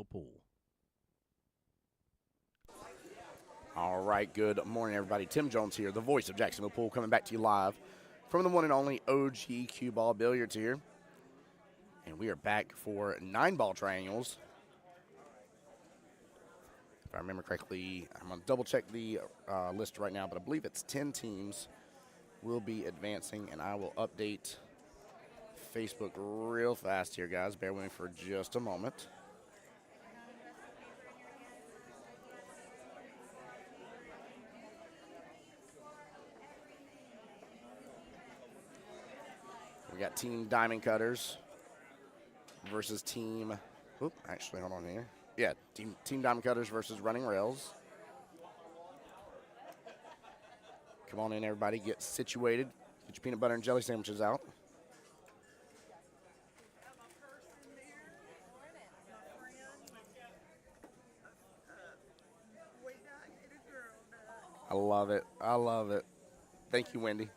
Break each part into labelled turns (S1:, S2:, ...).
S1: Jacksonville Pool.
S2: All right, good morning, everybody. Tim Jones here, the voice of Jacksonville Pool, coming back to you live from the one and only OG QBall Billiards here. And we are back for 9-ball triangles. If I remember correctly, I'm going to double check the list right now, but I believe it's 10 teams will be advancing, and I will update Facebook real fast here, guys. Bear with me for just a moment. We got Team Diamond Cutters versus Team, actually, hold on here. Yeah, Team Diamond Cutters versus Running Rails. Come on in, everybody. Get situated. Get your peanut butter and jelly sandwiches out. I love it. I love it. Thank you, Wendy.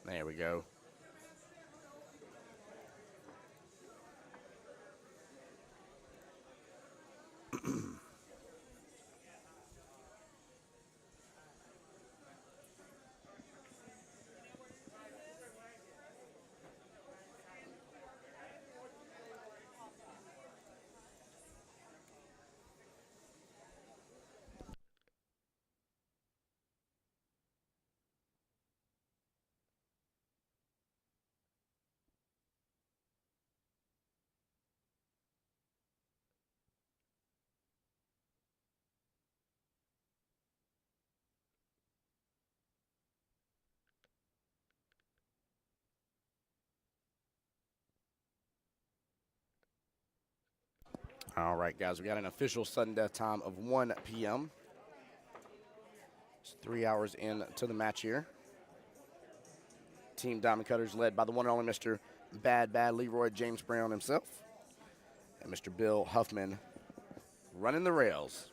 S2: There we go. All right, guys, we got an official sudden death time of 1 p.m. It's 3 hours into the match here. Team Diamond Cutters led by the one and only Mr. Bad Leroy James Brown himself. And Mr. Bill Huffman running the rails.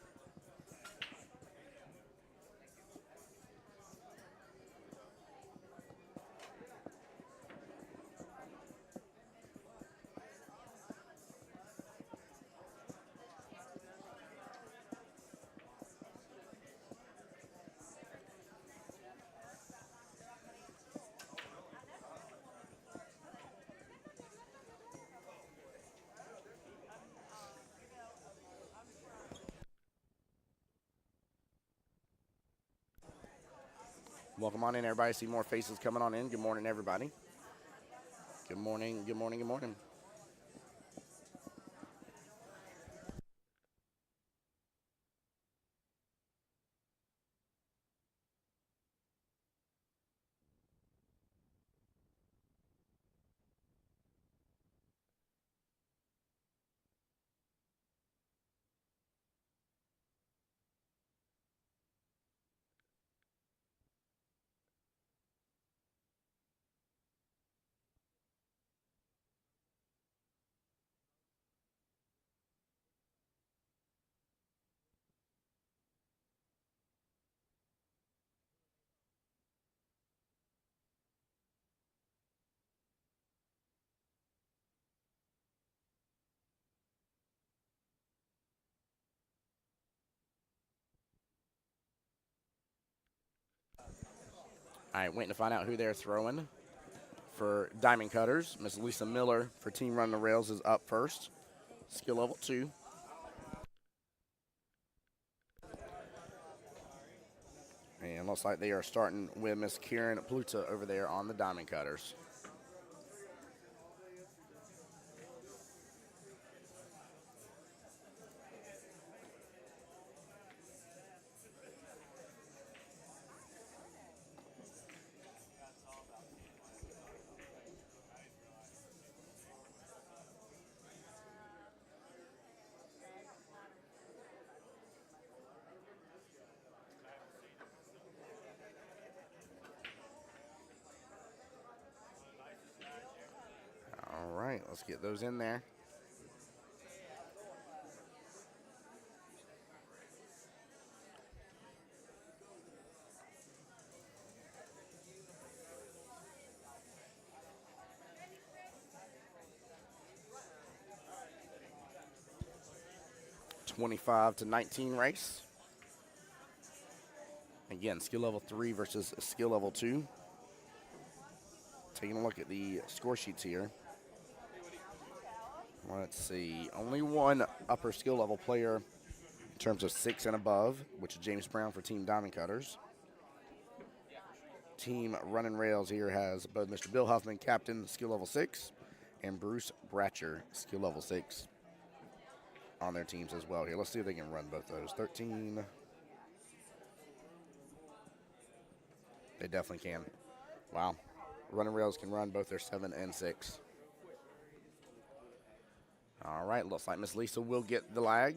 S2: Welcome on in, everybody. See more faces coming on in. Good morning, everybody. Good morning, good morning, good morning. All right, waiting to find out who they're throwing. For Diamond Cutters, Miss Lisa Miller for Team Run the Rails is up first. Skill level 2. And looks like they are starting with Miss Karen Pluta over there on the Diamond Cutters. let's get those in there. (25-19) race. Again, skill level 3 versus skill level 2. Taking a look at the score sheets here. Let's see. Only one upper skill level player in terms of 6 and above, which is James Brown for Team Diamond Cutters. Team Running Rails here has both Mr. Bill Huffman, captain, skill level 6, and Bruce Bratcher, skill level 6, on their teams as well here. Let's see if they can run both those. 13. They definitely can. Wow. Running Rails can run both their 7 and 6. All right, looks like Miss Lisa will get the lag.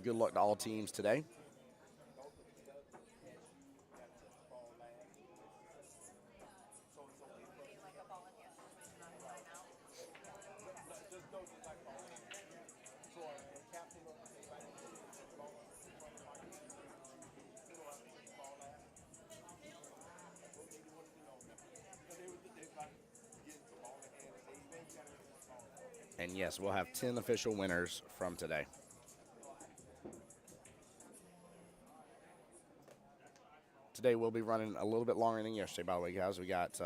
S2: Good luck to all teams today. And yes, we'll have 10 official winners from today. Today we'll be running a little bit longer than yesterday, by the way, guys. We got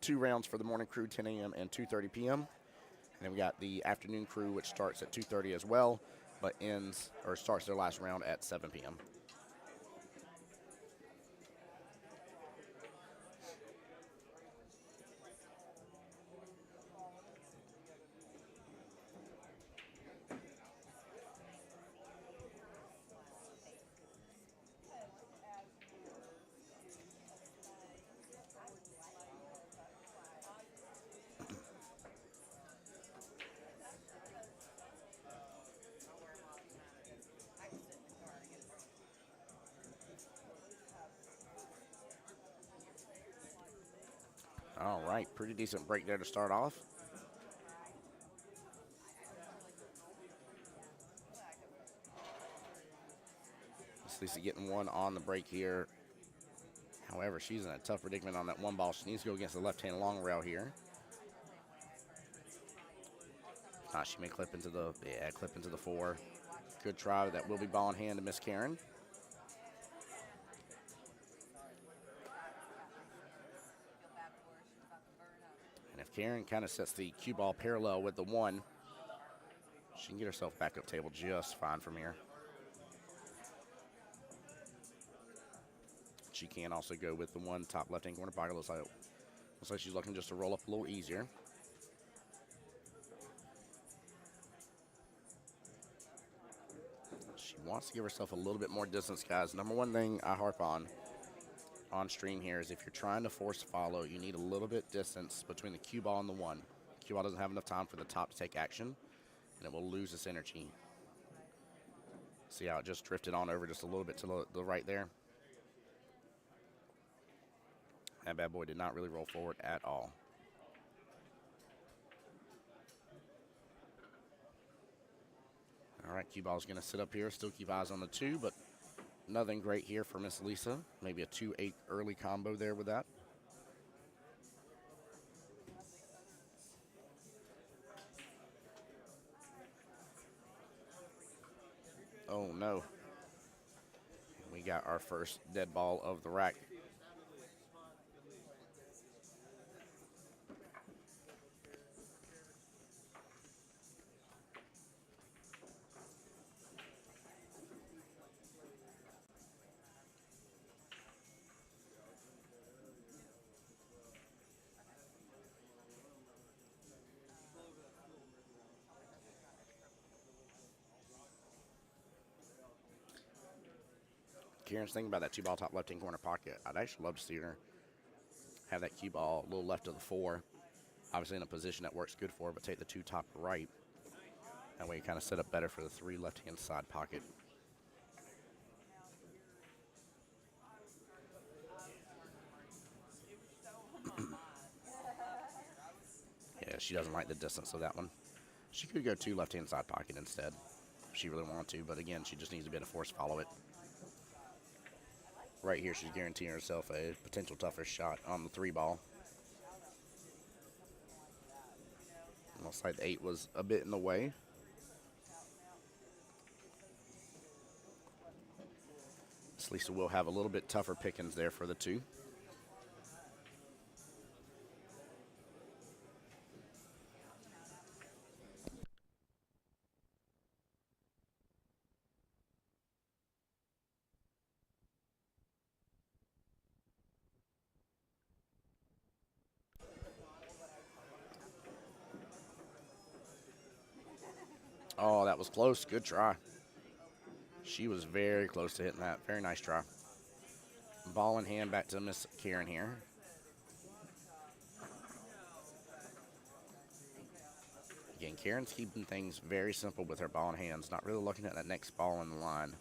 S2: 2 rounds for the morning crew, 10 a.m. and 2:30 p.m. And then we got the afternoon crew, which starts at 2:30 as well, but starts their last round at 7 p.m. All right, pretty decent break there to start off. Miss Lisa getting one on the break here. However, she's in a tough predicament on that one ball. She needs to go against the left-hand long rail here. She may clip into the 4. Good try. That will be ball in hand to Miss Karen. And if Karen kind of sets the cue ball parallel with the 1, she can get herself back up table just fine from here. She can also go with the 1 top left-hand corner pocket. Looks like she's looking just to roll up a little easier. She wants to give herself a little bit more distance, guys. Number one thing I harp on stream here is if you're trying to force follow, you need a little bit distance between the cue ball and the 1. Cue ball doesn't have enough time for the top to take action, and it will lose its energy. See how it just drifted on over just a little bit to the right there? That bad boy did not really roll forward at all. All right, cue ball's going to sit up here. Still keep eyes on the 2, but nothing great here for Miss Lisa. Maybe a 2-8 early combo there with that. Oh, no. We got our first dead ball of the rack. Karen's thinking about that cue ball top left-hand corner pocket. I'd actually love to see her have that cue ball a little left of the 4. Obviously in a position that works good for her, but take the 2 top right. That way you kind of set up better for the 3 left-hand side pocket. she doesn't like the distance of that one. She could go to left-hand side pocket instead if she really wanted to, but again, she just needs a bit of force follow it. Right here, she's guaranteeing herself a potential tougher shot on the 3-ball. Looks like the 8 was a bit in the way. Miss Lisa will have a little bit tougher pickings there for the 2. Oh, that was close. Good try. She was very close to hitting that. Very nice try. Ball in hand back to Miss Karen here. Again, Karen's keeping things very simple with her ball in hands, not really looking at that next ball in the line.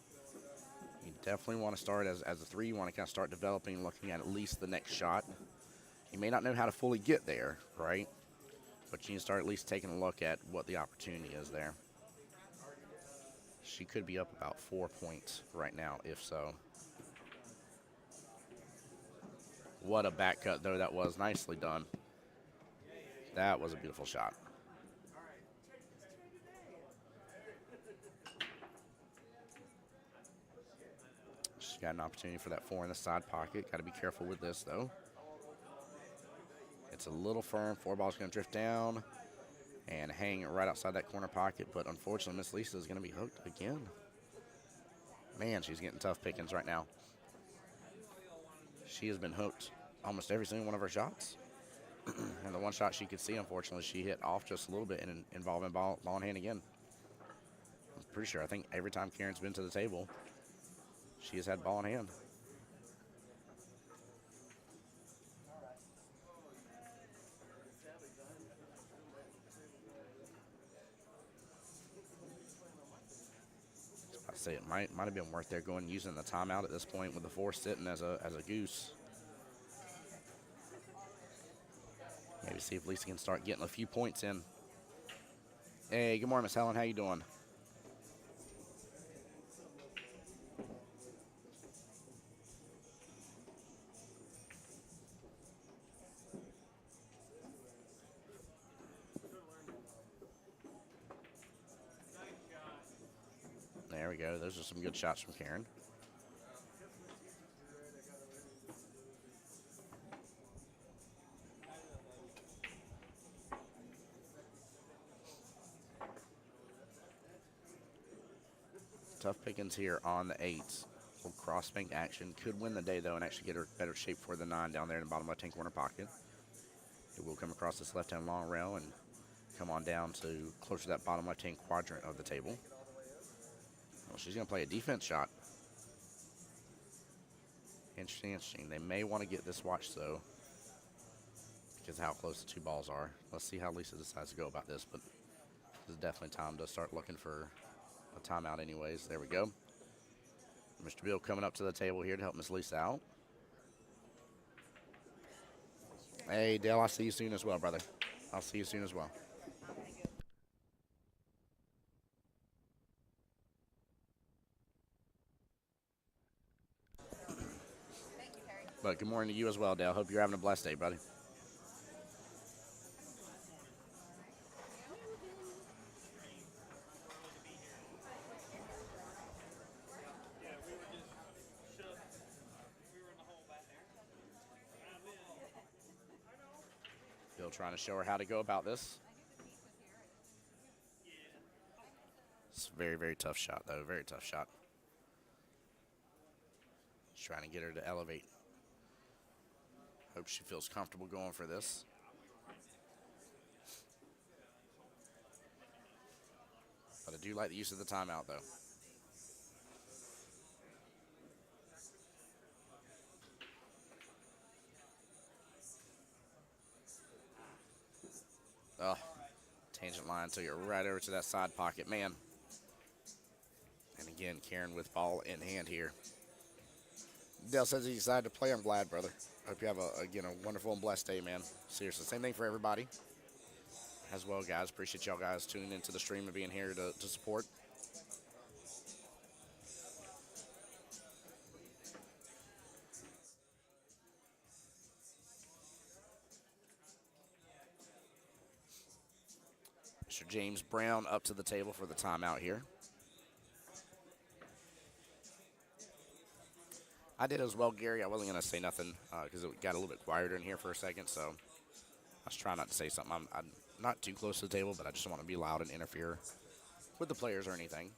S2: You definitely want to start as a 3. You want to kind of start developing, looking at least the next shot. You may not know how to fully get there, right? But you need to start at least taking a look at what the opportunity is there. She could be up about 4 points right now, if so. What a back cut, though, that was. Nicely done. That was a beautiful shot. She's got an opportunity for that 4 in the side pocket. Got to be careful with this, though. It's a little firm. 4 ball's going to drift down and hang right outside that corner pocket, but unfortunately, Miss Lisa is going to be hooked again. Man, she's getting tough pickings right now. She has been hooked almost every single one of her shots. And the one shot she could see, unfortunately, she hit off just a little bit and involving ball in hand again. I'm pretty sure, I think every time Karen's been to the table, she has had ball in hand. I'd say it might have been worth there going using the timeout at this point with the 4 sitting as a goose. Maybe see if Lisa can start getting a few points in. Hey, good morning, Miss Helen. How you doing? There we go. Those are some good shots from Karen. Tough pickings here on the 8s. Little cross bank action. Could win the day, though, and actually get her better shape for the 9 down there in the bottom left-hand corner pocket. It will come across this left-hand long rail and come on down to closer to that bottom left-hand quadrant of the table. Well, she's going to play a defense shot. Interesting, interesting. They may want to get this watch, though, because of how close the 2 balls are. Let's see how Lisa decides to go about this, but this is definitely time to start looking for a timeout anyways. There we go. Mr. Bill coming up to the table here to help Miss Lisa out. Hey, Dale, I'll see you soon as well, brother. I'll see you soon as well. But good morning to you as well, Dale. Hope you're having a blessed day, buddy. Bill trying to show her how to go about this. It's a very, very tough shot, though. Very tough shot. Just trying to get her to elevate. Hope she feels comfortable going for this. But I do like the use of the timeout, though. Oh, tangent line took it right over to that side pocket. Man. And again, Karen with ball in hand here. Dale says he decided to play. I'm glad, brother. Hope you have, again, a wonderful and blessed day, man. Seriously, same thing for everybody. as well, guys. Appreciate y'all guys tuning into the stream and being here to support. Mr. James Brown up to the table for the timeout here. I did as well, Gary. I wasn't going to say nothing because it got a little bit quieter in here for a second, so I was trying not to say something. I'm not too close to the table, but I just don't want to be loud and interfere with the players or anything.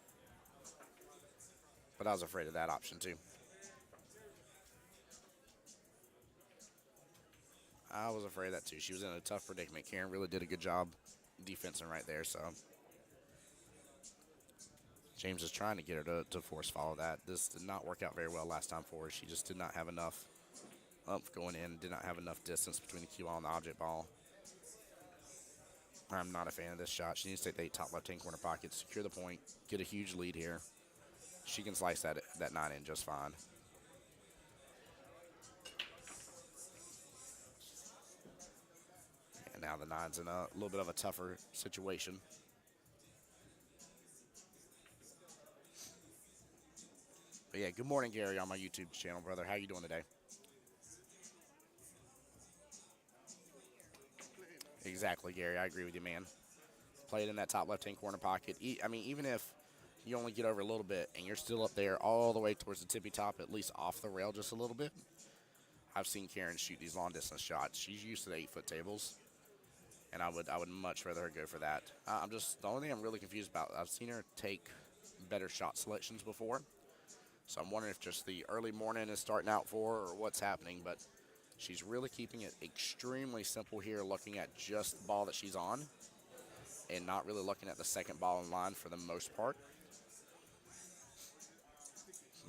S2: But I was afraid of that option, too. I was afraid of that, too. She was in a tough predicament. Karen really did a good job defensing right there, so James is trying to get her to force follow that. This did not work out very well last time for her. She just did not have enough oomph going in, did not have enough distance between the cue ball and the object ball. I'm not a fan of this shot. She needs to take the top left-hand corner pocket, secure the point, get a huge lead here. She can slice that 9 in just fine. And now the 9's in a little bit of a tougher situation. But yeah, good morning, Gary, on my YouTube channel, brother. How you doing today? Exactly, Gary. I agree with you, man. Play it in that top left-hand corner pocket. I mean, even if you only get over a little bit and you're still up there all the way towards the tippy top, at least off the rail just a little bit. I've seen Karen shoot these long-distance shots. She's used to the 8-foot tables, and I would much rather her go for that. I'm just the only thing I'm really confused about. I've seen her take better shot selections before, so I'm wondering if just the early morning is starting out for her or what's happening. But she's really keeping it extremely simple here, looking at just the ball that she's on, and not really looking at the second ball in line for the most part.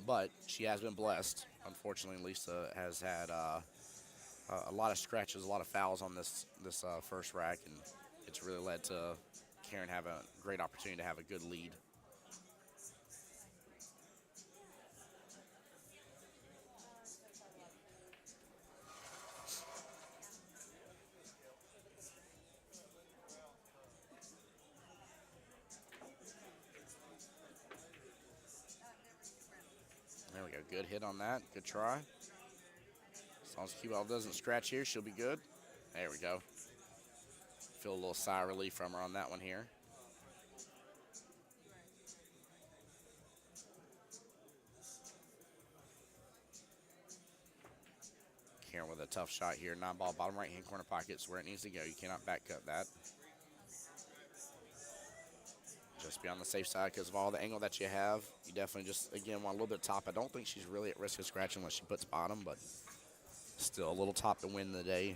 S2: But she has been blessed. Unfortunately, Lisa has had a lot of scratches, a lot of fouls on this first rack, and it's really led to Karen have a great opportunity to have a good lead. There we go. Good hit on that. Good try. As long as QBall doesn't scratch here, she'll be good. There we go. Feel a little sigh of relief from her on that one here. Karen with a tough shot here. 9-ball, bottom right-hand corner pockets where it needs to go. You cannot back cut that. Just be on the safe side because of all the angle that you have. You definitely just, again, want a little bit of top. I don't think she's really at risk of scratching unless she puts bottom, but still a little top to win the day.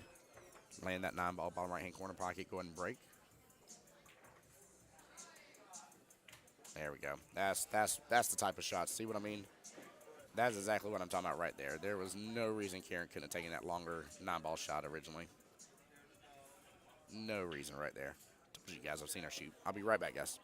S2: Land that 9-ball, bottom right-hand corner pocket. Go ahead and break. There we go. That's the type of shot. See what I mean? That's exactly what I'm talking about right there. There was no reason Karen couldn't have taken that longer 9-ball shot originally. No reason right there. Told you guys I've seen her shoot. I'll be right back, guys.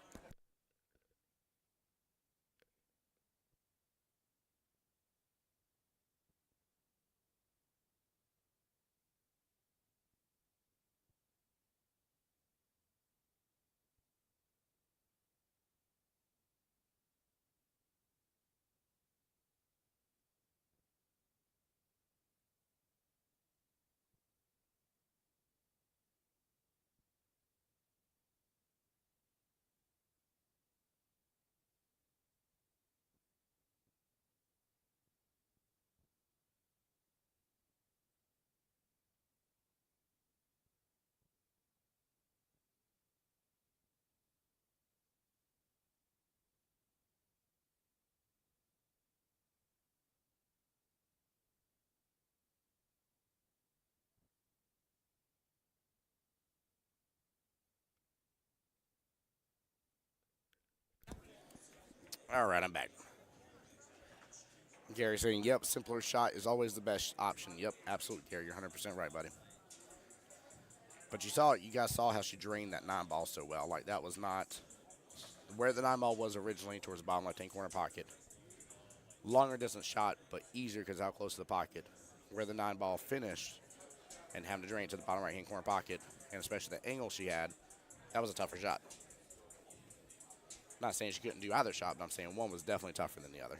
S2: All right, I'm back. Gary saying, yep, simpler shot is always the best option. Yep, absolutely, Gary. You're 100% right, buddy. But you guys saw how she drained that 9-ball so well. Like, that was not where the 9-ball was originally, towards the bottom left-hand corner pocket. Longer distance shot, but easier because how close to the pocket. Where the 9-ball finished and having to drain it to the bottom right-hand corner pocket, and especially the angle she had, That was a tougher shot. Not saying she couldn't do either shot, but I'm saying one was definitely tougher than the other.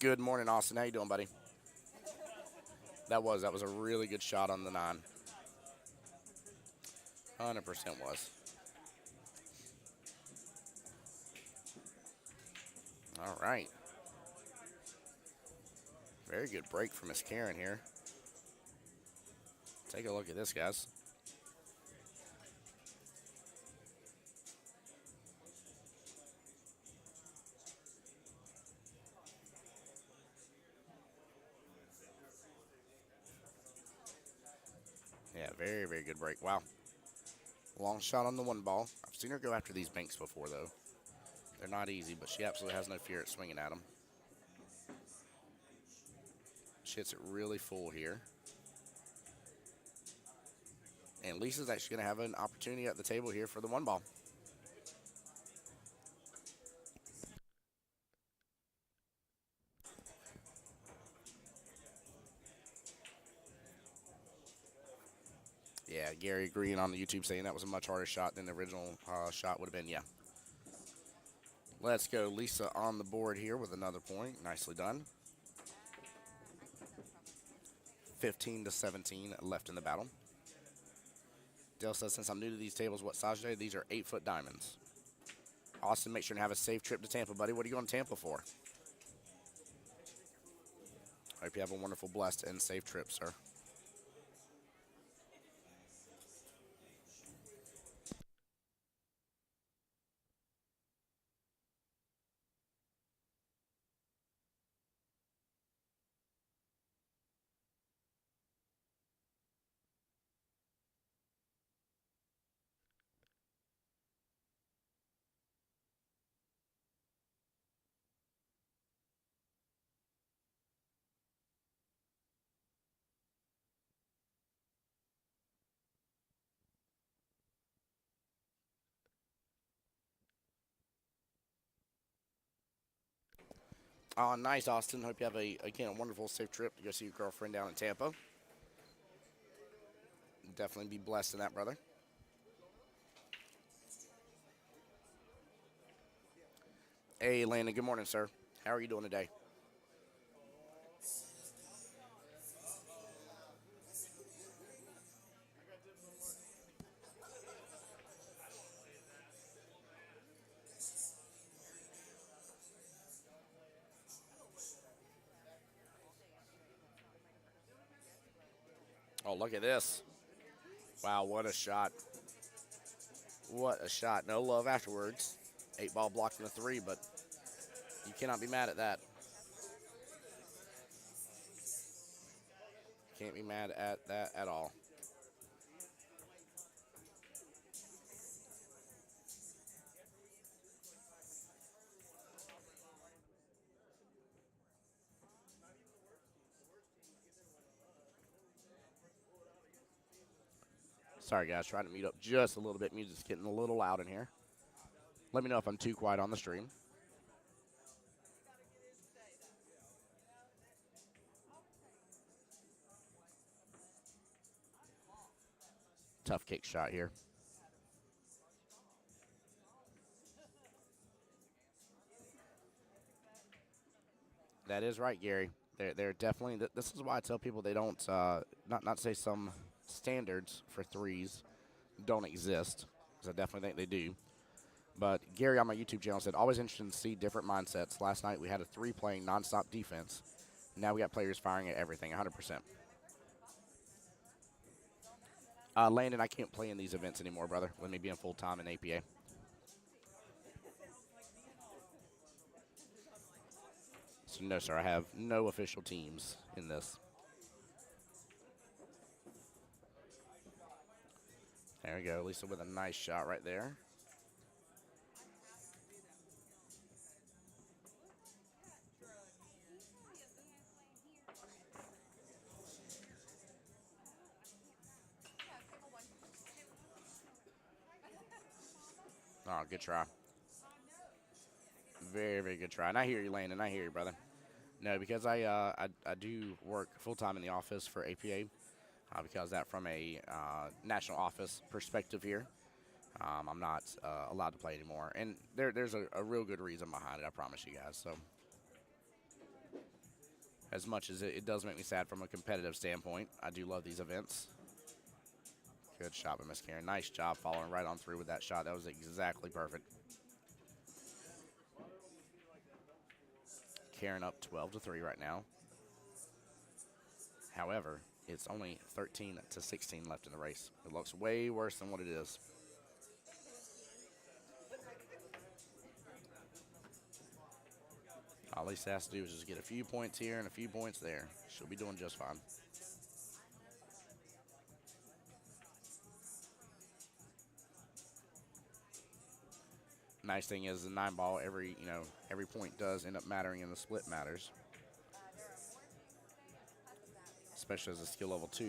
S2: Good morning, Austin. How you doing, buddy? That was a really good shot on the 9. 100% was. All right. Very good break from Miss Karen here. Take a look at this, guys. Yeah, very, very good break. Wow. Long shot on the 1 ball. I've seen her go after these banks before, though. They're not easy, but she absolutely has no fear at swinging at them. She hits it really full here. And Lisa's actually going to have an opportunity at the table here for the 1 ball. Yeah, Gary agreeing on the YouTube saying that was a much harder shot than the original shot would have been. Yeah. Let's go. Lisa on the board here with another point. Nicely done. 15-17 left in the battle. Dale says, since I'm new to these tables, what size are they? These are 8-foot diamonds. Austin, make sure to have a safe trip to Tampa, buddy. What are you going to Tampa for? I hope you have a wonderful, blessed, and safe trip, sir. Oh, nice, Austin. Hope you have, again, a wonderful, safe trip to go see your girlfriend down in Tampa. Definitely be blessed in that, brother. Hey, Landon. Good morning, sir. How are you doing today? Oh, look at this. Wow, what a shot. What a shot. No love afterwards. 8-ball blocked in the 3, but you cannot be mad at that. Can't be mad at that at all. Sorry, guys. Trying to mute up just a little bit. Music's getting a little loud in here. Let me know if I'm too quiet on the stream. Tough kick shot here. That is right, Gary. They're definitely. This is why I tell people they don't. Not to say some standards for threes don't exist, because I definitely think they do. But Gary on my YouTube channel said, always interested to see different mindsets. Last night we had a 3 playing nonstop defense. Now we got players firing at everything, 100%. Landon, I can't play in these events anymore, brother, with me being full-time in APA. So, no, sir, I have no official teams in this. There we go, Lisa with a nice shot right there. Oh, good try. Very, very good try. And I hear you, Landon. I hear you, brother. No, because I do work full time in the office for APA. Because that from a national office perspective here, I'm not allowed to play anymore. And there's a real good reason behind it. I promise you guys. So as much as it does make me sad from a competitive standpoint, I do love these events. Good shot by Miss Karen. Nice job following right on through with that shot. That was exactly perfect. Karen up 12-3 right now. However, it's only 13-16 left in the race. It looks way worse than what it is. All Lisa has to do is just get a few points here and a few points there. She'll be doing just fine. Nice thing is the 9-ball, every point does end up mattering in the split matters. Especially as a skill level 2.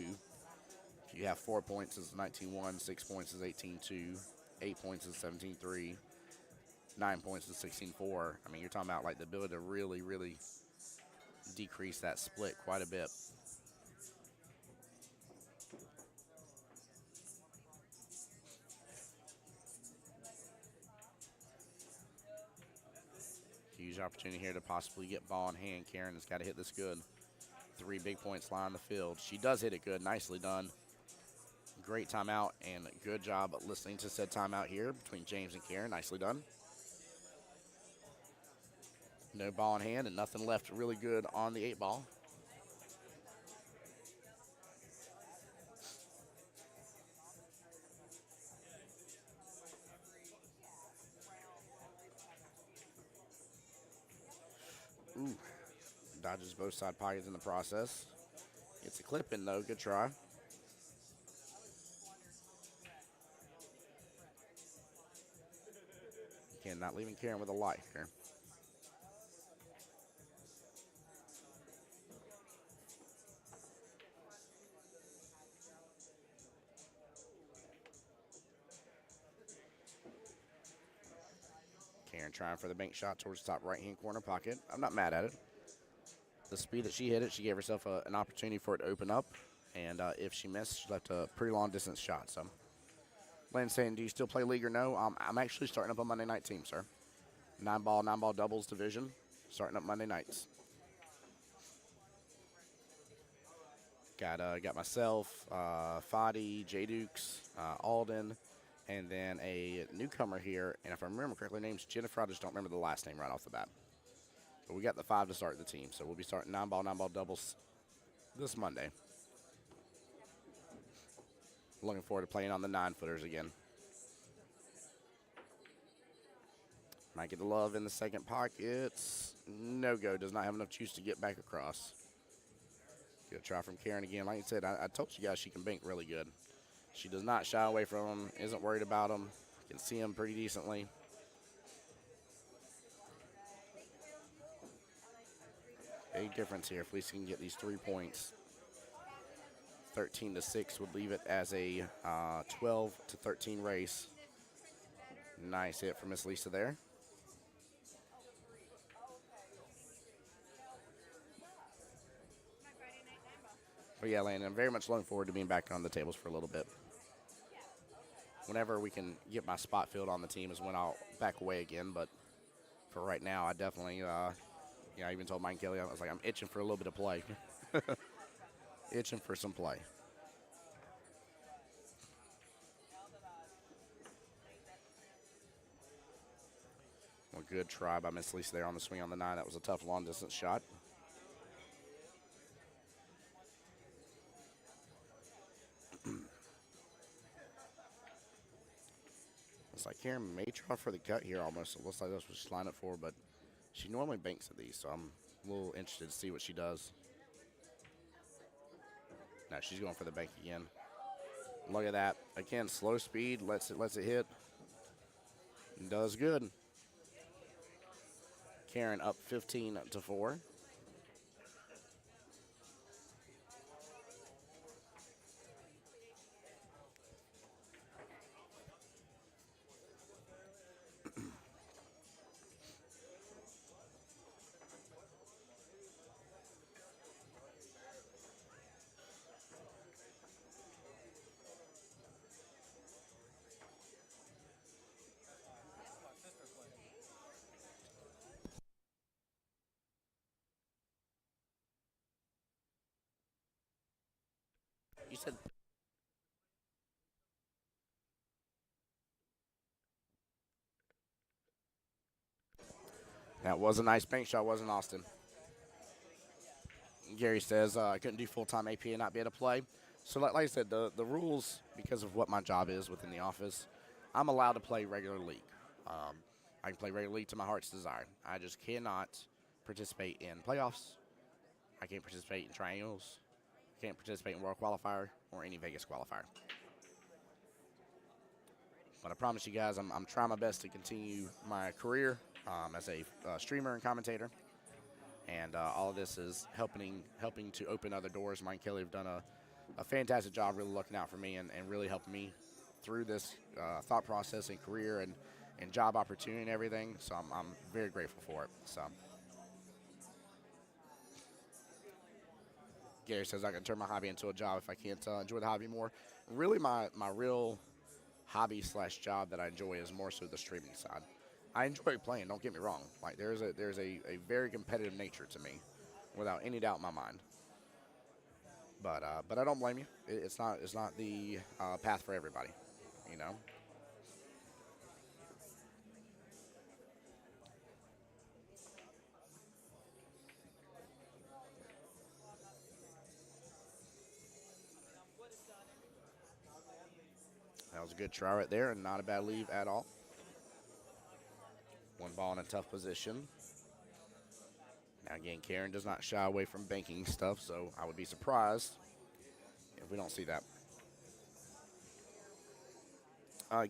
S2: If you have 4 points, it's 19-1, 6 points is 18-2, 8 points is 17-3, 9 points is 16-4. I mean, you're talking about like the ability to really, really decrease that split quite a bit. Huge opportunity here to possibly get ball in hand. Karen has got to hit this good. 3 big points lie on the field. She does hit it good. Nicely done. Great timeout and good job listening to said timeout here between James and Karen. Nicely done. No ball in hand and nothing left really good on the 8-ball. Ooh. Dodges both side pockets in the process. It's a clip in though. Good try. Again, not leaving Karen with a light here. Karen trying for the bank shot towards the top right-hand corner pocket. I'm not mad at it. The speed that she hit it, she gave herself an opportunity for it to open up. And if she missed, she left a pretty long distance shot. So, Landon saying, do you still play league or no? I'm actually starting up a Monday night team, sir. 9-ball doubles division, starting up Monday nights. Got myself, Fadi, J Dukes, Alden, and then a newcomer here. And if I remember correctly, her name's Jennifer. I just don't remember the last name right off the bat. But we got the 5 to start the team, so we'll be starting 9-ball doubles this Monday. Looking forward to playing on the 9-footers again. Might get the love in the second pockets. No go. Does not have enough juice to get back across. Good try from Karen again. Like I said, I told you guys she can bank really good. She does not shy away from them. Isn't worried about them. Can see them pretty decently. Big difference here if we can get these 3 points. 13-6 would leave it as a 12-13 race. Nice hit from Miss Lisa there. But yeah, Landon, I'm very much looking forward to being back on the tables for a little bit. Whenever we can get my spot filled on the team is when I'll back away again. But for right now, I definitely, I even told Mike Kelly, I was like, I'm itching for a little bit of play. Itching for some play. Well, good try by Miss Lisa there on the swing on the 9. That was a tough long distance shot. It's like Karen may try for the cut here almost. It looks like that's what she's lined up for, but she normally banks at these, so I'm a little interested to see what she does. Now she's going for the bank again. Look at that. Again, slow speed, lets it hit. Does good. Karen up 15-4. said that was a nice bank shot, wasn't Austin? Gary says I couldn't do full-time APA and not be able to play. So like I said, the rules, because of what my job is within the office, I'm allowed to play regular league. Um, I can play regular league to my heart's desire. I just cannot participate in playoffs. I can't participate in triangles. I can't participate in World Qualifier or any Vegas qualifier. But I promise you guys, I'm trying my best to continue my career as a streamer and commentator. And all of this is helping to open other doors. Mike and Kelly have done a fantastic job really looking out for me and really helping me through this thought process and career and job opportunity and everything. So I'm very grateful for it. So Gary says I can turn my hobby into a job if I can't enjoy the hobby more. Really, my real hobby slash job that I enjoy is more so the streaming side. I enjoy playing. Don't get me wrong. Like there's a very competitive nature to me, without any doubt in my mind. But I don't blame you. It's not the path for everybody, you know. That was a good try right there, and not a bad leave at all. One ball in a tough position. Now again, Karen does not shy away from banking stuff, so I would be surprised if we don't see that.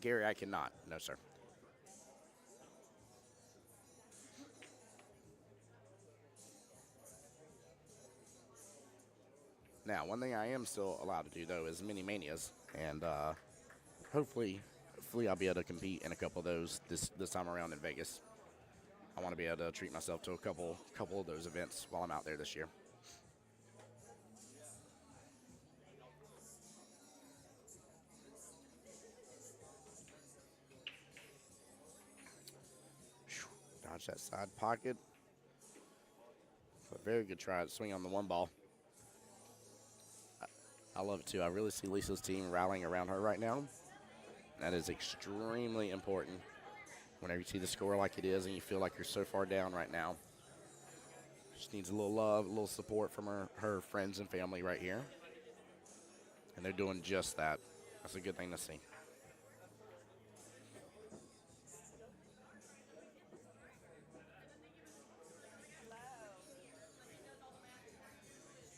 S2: Gary, I cannot. No, sir. Now, one thing I am still allowed to do though is mini manias, and hopefully I'll be able to compete in a couple of those this time around in Vegas. I want to be able to treat myself to a couple of those events while I'm out there this year. Dodge that side pocket. A very good try to swing on the one ball. I love it too. I really see Lisa's team rallying around her right now. That is extremely important whenever you see the score like it is and you feel like you're so far down right now. She needs a little love, a little support from her friends and family right here. And they're doing just that. That's a good thing to see.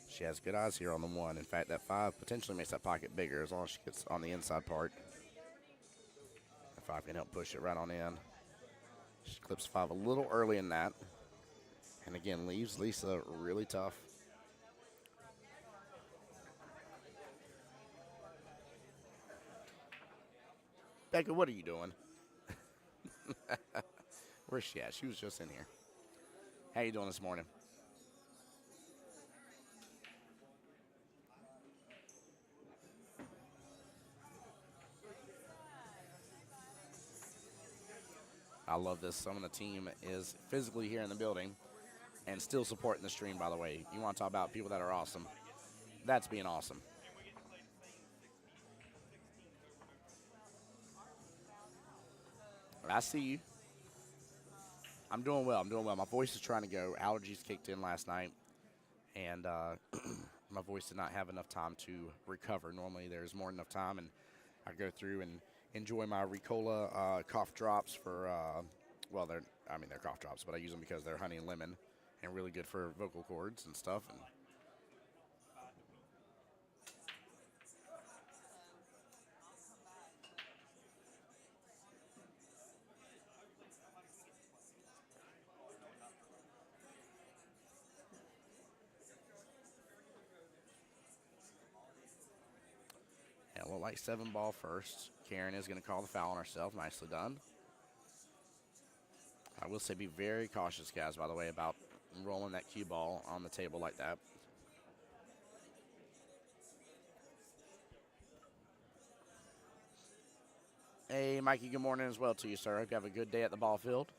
S2: She has good eyes here on the one. In fact, that five potentially makes that pocket bigger as long as she gets on the inside part. The five can help push it right on in. She clips five a little early in that. And again, leaves Lisa really tough. Becca, what are you doing? Where's she at? She was just in here. How you doing this morning? I love this. Some of the team is physically here in the building and still supporting the stream, by the way. You want to talk about people that are awesome. That's being awesome. I see you. I'm doing well. I'm doing well. My voice is trying to go. Allergies kicked in last night, and my voice did not have enough time to recover. Normally, there's more than enough time, and I go through and enjoy my Ricola cough drops for, well, they're cough drops, but I use them because they're honey and lemon and really good for vocal cords and stuff. And it looked like seven ball first. Karen is going to call the foul on herself. Nicely done. I will say be very cautious, guys, by the way, about rolling that cue ball on the table like that. Hey, Mikey, good morning as well to you, sir. Hope you have a good day at the ball field.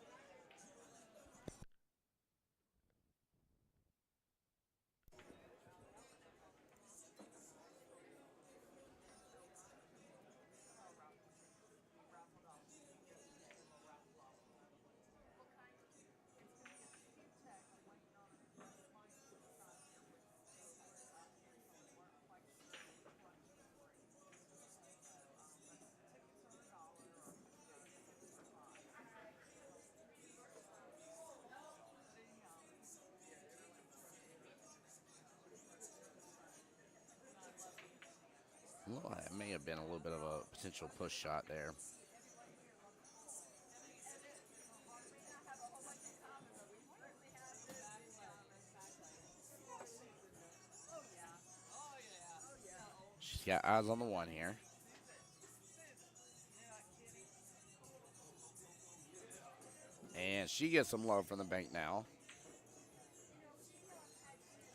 S2: Oh, it may have been a little bit of a potential push shot there. She's got eyes on the one here. And she gets some love from the bank now.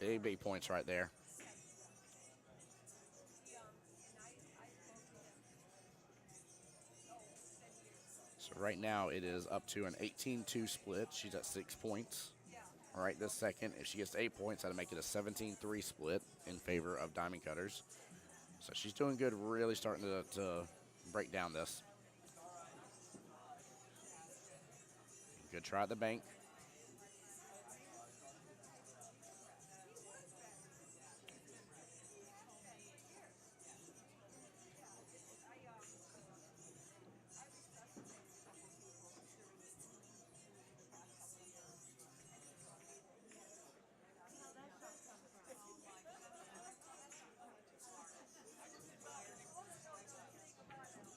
S2: Big, big points right there. So right now it is up to an 18-2 split. She's at 6 points. Right this second, if she gets 8 points, that'll make it a 17-3 split in favor of Diamond Cutters. So she's doing good, really starting to break down this. Good try at the bank.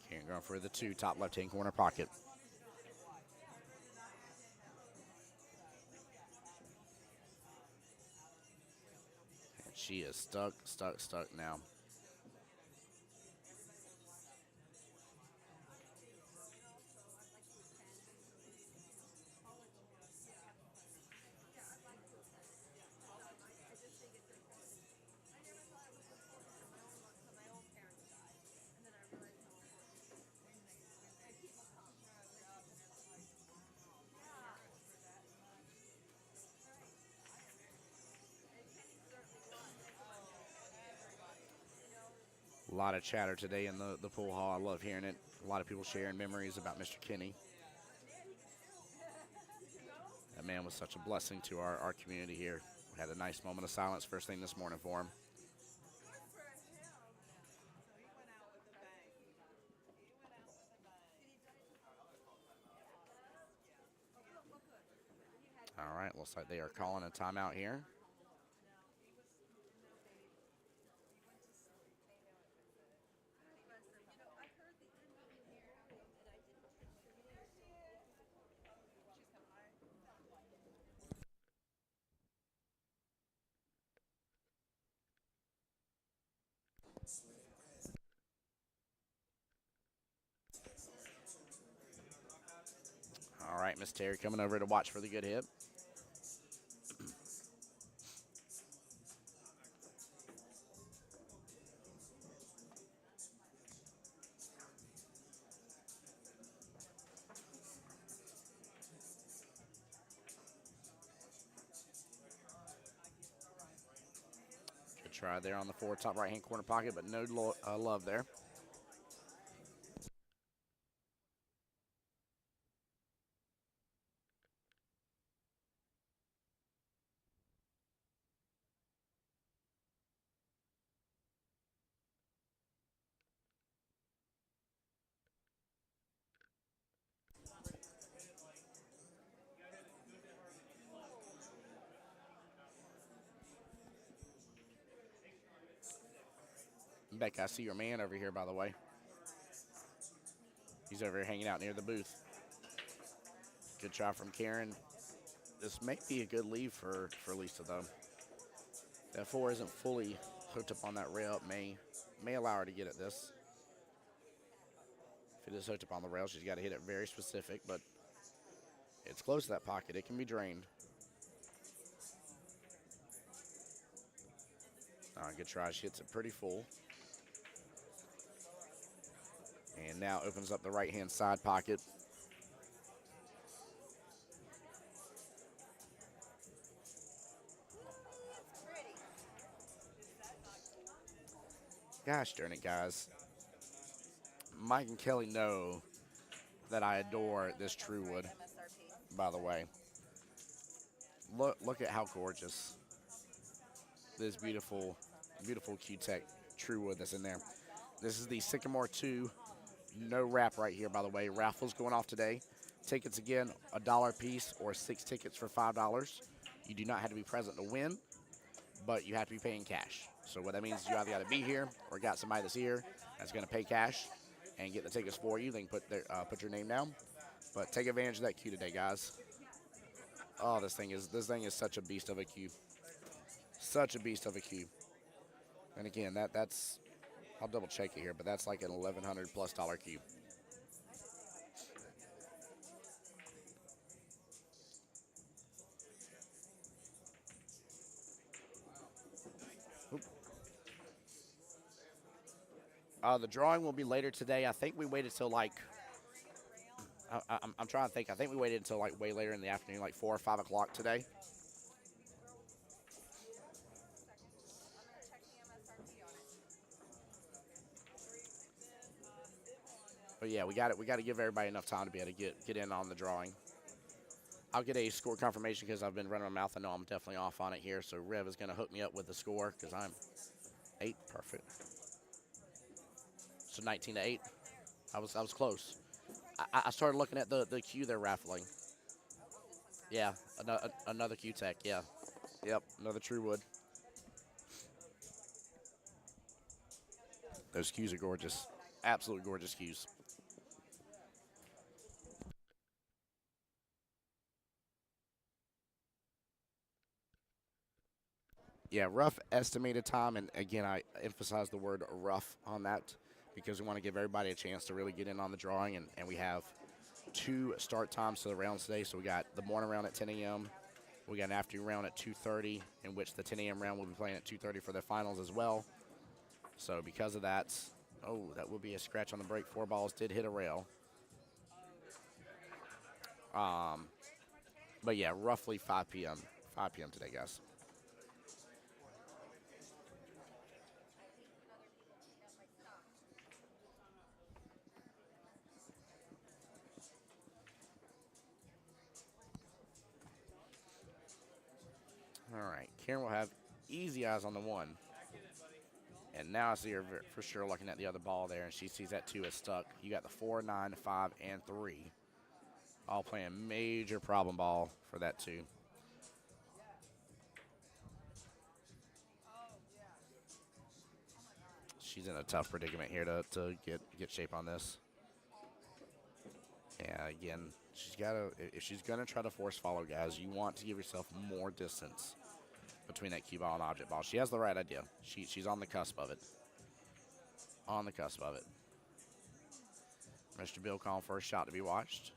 S2: Karen going for the 2, top left-hand corner pocket. And she is stuck now. A lot of chatter today in the pool hall. I love hearing it. A lot of people sharing memories about Mr. Kinney. That man was such a blessing to our community here. We had a nice moment of silence first thing this morning for him. All right, looks like they are calling a timeout here. All right, Miss Terry coming over to watch for the good hit. Good try there on the 4, top right-hand corner pocket, but no love there. Beck, I see your man over here, by the way. He's over here hanging out near the booth. Good try from Karen. This may be a good lead for Lisa, though. That 4 isn't fully hooked up on that rail. It may allow her to get at this. If it is hooked up on the rail, she's got to hit it very specific, but it's close to that pocket. It can be drained. Good try. She hits it pretty full. And now opens up the right-hand side pocket. Gosh darn it, guys. Mike and Kelly know that I adore this True Wood, by the way. Look at how gorgeous this beautiful, beautiful Q-Tech True Wood that's in there. This is the Sycamore 2 no wrap right here, by the way. Raffles going off today. Tickets, again, $1 a piece or 6 tickets for $5. You do not have to be present to win. but you have to be paying cash. So what that means is you either got to be here or got somebody that's here that's going to pay cash and get the tickets for you. They can put your name down. But take advantage of that queue today, guys. Oh, this thing is such a beast of a queue. Such a beast of a queue. And again, that's I'll double check it here, but that's like an $1,100+ queue. The drawing will be later today. I think we waited till like I'm trying to think. I think we waited until like way later in the afternoon, like 4 or 5 o'clock today. But yeah, we got it. We got to give everybody enough time to be able to get in on the drawing. I'll get a score confirmation because I've been running my mouth. I know I'm definitely off on it here. So Rev is going to hook me up with the score because I'm 8. Perfect. So 19-8. I was close. I started looking at the queue they're raffling. Yeah, another Q Tech. Yeah, yep, another True Wood. Those cues are gorgeous, absolutely gorgeous cues. Yeah, rough estimated time, and again, I emphasize the word rough on that because we want to give everybody a chance to really get in on the drawing, and we have 2 start times to the rounds today. So we got the morning round at 10 a.m. We got an afternoon round at 2:30, in which the 10 a.m. round will be playing at 2:30 for their finals as well. So because of that, oh, that will be a scratch on the break. 4 balls did hit a rail. Um, but yeah, roughly 5 p.m. 5 p.m. today, guys. All right, Karen will have easy eyes on the 1. And now I see her for sure looking at the other ball there, and she sees that 2 is stuck. You got the 4, 9, 5, and 3. All playing major problem ball for that 2. She's in a tough predicament here to get shape on this. Yeah, again, if she's gonna try to force follow, guys, you want to give yourself more distance between that cue ball and object ball. She has the right idea. She's on the cusp of it. On the cusp of it. Mr. Bill calling for a shot to be watched.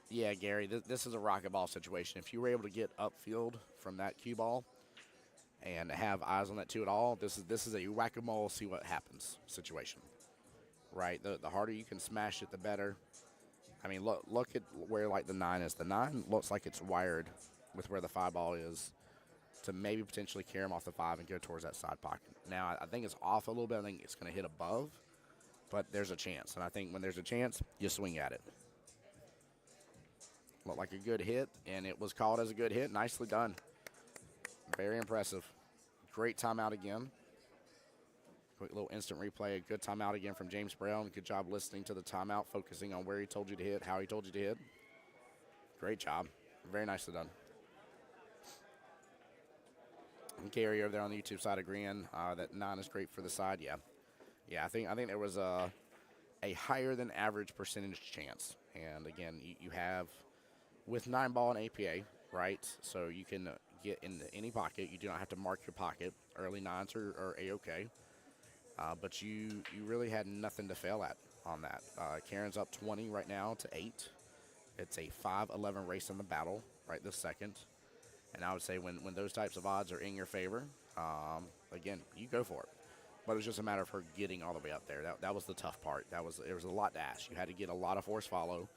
S2: Yeah, Gary, this is a rocket ball situation. If you were able to get upfield from that cue ball and have eyes on that 2 at all, this is a whack-a-mole, see what happens situation. Right? The harder you can smash it, the better. I mean, look at where like the 9 is. The 9 looks like it's wired with where the 5 ball is to maybe potentially carry him off the 5 and go towards that side pocket. Now, I think it's off a little bit. I think it's going to hit above, but there's a chance. And I think when there's a chance, you swing at it. Looked like a good hit, and it was called as a good hit. Nicely done. Very impressive. Great timeout again. Quick little instant replay. A good timeout again from James Brown. Good job listening to the timeout, focusing on where he told you to hit, how he told you to hit. Great job. Very nicely done. And Gary over there on the YouTube side agreeing that 9 is great for the side. Yeah. I think there was a higher than average percentage chance. And again, you have with 9 ball and APA, right? So you can get into any pocket. You do not have to mark your pocket. Early 9s are A-okay. But you really had nothing to fail at on that. Karen's up 20 right now to 8. It's a 5-11 race in the battle right this second. And I would say when those types of odds are in your favor, again, you go for it. But it was just a matter of her getting all the way up there. That was the tough part. There was a lot to ask. You had to get a lot of force follow.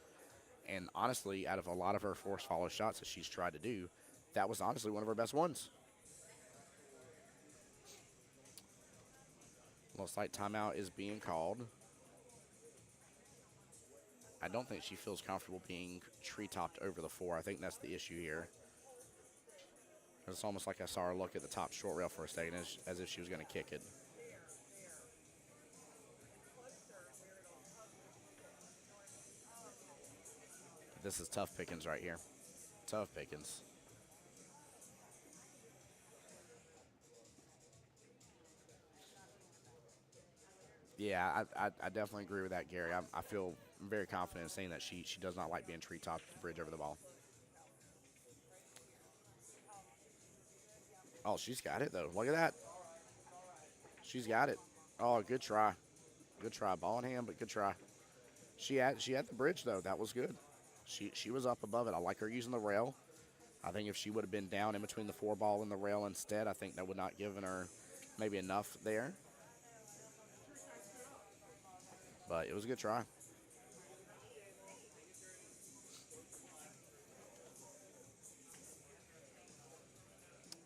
S2: And honestly, out of a lot of her force follow shots that she's tried to do, that was honestly one of her best ones. Looks like timeout is being called. I don't think she feels comfortable being tree-topped over the 4. I think that's the issue here. It's almost like I saw her look at the top short rail for a second as if she was going to kick it. This is tough pickings right here. Tough pickings. Yeah, I definitely agree with that, Gary. I feel very confident in saying that she does not like being treetop to bridge over the ball. Oh, she's got it, though. Look at that. She's got it. Oh, good try. Good try. Ball in hand, but good try. She had the bridge, though. That was good. She was up above it. I like her using the rail. I think if she would have been down in between the four ball and the rail instead, I think that would not given her maybe enough there. But it was a good try.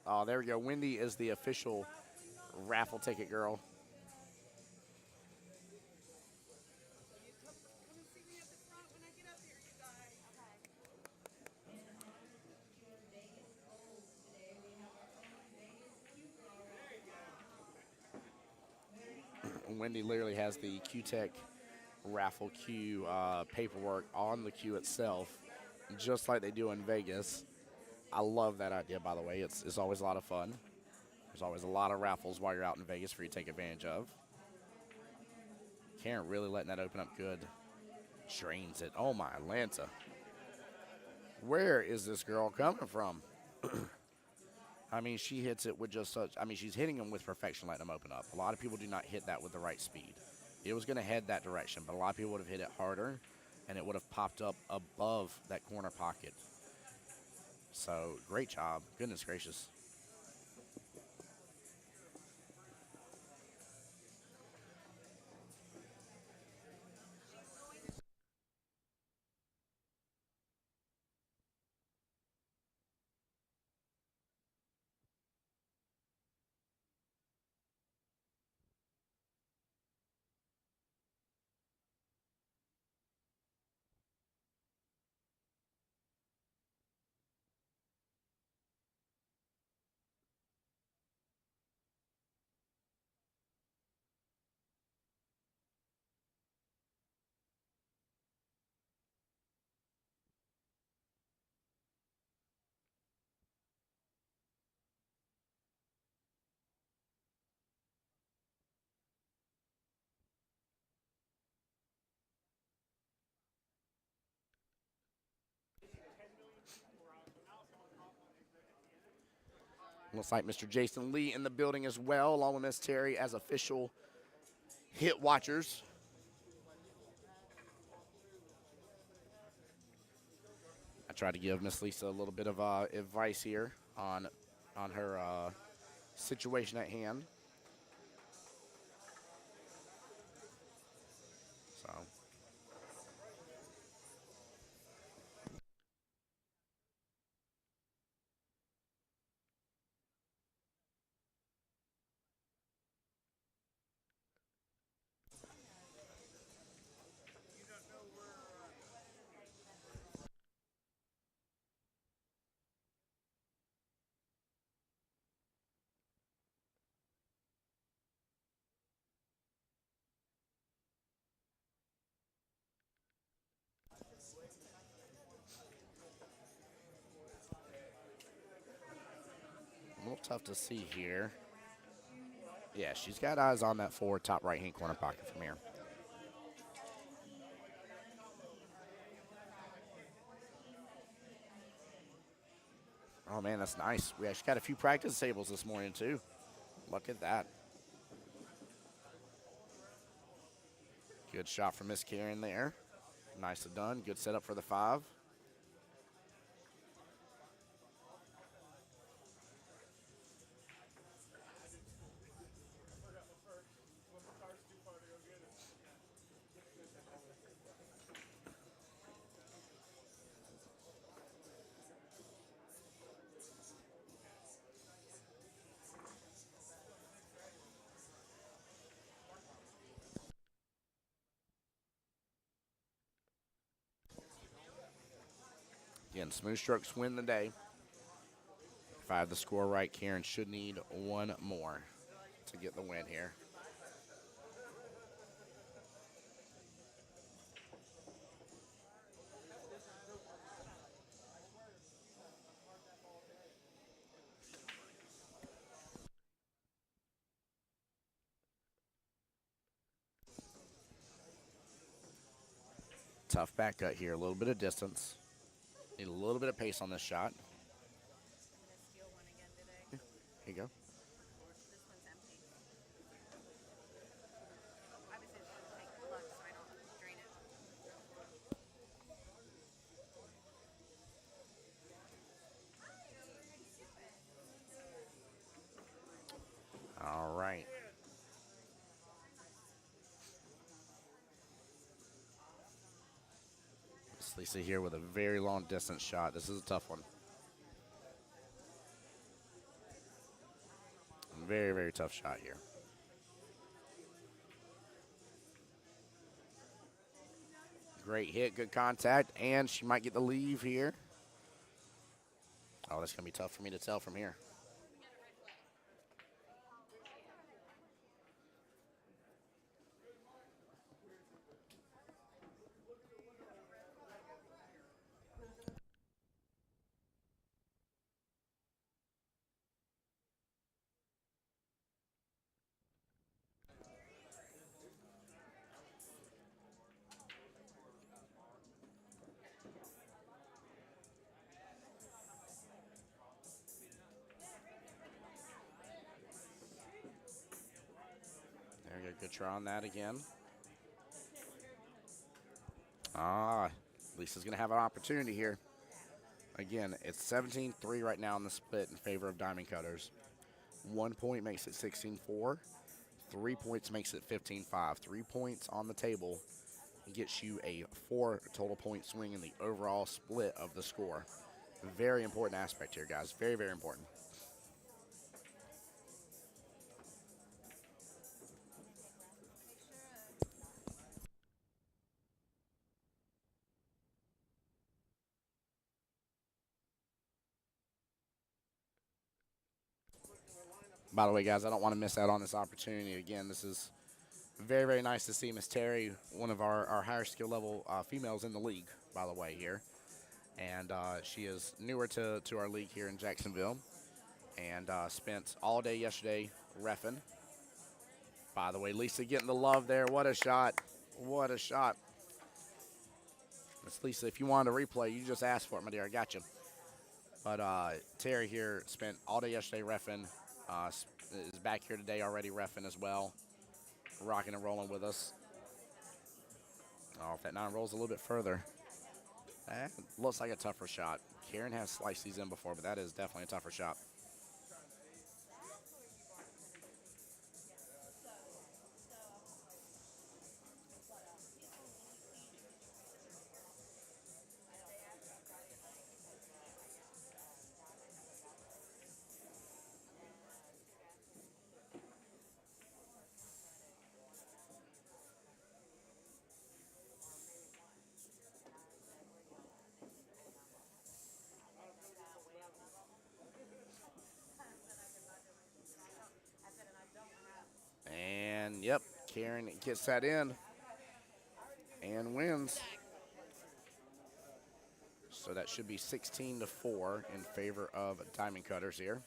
S2: Oh, there we go. Wendy is the official raffle ticket girl. Wendy literally has the Q-Tech raffle queue paperwork on the queue itself, just like they do in Vegas. I love that idea, by the way. It's always a lot of fun. There's always a lot of raffles while you're out in Vegas for you to take advantage of. Karen really letting that open up good. Drains it. Oh, my Atlanta. Where is this girl coming from? I mean, she hits it with just such. I mean, she's hitting them with perfection, letting them open up. A lot of people do not hit that with the right speed. It was going to head that direction, but a lot of people would have hit it harder, and it would have popped up above that corner pocket. So, great job. Goodness gracious. Looks like Mr. Jason Lee in the building as well, along with Miss Terry as official hit watchers. I tried to give Miss Lisa a little bit of advice here on her situation at hand. So a little tough to see here. Yeah, she's got eyes on that forward top right-hand corner pocket from here. Oh, man, that's nice. We actually got a few practice tables this morning, too. Look at that. Good shot from Miss Karen there. Nicely done. Good setup for the 5. Again, smooth strokes win the day. If I have the score right, Karen should need one more to get the win here. Tough back cut here. A little bit of distance. Need a little bit of pace on this shot. Here you go. All right. It's Lisa here with a very long distance shot. This is a tough one. Very, very tough shot here. Great hit, good contact, and she might get the leave here. Oh, that's going to be tough for me to tell from here. There we go, good try on that again. Lisa's going to have an opportunity here. Again, it's 17-3 right now in the split in favor of Diamond Cutters. 1 point makes it 16-4. 3 points makes it 15-5. 3 points on the table gets you a 4 total point swing in the overall split of the score. Very important aspect here, guys. Very, very important. By the way, guys, I don't want to miss out on this opportunity. Again, this is very, very nice to see Miss Terry, one of our higher skill level females in the league, by the way, here. And she is newer to our league here in Jacksonville and spent all day yesterday reffing. By the way, Lisa getting the love there. What a shot. What a shot. Miss Lisa, if you wanted a replay, you just asked for it, my dear. I got you. But Terry here spent all day yesterday reffing. Is back here today already reffing as well. Rocking and rolling with us. Oh, if that 9 rolls a little bit further. That looks like a tougher shot. Karen has sliced these in before, but that is definitely a tougher shot. And, yep, Karen gets that in and wins. So that should be 16-4 in favor of Diamond Cutters here.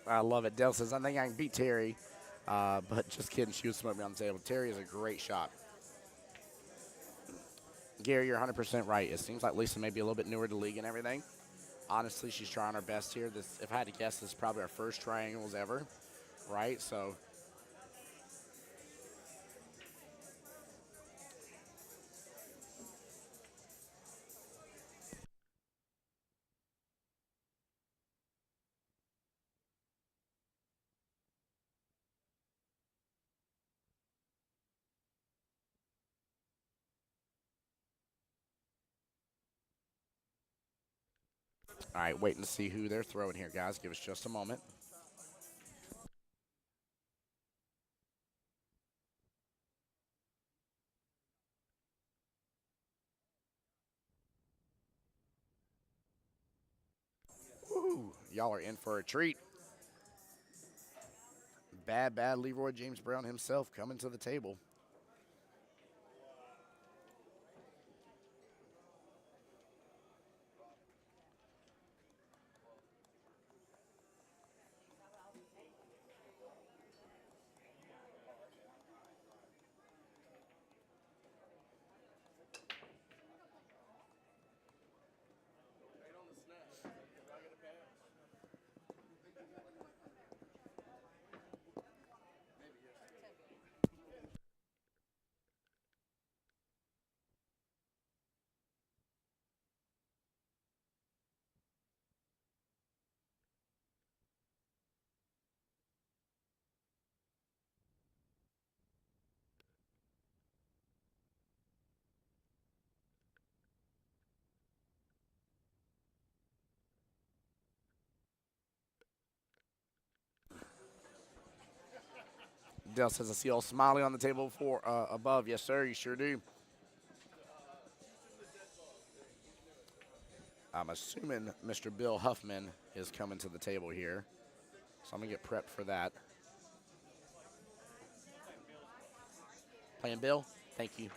S2: I love it. Dell says, I think I can beat Terry. But just kidding. She would smoke me on the table. Terry is a great shot. Gary, you're 100% right. It seems like Lisa may be a little bit newer to the league and everything. Honestly, she's trying her best here. This, if I had to guess, this is probably our first triangles ever, right? So All right, waiting to see who they're throwing here, guys. Give us just a moment. Woo, y'all are in for a treat. Bad Leroy James Brown himself coming to the table. Dell says, I see all smiley on the table for above. Yes, sir, you sure do. I'm assuming Mr. Bill Huffman is coming to the table here. So I'm going to get prepped for that. Playing Bill? Thank you.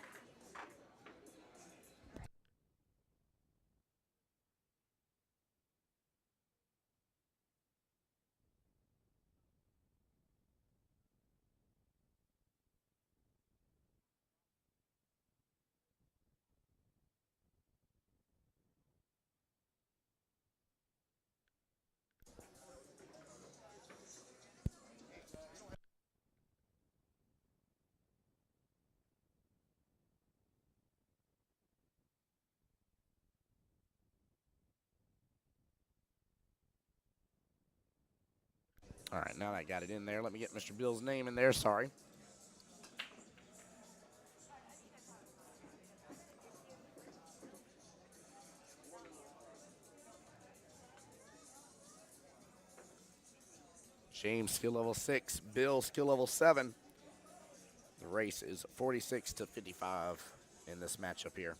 S2: All right, now that I got it in there, let me get Mr. Bill's name in there. Sorry. James, skill level 6. Bill, skill level 7. The race is 46 to 55 in this matchup here.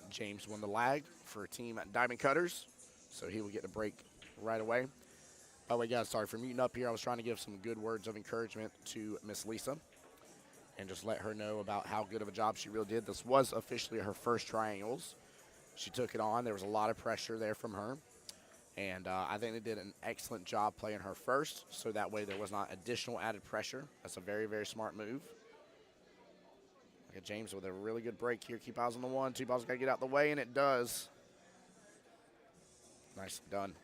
S2: James won the lag for Team Diamond Cutters, so he will get a break right away. By the way, guys, sorry for muting up here. I was trying to give some good words of encouragement to Miss Lisa and just let her know about how good of a job she really did. This was officially her first triangles. She took it on. There was a lot of pressure there from her. And I think they did an excellent job playing her first, so that way there was not additional added pressure. That's a very, very smart move. Look at James with a really good break here. Keep eyes on the one. Two balls got to get out the way, and it does. Nice done.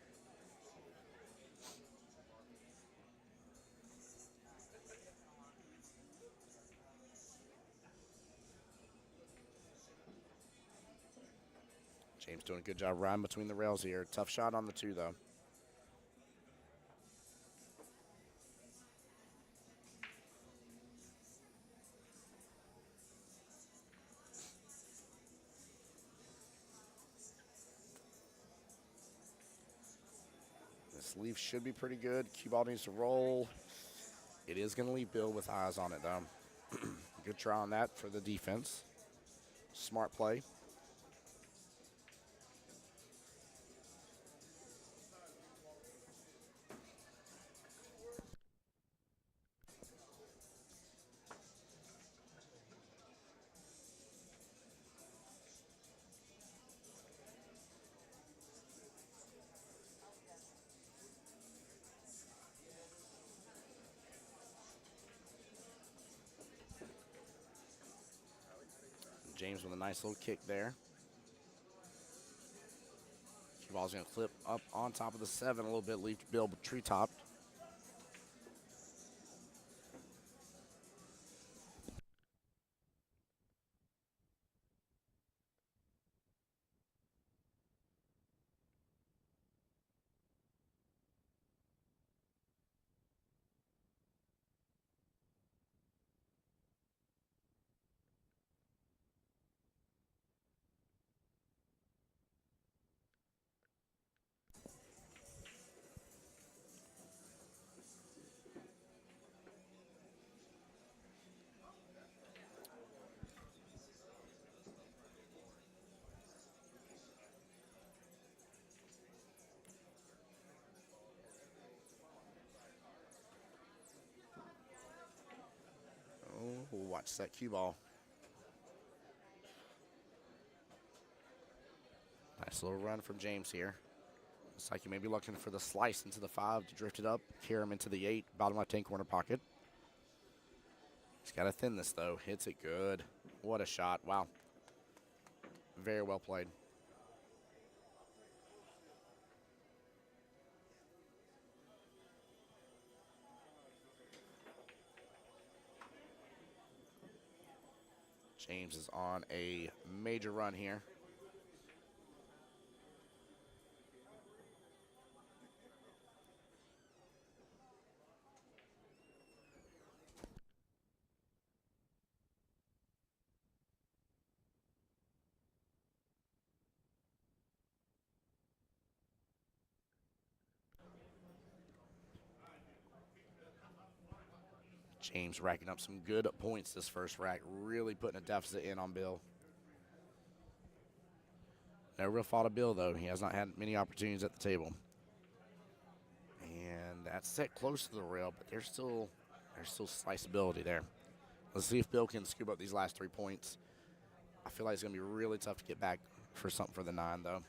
S2: James doing a good job riding between the rails here. Tough shot on the two, though. This leaf should be pretty good. QBall needs to roll. It is going to leave Bill with eyes on it, though. Good try on that for the defense. Smart play. James with a nice little kick there. Ball's going to flip up on top of the 7 a little bit, leave Bill tree-topped. Watch that cue ball. Nice little run from James here. Looks like he may be looking for the slice into the 5 to drift it up, carry him into the 8, bottom left-hand corner pocket. He's got to thin this, though. Hits it good. What a shot. Wow. Very well played. James is on a major run here. James racking up some good points this first rack, really putting a deficit in on Bill. No real fault of Bill, though. He has not had many opportunities at the table. And that's set close to the rail, but there's still sliceability there. Let's see if Bill can scoop up these last 3 points. I feel like it's going to be really tough to get back for something for the 9, though.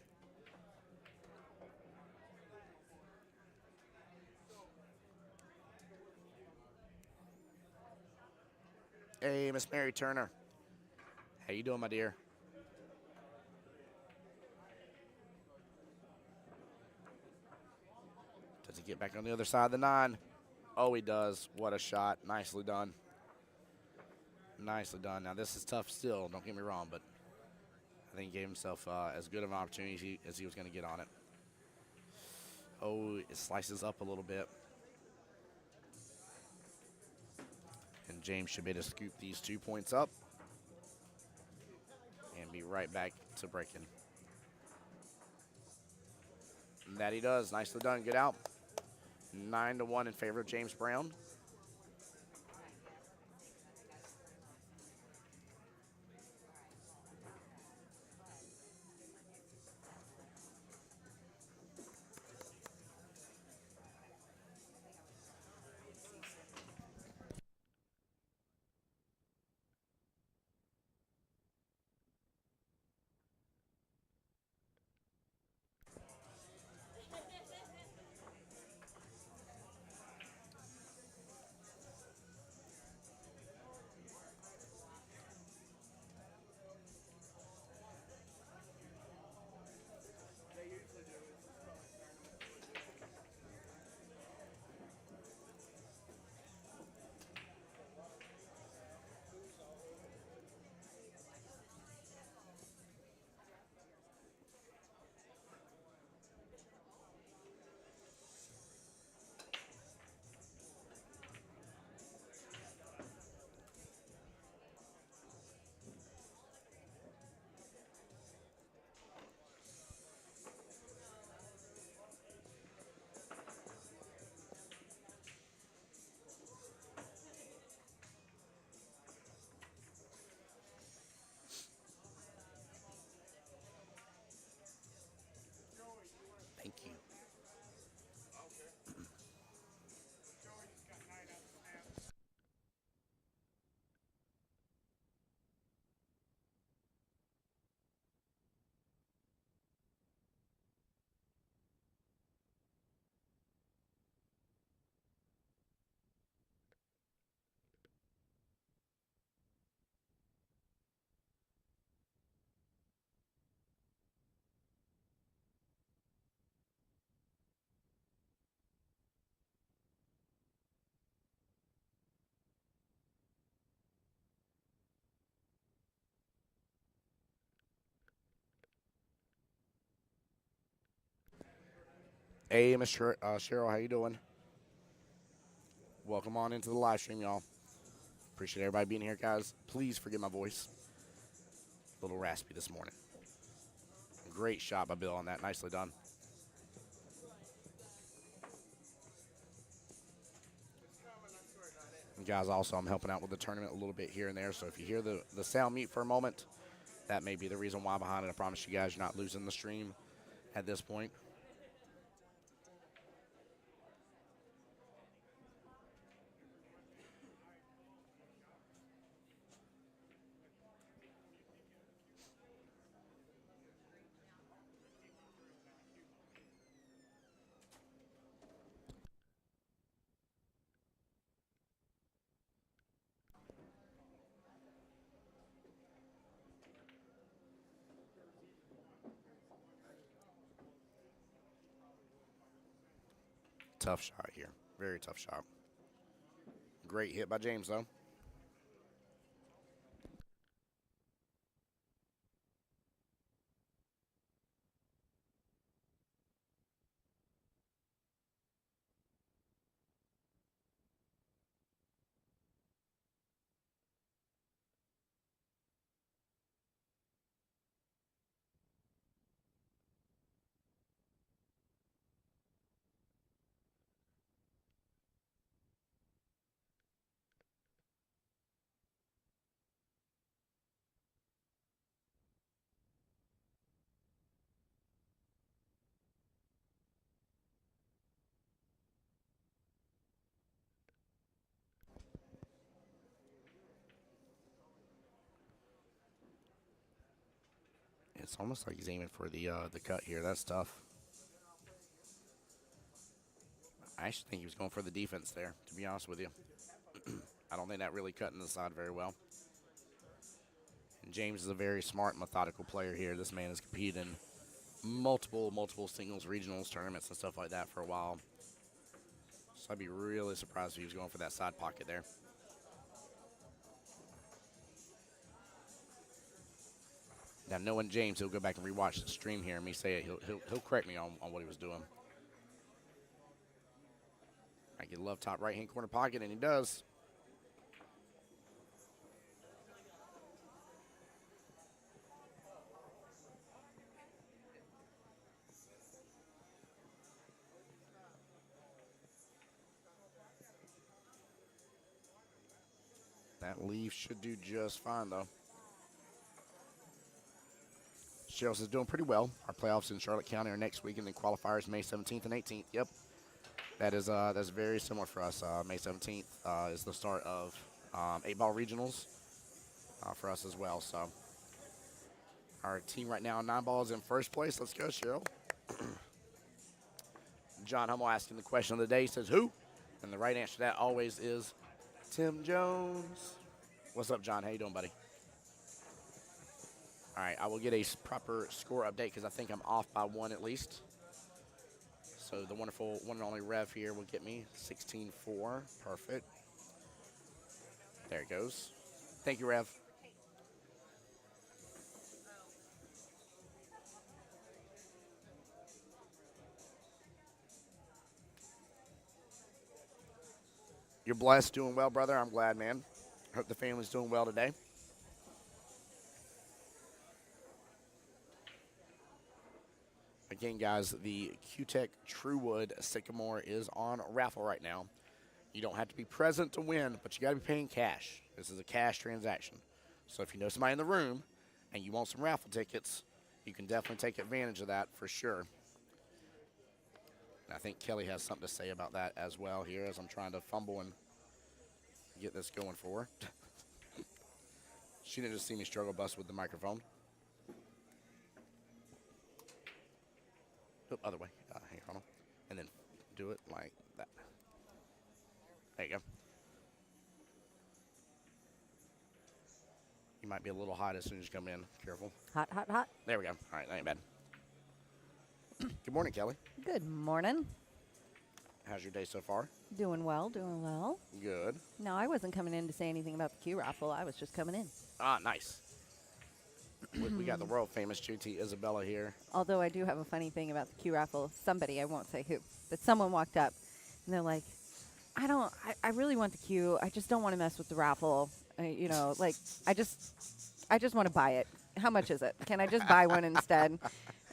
S2: Hey, Miss Mary Turner. How you doing, my dear? Does he get back on the other side of the 9? Oh, he does. What a shot. Nicely done. Nicely done. Now, this is tough still, don't get me wrong, but I think he gave himself as good of an opportunity as he was going to get on it. Oh, it slices up a little bit. And James should be able to scoop these 2 points up and be right back to breaking. And that he does. Nicely done. Good out. 9-1 in favor of James Brown. Thank you. Hey, Mr. Cheryl, how you doing? Welcome on into the live stream, y'all. Appreciate everybody being here, guys. Please forgive my voice. A little raspy this morning. Great shot by Bill on that. Nicely done. And guys, also, I'm helping out with the tournament a little bit here and there, so if you hear the sound mute for a moment, that may be the reason why behind it. I promise you guys you're not losing the stream at this point. tough shot here. Very tough shot. Great hit by James, though. It's almost like he's aiming for the cut here. That's tough. I actually think he was going for the defense there, to be honest with you. I don't think that really cut in the side very well. And James is a very smart, methodical player here. This man has competed in multiple singles, regionals, tournaments, and stuff like that for a while. So I'd be really surprised if he was going for that side pocket there. Now, knowing James, he'll go back and rewatch the stream here and me say it. He'll correct me on what he was doing. I get love top right-hand corner pocket, and he does. That leaf should do just fine, though. Cheryl's is doing pretty well. Our playoffs in Charlotte County are next week, and then qualifiers May 17th and 18th. Yep, that's very similar for us. May 17th is the start of 8-ball regionals for us as well. So our team right now, 9-ball, is in first place. Let's go, Cheryl. John Hummel asking the question of the day. He says, who? And the right answer to that always is Tim Jones. What's up, John? How you doing, buddy? All right, I will get a proper score update because I think I'm off by 1 at least. So the wonderful one and only Rev here will get me 16-4. Perfect. There it goes. Thank you, Rev. You're blessed, doing well, brother. I'm glad, man. Hope the family's doing well today. Again, guys, the Q-Tech Truewood Sycamore is on raffle right now. You don't have to be present to win, but you got to be paying cash. This is a cash transaction. So if you know somebody in the room and you want some raffle tickets, you can definitely take advantage of that for sure. And I think Kelly has something to say about that as well here as I'm trying to fumble and get this going for her. She didn't just see me struggle bust with the microphone. Oh, other way. Hang on. And then do it like that. There you go. You might be a little hot as soon as you come in. Careful.
S1: Hot, hot, hot.
S2: There we go. All right, that ain't bad. Good morning, Kelly.
S1: Good morning.
S2: How's your day so far?
S1: Doing well, doing well.
S2: Good.
S1: No, I wasn't coming in to say anything about the Q raffle. I was just coming in.
S2: Ah, nice. We got the world famous JT Isabella here.
S1: Although I do have a funny thing about the Q raffle. Somebody, I won't say who, but someone walked up and they're like, I really want the Q. I just don't want to mess with the raffle. You know, like, I just want to buy it. How much is it? Can I just buy one instead?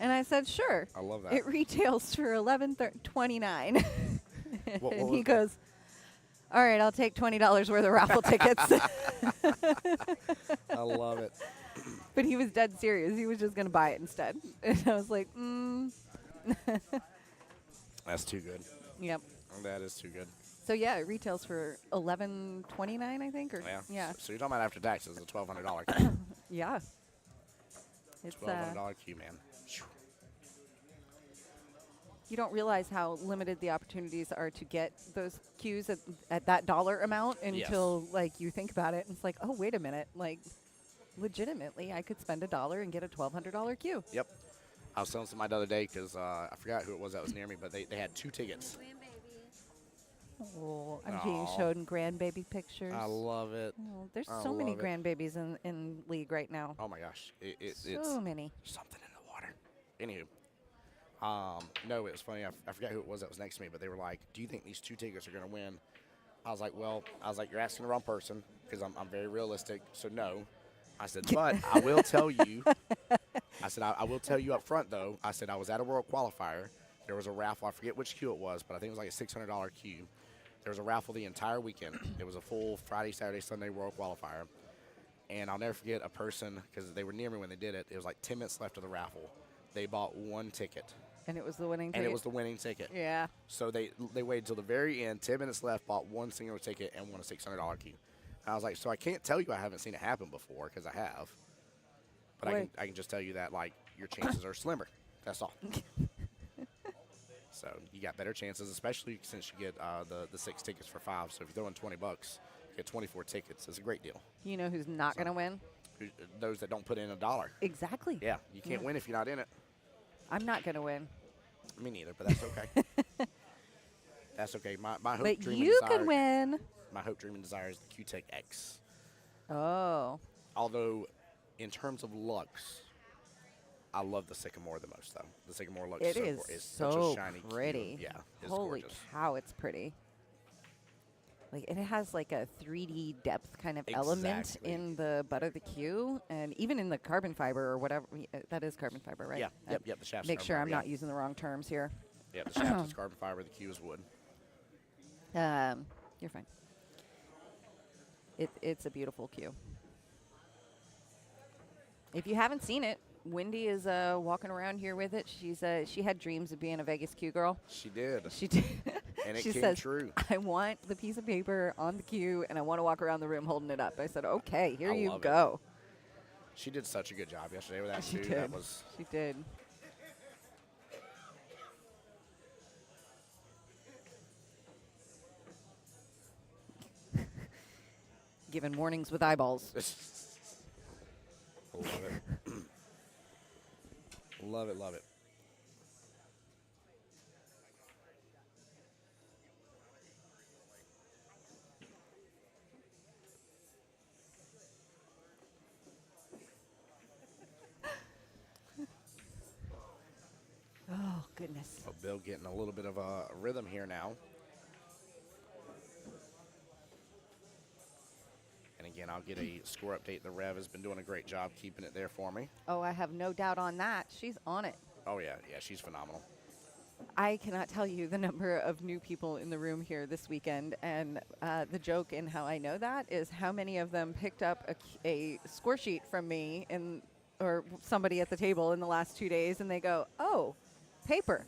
S1: And I said, sure.
S2: I love that.
S1: It retails for $11.29. And he goes, all right, I'll take $20 worth of raffle tickets.
S2: I love it.
S1: But he was dead serious. He was just going to buy it instead. And I was like,
S2: That's too good.
S1: Yep.
S2: That is too good.
S1: So, yeah, it retails for $11.29, I think. Or
S2: yeah. So you're talking about after taxes, a $1,200 Q.
S1: Yeah. It's
S2: $1,200 Q, man.
S1: You don't realize how limited the opportunities are to get those Qs at that dollar amount until, like, you think about it. And it's like, oh, wait a minute. Like, legitimately, I could spend $1 and get a $1,200 Q.
S2: Yep. I was telling somebody the other day because I forgot who it was that was near me, but they had 2 tickets.
S1: Oh, I'm being
S2: Aw.
S1: shown grandbaby pictures.
S2: I love it.
S1: Oh, there's
S2: I
S1: so many
S2: love it.
S1: grandbabies in league right now.
S2: Oh my gosh, it's
S1: So many.
S2: something in the water. Anywho, no, it was funny. I forgot who it was that was next to me, but they were like, "Do you think these 2 tickets are going to win?" I was like, "Well," "you're asking the wrong person because I'm very realistic. So no." I said, "But I will tell you." I said, I will tell you up front though." I said, "I was at a World Qualifier. There was a raffle. I forget which queue it was, but I think it was like a $600 queue. There was a raffle the entire weekend. It was a full Friday, Saturday, Sunday World Qualifier." And I'll never forget a person, because they were near me when they did it. It was like 10 minutes left of the raffle. They bought 1 ticket.
S1: And it was the winning
S2: And
S1: ticket.
S2: it was the winning ticket.
S1: Yeah.
S2: So they waited till the very end, 10 minutes left, bought 1 singular ticket, and won a $600 queue. And I was like, so I can't tell you I haven't seen it happen before, because I have. But I can just tell you that, like, your chances are slimmer. That's all. So you got better chances, especially since you get the 6 tickets for 5. So if you throw in $20, you get 24 tickets. It's a great deal.
S1: You know who's not going to win?
S2: Those that don't put in $1.
S1: Exactly.
S2: Yeah, you can't win if you're not in it.
S1: I'm not going to win.
S2: Me neither, but that's okay. That's okay. My hope,
S1: But
S2: dream,
S1: you
S2: and desire,
S1: can win.
S2: My hope, dream, and desire is the Q-Tech X.
S1: Oh.
S2: Although, in terms of lux, I love the Sycamore the most, though. The Sycamore Lux
S1: It is
S2: such
S1: so
S2: a shiny
S1: pretty.
S2: Q. Yeah, it's
S1: Holy
S2: gorgeous.
S1: cow, it's pretty. Like, and it has like a 3D depth kind of element
S2: Exactly.
S1: in the butt of the Q, and even in the carbon fiber or whatever. That is carbon fiber, right?
S2: Yeah, yep, the shaft's
S1: Make
S2: carbon
S1: sure I'm
S2: fiber,
S1: not
S2: yeah.
S1: using the wrong terms here.
S2: Yeah, the shaft is carbon fiber, the Q is wood.
S1: You're fine. It's a beautiful Q. If you haven't seen it, Wendy is walking around here with it. She had dreams of being a Vegas Q girl.
S2: She did.
S1: She did.
S2: And it
S1: she
S2: came
S1: says,
S2: true.
S1: I want the piece of paper on the Q, and I want to walk around the room holding it up. I said, okay, here
S2: I
S1: you
S2: love it.
S1: go.
S2: She did such a good job yesterday with that,
S1: She
S2: too.
S1: did.
S2: That was
S1: She did. Given mornings with eyeballs.
S2: love it. Love it, love it.
S1: Oh, goodness.
S2: So Bill getting a little bit of a rhythm here now. And again, I'll get a score update. The Rev has been doing a great job keeping it there for me.
S1: Oh, I have no doubt on that. She's on it.
S2: Oh, yeah, she's phenomenal.
S1: I cannot tell you the number of new people in the room here this weekend, and the joke in how I know that is how many of them picked up a score sheet from me or somebody at the table in the last 2 days, and they go, oh, paper.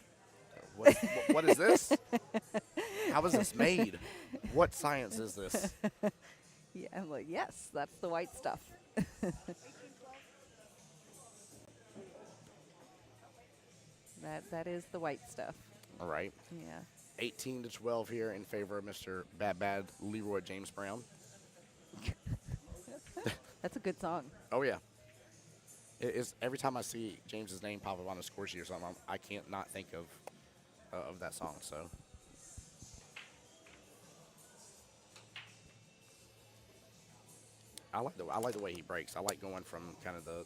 S2: What is this? How is this made? What science is this?
S1: Yeah, I'm like, yes, that's the white stuff. That is the white stuff.
S2: All right.
S1: Yeah.
S2: 18-12 here in favor of Mr. Bad Leroy James Brown.
S1: That's a good song.
S2: Oh, yeah. Every time I see James's name pop up on a score sheet or something, I can't not think of that song. So I like the way he breaks. I like going from kind of the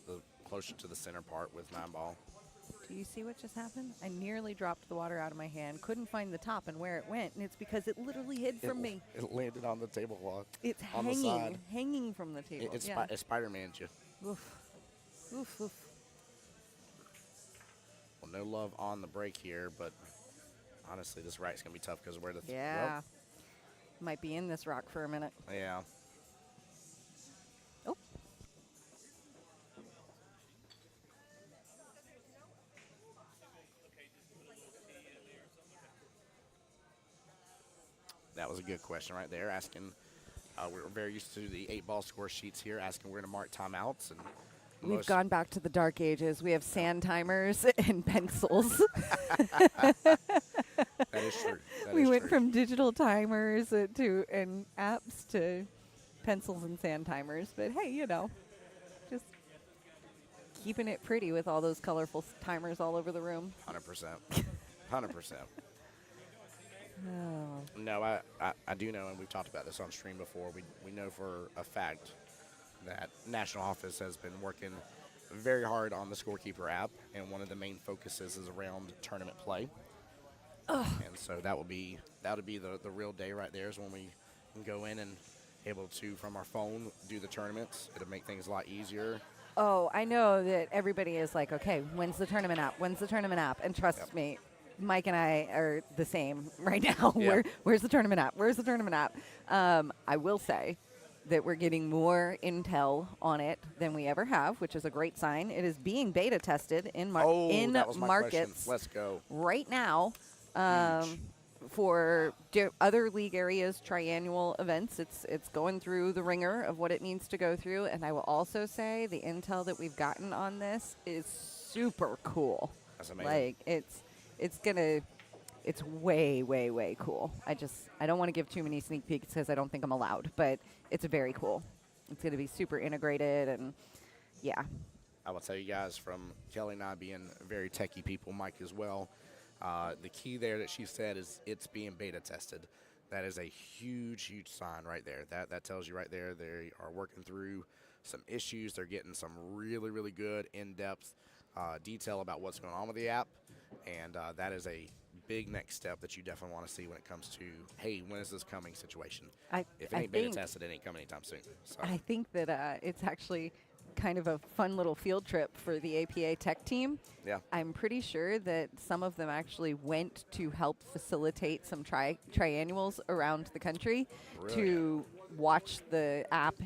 S2: closer to the center part with 9-ball.
S1: Do you see what just happened? I nearly dropped the water out of my hand, couldn't find the top and where it went, and it's because it literally hid from me.
S2: It landed on the tablecloth.
S1: It's
S2: on the side.
S1: hanging from the table.
S2: It's
S1: yeah.
S2: Spider-Man's you.
S1: Oof. Oof, oof.
S2: Well, no love on the break here, but honestly, this right's going to be tough because of where the
S1: Yeah. Might be in this rock for a minute.
S2: Yeah.
S1: Oh.
S2: That was a good question right there, asking. We're very used to the 8-ball score sheets here, asking we're going to mark timeouts. And
S1: We've gone back to the dark ages. We have sand timers and pencils.
S2: That is true.
S1: We went from digital timers and apps to pencils and sand timers. But hey, just keeping it pretty with all those colorful timers all over the room.
S2: 100%. 100%.
S1: Oh,
S2: No, I do know, and we've talked about this on stream before. We know for a fact that National Office has been working very hard on the Scorekeeper app, and one of the main focuses is around tournament play. And so that'll be the real day right there is when we can go in and able to from our phone do the tournaments. It'll make things a lot easier.
S1: Oh, I know that everybody is like, okay, when's the tournament app? When's the tournament app? And trust
S2: Yep.
S1: me, Mike and I are the same right now.
S2: Yeah.
S1: Where's the tournament app? Where's the tournament app? I will say that we're getting more intel on it than we ever have, which is a great sign. It is being beta tested in
S2: That was my
S1: markets
S2: question. Let's go.
S1: right now.
S2: Huge.
S1: For other league areas, triannual events, it's going through the ringer of what it needs to go through. And I will also say the intel that we've gotten on this is super cool.
S2: That's amazing.
S1: Like it's way cool. I don't want to give too many sneak peeks because I don't think I'm allowed, but it's very cool. It's going to be super integrated, and yeah.
S2: I will tell you guys, from Kelly and I being very techie people, Mike as well, the key there that she said is it's being beta tested. That is a huge sign right there. That tells you right there they are working through some issues. They're getting some really good in-depth detail about what's going on with the app, and that is a big next step that you definitely want to see when it comes to, hey, when is this coming situation. If it ain't beta tested, it ain't coming anytime soon. So.
S1: I think that it's actually kind of a fun little field trip for the APA tech team.
S2: Yeah.
S1: I'm pretty sure that some of them actually went to help facilitate some triannuals around the country to watch the app,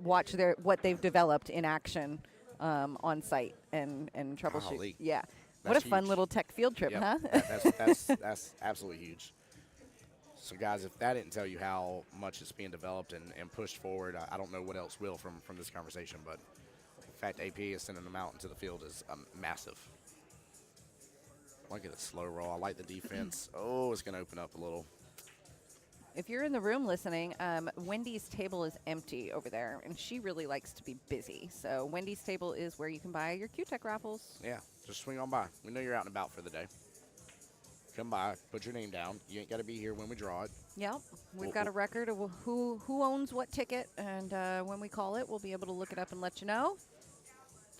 S1: watch what they've developed in action on site and troubleshoot.
S2: Golly.
S1: Yeah.
S2: That's
S1: What a fun
S2: huge.
S1: little tech field trip,
S2: Yep.
S1: huh?
S2: That's absolutely huge. So, guys, if that didn't tell you how much it's being developed and pushed forward, I don't know what else will from this conversation. But the fact APA is sending them out into the field is massive. Look at the slow roll. I like the defense. Oh, it's going to open up a little.
S1: If you're in the room listening, Wendy's table is empty over there, and she really likes to be busy. So Wendy's table is where you can buy your Q-Tech raffles.
S2: Yeah, just swing on by. We know you're out and about for the day. Come by, put your name down. You ain't got to be here when we draw it.
S1: Yep, we've got a record of who owns what ticket, and when we call it, we'll be able to look it up and let you know.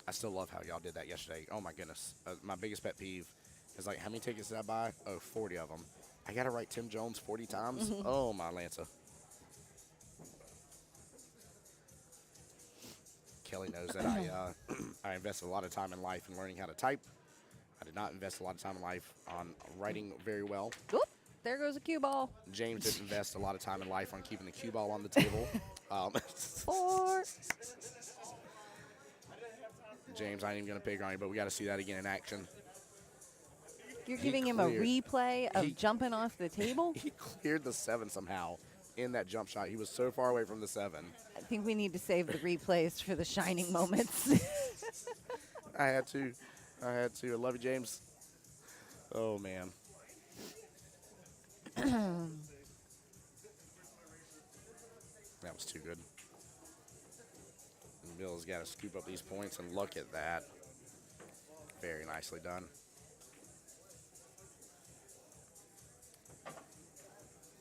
S2: I still love how y'all did that yesterday. Oh, my goodness. My biggest pet peeve is, like, how many tickets did I buy? Oh, 40 of them. I got to write Tim Jones 40 times? Oh, my Lanza. Kelly knows that I invested a lot of time in life in learning how to type. I did not invest a lot of time in life on writing very well.
S1: Oop, there goes a cue ball.
S2: James didn't invest a lot of time in life on keeping the cue ball on the table.
S1: 4.
S2: James, I ain't even going to pick on you, but we got to see that again in action.
S1: You're giving him a replay of jumping off the table?
S2: He cleared the 7 somehow in that jump shot. He was so far away from the 7.
S1: I think we need to save the replays for the shining moments.
S2: I had to. I love you, James. Oh, man. That was too good. And Bill's got to scoop up these points, and look at that. Very nicely done.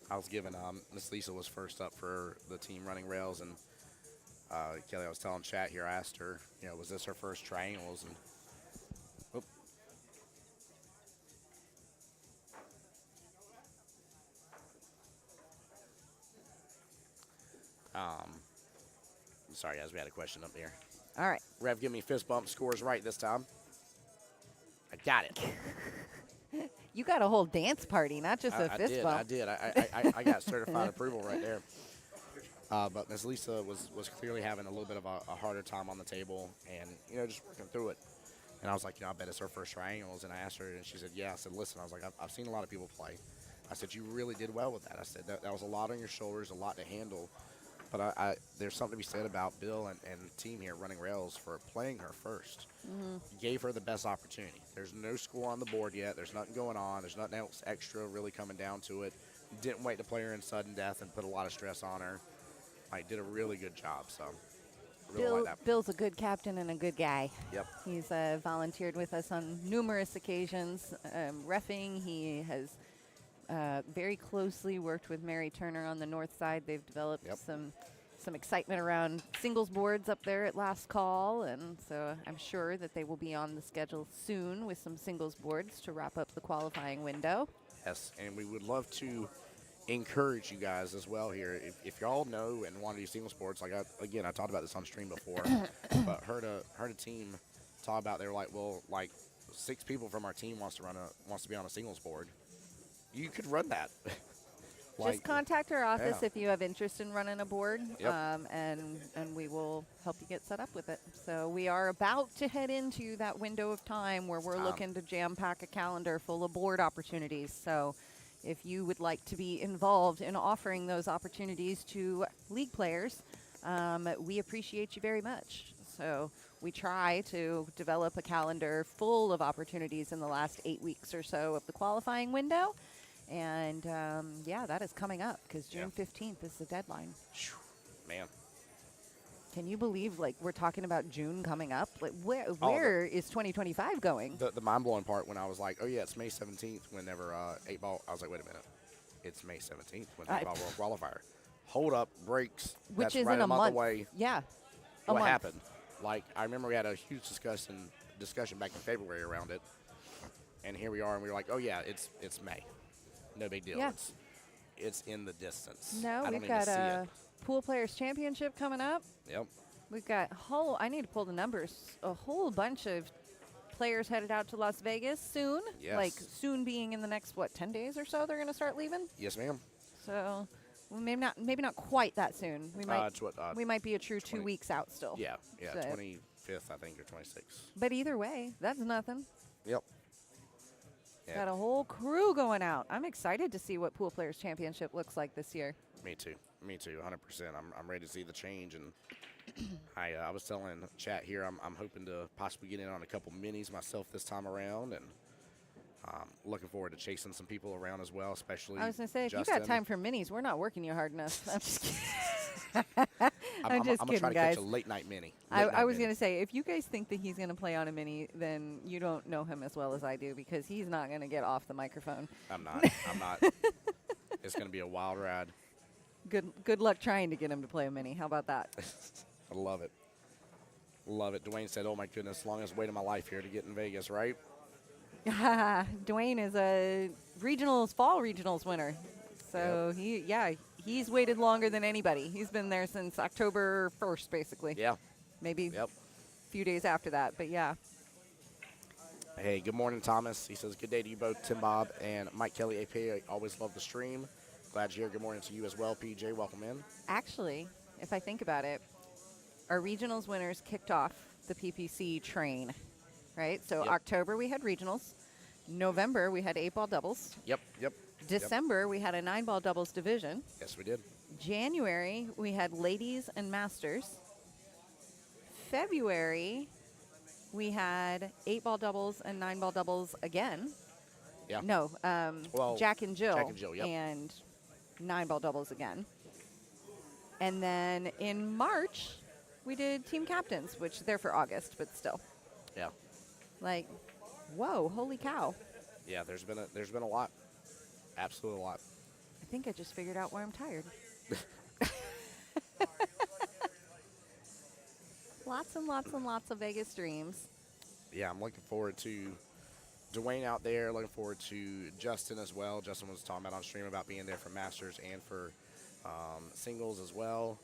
S2: I was given, Miss Lisa was first up for the team running rails, and Kelly, I was telling chat here, I asked her, was this her first triangles? And whoop. Sorry, guys, we had a question up here.
S1: All right.
S2: Rev, give me fist bump. Scores right this time. I got it.
S1: You got a whole dance party, not just a fist bump.
S2: I did. I got certified approval right there. But Miss Lisa was clearly having a little bit of a harder time on the table and, just working through it. And I was like, I bet it's her first triangles. And I asked her, and she said, yeah. I said, listen, I was like, I've seen a lot of people play. I said, you really did well with that. I said, that was a lot on your shoulders, a lot to handle. But there's something to be said about Bill and the team here running rails for playing her first. Mm-hmm. Gave her the best opportunity. There's no score on the board yet. There's nothing going on. There's nothing else extra really coming down to it. Didn't wait to play her in sudden death and put a lot of stress on her. Did a really good job. So, really like that.
S1: Bill's a good captain and a good guy.
S2: Yep.
S1: He's volunteered with us on numerous occasions, reffing. He has very closely worked with Mary Turner on the north side. They've developed
S2: Yep.
S1: some excitement around singles boards up there at last call, and so I'm sure that they will be on the schedule soon with some singles boards to wrap up the qualifying window.
S2: Yes, and we would love to encourage you guys as well here. If y'all know and want to do single sports, like I talked about this on stream before, but heard a team talk about, they were like, well, like 6 people from our team wants to be on a singles board. You could run that.
S1: Just contact our office
S2: yeah.
S1: if you have interest in running a board,
S2: Yep.
S1: and we will help you get set up with it. So we are about to head into that window of time where we're looking to jam-pack a calendar full of board opportunities. So if you would like to be involved in offering those opportunities to league players, we appreciate you very much. So we try to develop a calendar full of opportunities in the last 8 weeks or so of the qualifying window. And, yeah, that is coming up because June 15th is the deadline.
S2: Man.
S1: Can you believe, like, we're talking about June coming up? Like, where is 2025 going?
S2: The mind-blowing part when I was like, oh, yeah, it's May 17th whenever 8-ball, I was like, wait a minute. It's May 17th when 8-ball World Qualifier. Hold up, breaks.
S1: Which
S2: That's
S1: is
S2: right
S1: in a month.
S2: away.
S1: Yeah.
S2: What happened? Like, I remember we had a huge discussion back in February around it. And here we are, and we were like, oh, yeah, it's May. No big deal.
S1: Yeah.
S2: It's in the distance.
S1: No,
S2: I don't
S1: we've
S2: even
S1: got
S2: see
S1: a
S2: it.
S1: Pool Players Championship coming up.
S2: Yep.
S1: We've got I need to pull the numbers, a whole bunch of players headed out to Las Vegas soon.
S2: Yes.
S1: Like soon being in the next, 10 days or so they're going to start leaving?
S2: Yes, ma'am.
S1: So well, maybe not quite that soon. We might be a true 2 weeks out still.
S2: Yeah,
S1: So-
S2: 25th, I think, or 26th.
S1: But either way, that's nothing.
S2: Yep. Yeah.
S1: Got a whole crew going out. I'm excited to see what Pool Players Championship looks like this year.
S2: Me too, 100%. I'm ready to see the change, and I was telling chat here, I'm hoping to possibly get in on a couple minis myself this time around, and looking forward to chasing some people around as well, especially
S1: I was going to say, if
S2: Justin.
S1: you got time for minis, we're not working you hard enough. I'm just kidding.
S2: I'm
S1: just
S2: gonna
S1: kidding,
S2: try to
S1: guys.
S2: catch a late night mini.
S1: I was going to say, if you guys think that he's going to play on a mini, then you don't know him as well as I do, because he's not going to get off the microphone.
S2: I'm not. It's going to be a wild ride.
S1: Good luck trying to get him to play a mini. How about that?
S2: I love it. Love it. Dwayne said, oh, my goodness, longest wait of my life here to get in Vegas, right?
S1: Dwayne is a fall regionals winner. So he's waited longer than anybody. He's been there since October 1st, basically.
S2: Yeah.
S1: Maybe a few days after that, but yeah.
S2: Hey, good morning, Thomas. He says, good day to you both, Tim Bob and Mike Kelly, APA. I always love the stream. Glad you're here. Good morning to you as well, PJ. Welcome in.
S1: Actually, if I think about it, our regionals winners kicked off the PPC train, right? So
S2: Yep.
S1: October we had regionals. November we had 8-ball doubles.
S2: Yep.
S1: December we had a 9-ball doubles division.
S2: Yes, we did.
S1: January we had ladies and masters. February we had 8-ball doubles and 9-ball doubles again.
S2: Yeah.
S1: No, Jack and Jill.
S2: Jack and Jill, yep.
S1: And 9-ball doubles again. And then in March, we did team captains, which they're for August, but still.
S2: Yeah.
S1: Like, whoa, holy cow.
S2: Yeah, there's been a lot. Absolutely a lot.
S1: I think I just figured out why I'm tired. Lots and lots and lots of Vegas dreams.
S2: Yeah, I'm looking forward to Dwayne out there. Looking forward to Justin as well. Justin was talking about on stream about being there for Masters and for singles as well.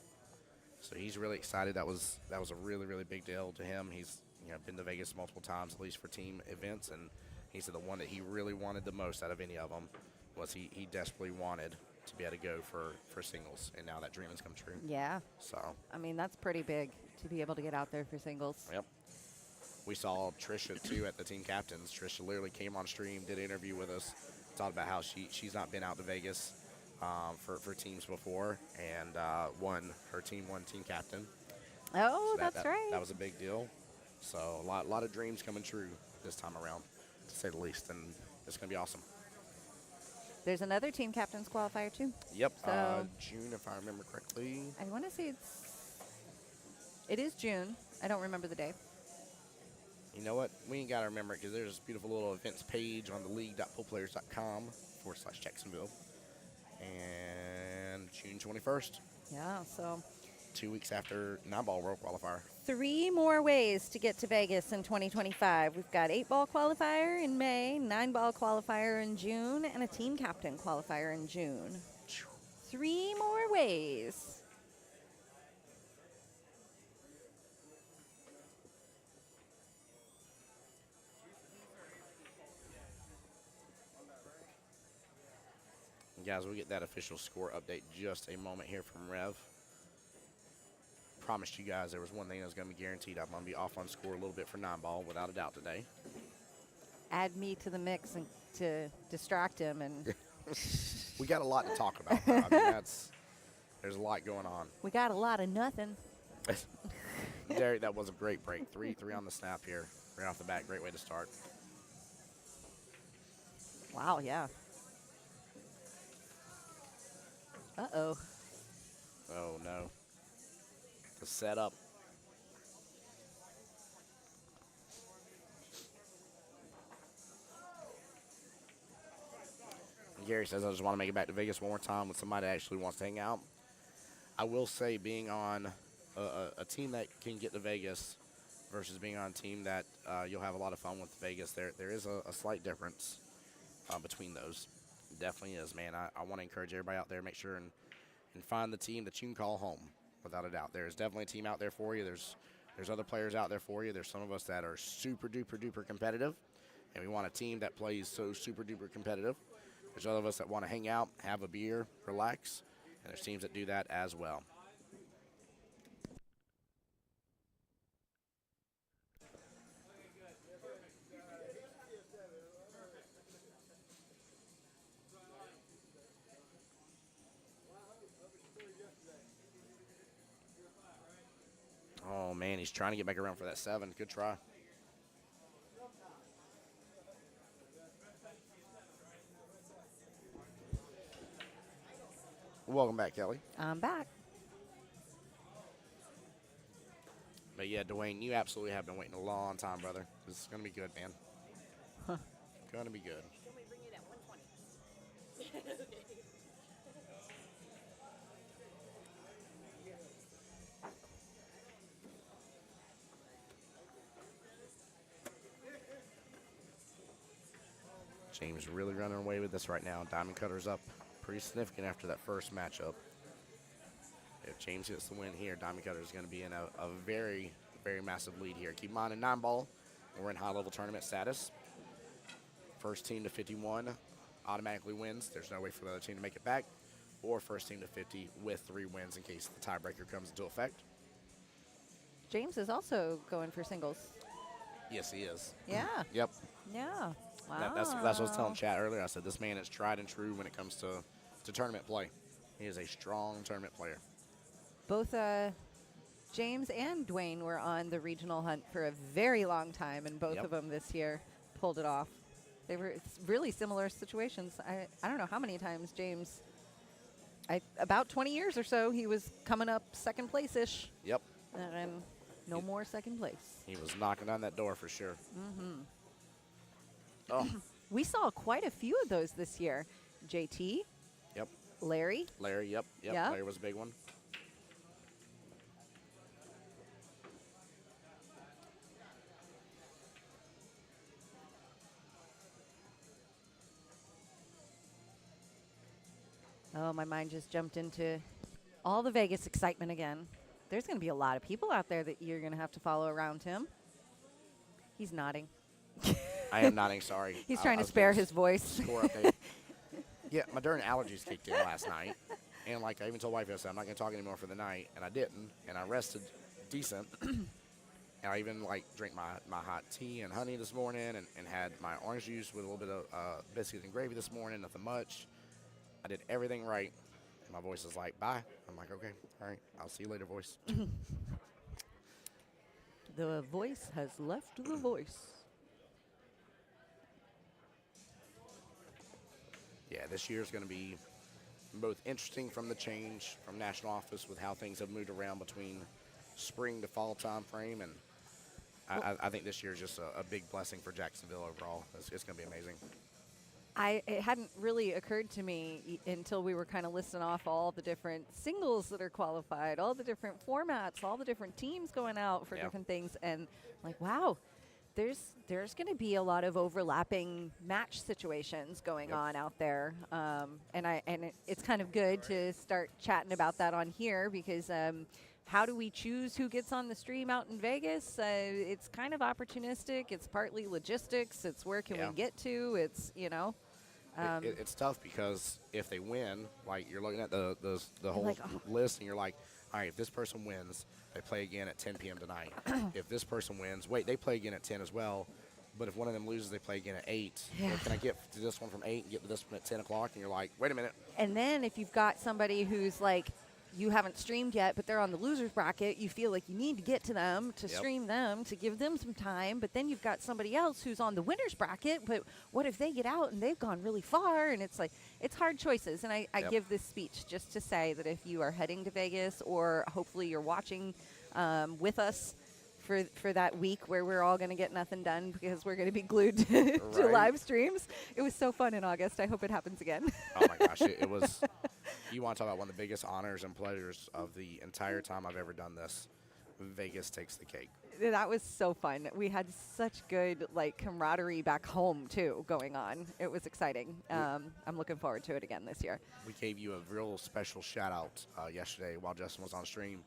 S2: So he's really excited. That was a really, really big deal to him. He's been to Vegas multiple times, at least for team events, and he said the one that he really wanted the most out of any of them was he desperately wanted to be able to go for singles, and now that dream has come true.
S1: Yeah.
S2: So.
S1: I mean, that's pretty big to be able to get out there for singles.
S2: Yep. We saw Trisha, too, at the team captains. Trisha literally came on stream, did an interview with us, talked about how she's not been out to Vegas for teams before, and her team won team captain.
S1: Oh,
S2: So
S1: that's right.
S2: That was a big deal. So a lot of dreams coming true this time around, to say the least, and it's going to be awesome.
S1: There's another team captains qualifier, too.
S2: Yep,
S1: So
S2: June, if I remember correctly.
S1: I want to say it is June. I don't remember the day.
S2: You know what? We ain't got to remember it because there's this beautiful little events page on the league.poolplayers.com/Jacksonville. And June 21st,
S1: Yeah, so
S2: 2 weeks after 9-ball World Qualifier.
S1: 3 more ways to get to Vegas in 2025. We've got 8-ball qualifier in May, 9-ball qualifier in June, and a team captain qualifier in June. 3 more ways.
S2: Guys, we'll get that official score update just a moment here from Rev. Promised you guys there was one thing that was going to be guaranteed. I'm going to be off on score a little bit for 9-ball, without a doubt, today.
S1: Add me to the mix and to distract him. And
S2: We got a lot to talk about, though. I mean, there's a lot going on.
S1: we got a lot of nothing.
S2: Derek, that was a great break. 3-3 on the snap here. Right off the bat, great way to start.
S1: Wow, yeah. Uh-oh.
S2: Oh, no. The setup. Gary says, I just want to make it back to Vegas one more time with somebody that actually wants to hang out. I will say, being on a team that can get to Vegas versus being on a team that you'll have a lot of fun with Vegas, there is a slight difference between those. Definitely is, man. I want to encourage everybody out there, make sure and find the team that you can call home, without a doubt. There's definitely a team out there for you. There's other players out there for you. There's some of us that are super duper duper competitive, and we want a team that plays so super duper competitive. There's other of us that want to hang out, have a beer, relax, and there's teams that do that as well. Oh, man, he's trying to get back around for that 7. Good try. Welcome back, Kelly.
S1: I'm back.
S2: But, yeah, Dwayne, you absolutely have been waiting a long time, brother. This is going to be good, man.
S1: Huh.
S2: Going to be good. James really running away with this right now. Diamond Cutter's up pretty significant after that first matchup. If James gets the win here, Diamond Cutter is going to be in a very, very massive lead here. Keep in mind, in 9-ball, we're in high-level tournament status. First team to 51 automatically wins. There's no way for the other team to make it back. Or first team to 50 with 3 wins in case the tiebreaker comes into effect.
S1: James is also going for singles.
S2: Yes, he is.
S1: Yeah.
S2: Yep.
S1: Yeah. Wow.
S2: That's what I was telling Chad earlier. I said this man is tried and true when it comes to tournament play. He is a strong tournament player.
S1: Both James and Dwayne were on the regional hunt for a very long time, and both of them this year pulled it off. They were really similar situations. I don't know how many times James, about 20 years or so, he was coming up second place-ish.
S2: Yep.
S1: And no more second place.
S2: He was knocking on that door for sure.
S1: Mm-hmm.
S2: Oh.
S1: We saw quite a few of those this year. JT.
S2: Yep.
S1: Larry.
S2: Yep.
S1: Yeah.
S2: Larry was a big one.
S1: Oh, my mind just jumped into all the Vegas excitement again. There's going to be a lot of people out there that you're going to have to follow around him. He's nodding.
S2: I am nodding, sorry.
S1: He's trying to spare his voice.
S2: Score update. Yeah, my darn allergies kicked in last night. And like I even told wife, I said, I'm not going to talk anymore for the night. And I didn't. And I rested decent. And I even like drank my hot tea and honey this morning and had my orange juice with a little bit of biscuits and gravy this morning, nothing much. I did everything right. And my voice is like, bye. I'm like, okay, all right, I'll see you later, voice.
S1: The voice has left the voice.
S2: Yeah, this year is going to be both interesting from the change from national office with how things have moved around between spring to fall time frame, and I think this year is just a big blessing for Jacksonville overall. It's going to be amazing.
S1: It hadn't really occurred to me until we were kind of listing off all the different singles that are qualified, all the different formats, all the different teams going out for different things, and like, wow, there's going to be a lot of overlapping match situations going on out there, and it's kind of good to start chatting about that on here because. How do we choose who gets on the stream out in Vegas? It's kind of opportunistic. It's partly logistics. It's where can we get to? It's,
S2: it's tough because if they win, like you're looking at the whole list and you're like, all right, if this person wins, they play again at 10 p.m. tonight. If this person wins, wait, they play again at 10 as well. But if one of them loses, they play again at 8.
S1: Yeah.
S2: Or can I get to this one from 8 and get to this one at 10 o'clock? And you're like, wait a minute.
S1: And then if you've got somebody who's like, you haven't streamed yet, but they're on the loser's bracket, you feel like you need to get to them to stream them, to give them some time. But then you've got somebody else who's on the winner's bracket, but what if they get out and they've gone really far? And it's like, it's hard choices. And I give this speech just to say that if you are heading to Vegas or hopefully you're watching with us for that week where we're all going to get nothing done because we're going to be glued to live streams. It was so fun in August. I hope it happens again.
S2: Oh, my gosh. It was – you want to talk about one of the biggest honors and pleasures of the entire time I've ever done this. Vegas takes the cake.
S1: That was so fun. We had such good, like, camaraderie back home, too, going on. It was exciting. I'm looking forward to it again this year.
S2: We gave you a real special shout-out yesterday while Justin was on stream.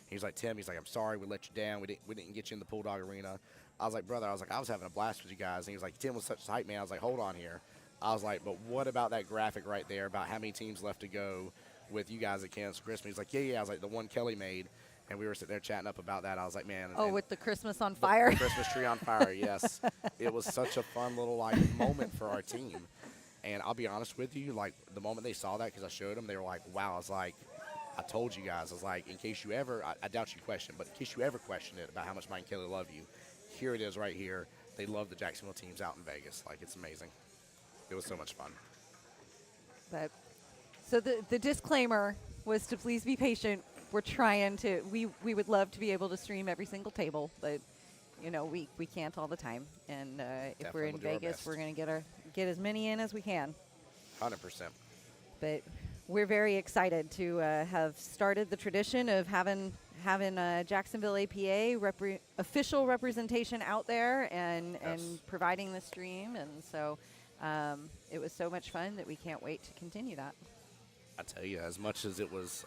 S2: He's like, Tim, he's like, I'm sorry we let you down. We didn't get you in the Pool Dog Arena. I was like, brother, I was having a blast with you guys. And he was like, Tim was such a hype man. I was like, hold on here. I was like, but what about that graphic right there about how many teams left to go with you guys at Kansas Christmas? He's like, yeah. I was like, the one Kelly made. And we were sitting there chatting up about that. I was like, man.
S1: Oh, with the Christmas on fire?
S2: The Christmas tree on fire, yes. It was such a fun little, like, moment for our team. And I'll be honest with you, like, the moment they saw that, because I showed them, they were like, wow. I was like, I told you guys, I was like, in case you ever, I doubt you question, but in case you ever question it about how much Mike and Kelly love you, here it is right here. They love the Jacksonville teams out in Vegas. Like, it's amazing. It was so much fun.
S1: But so the disclaimer was to please be patient. We're trying to, we would love to be able to stream every single table, but, you know, we can't all the time. And if we're in Vegas, we're going to get as many in as we can.
S2: 100%.
S1: But we're very excited to have started the tradition of having Jacksonville APA official representation out there and providing the stream. And so it was so much fun that we can't wait to continue that.
S2: I tell you, as much as it was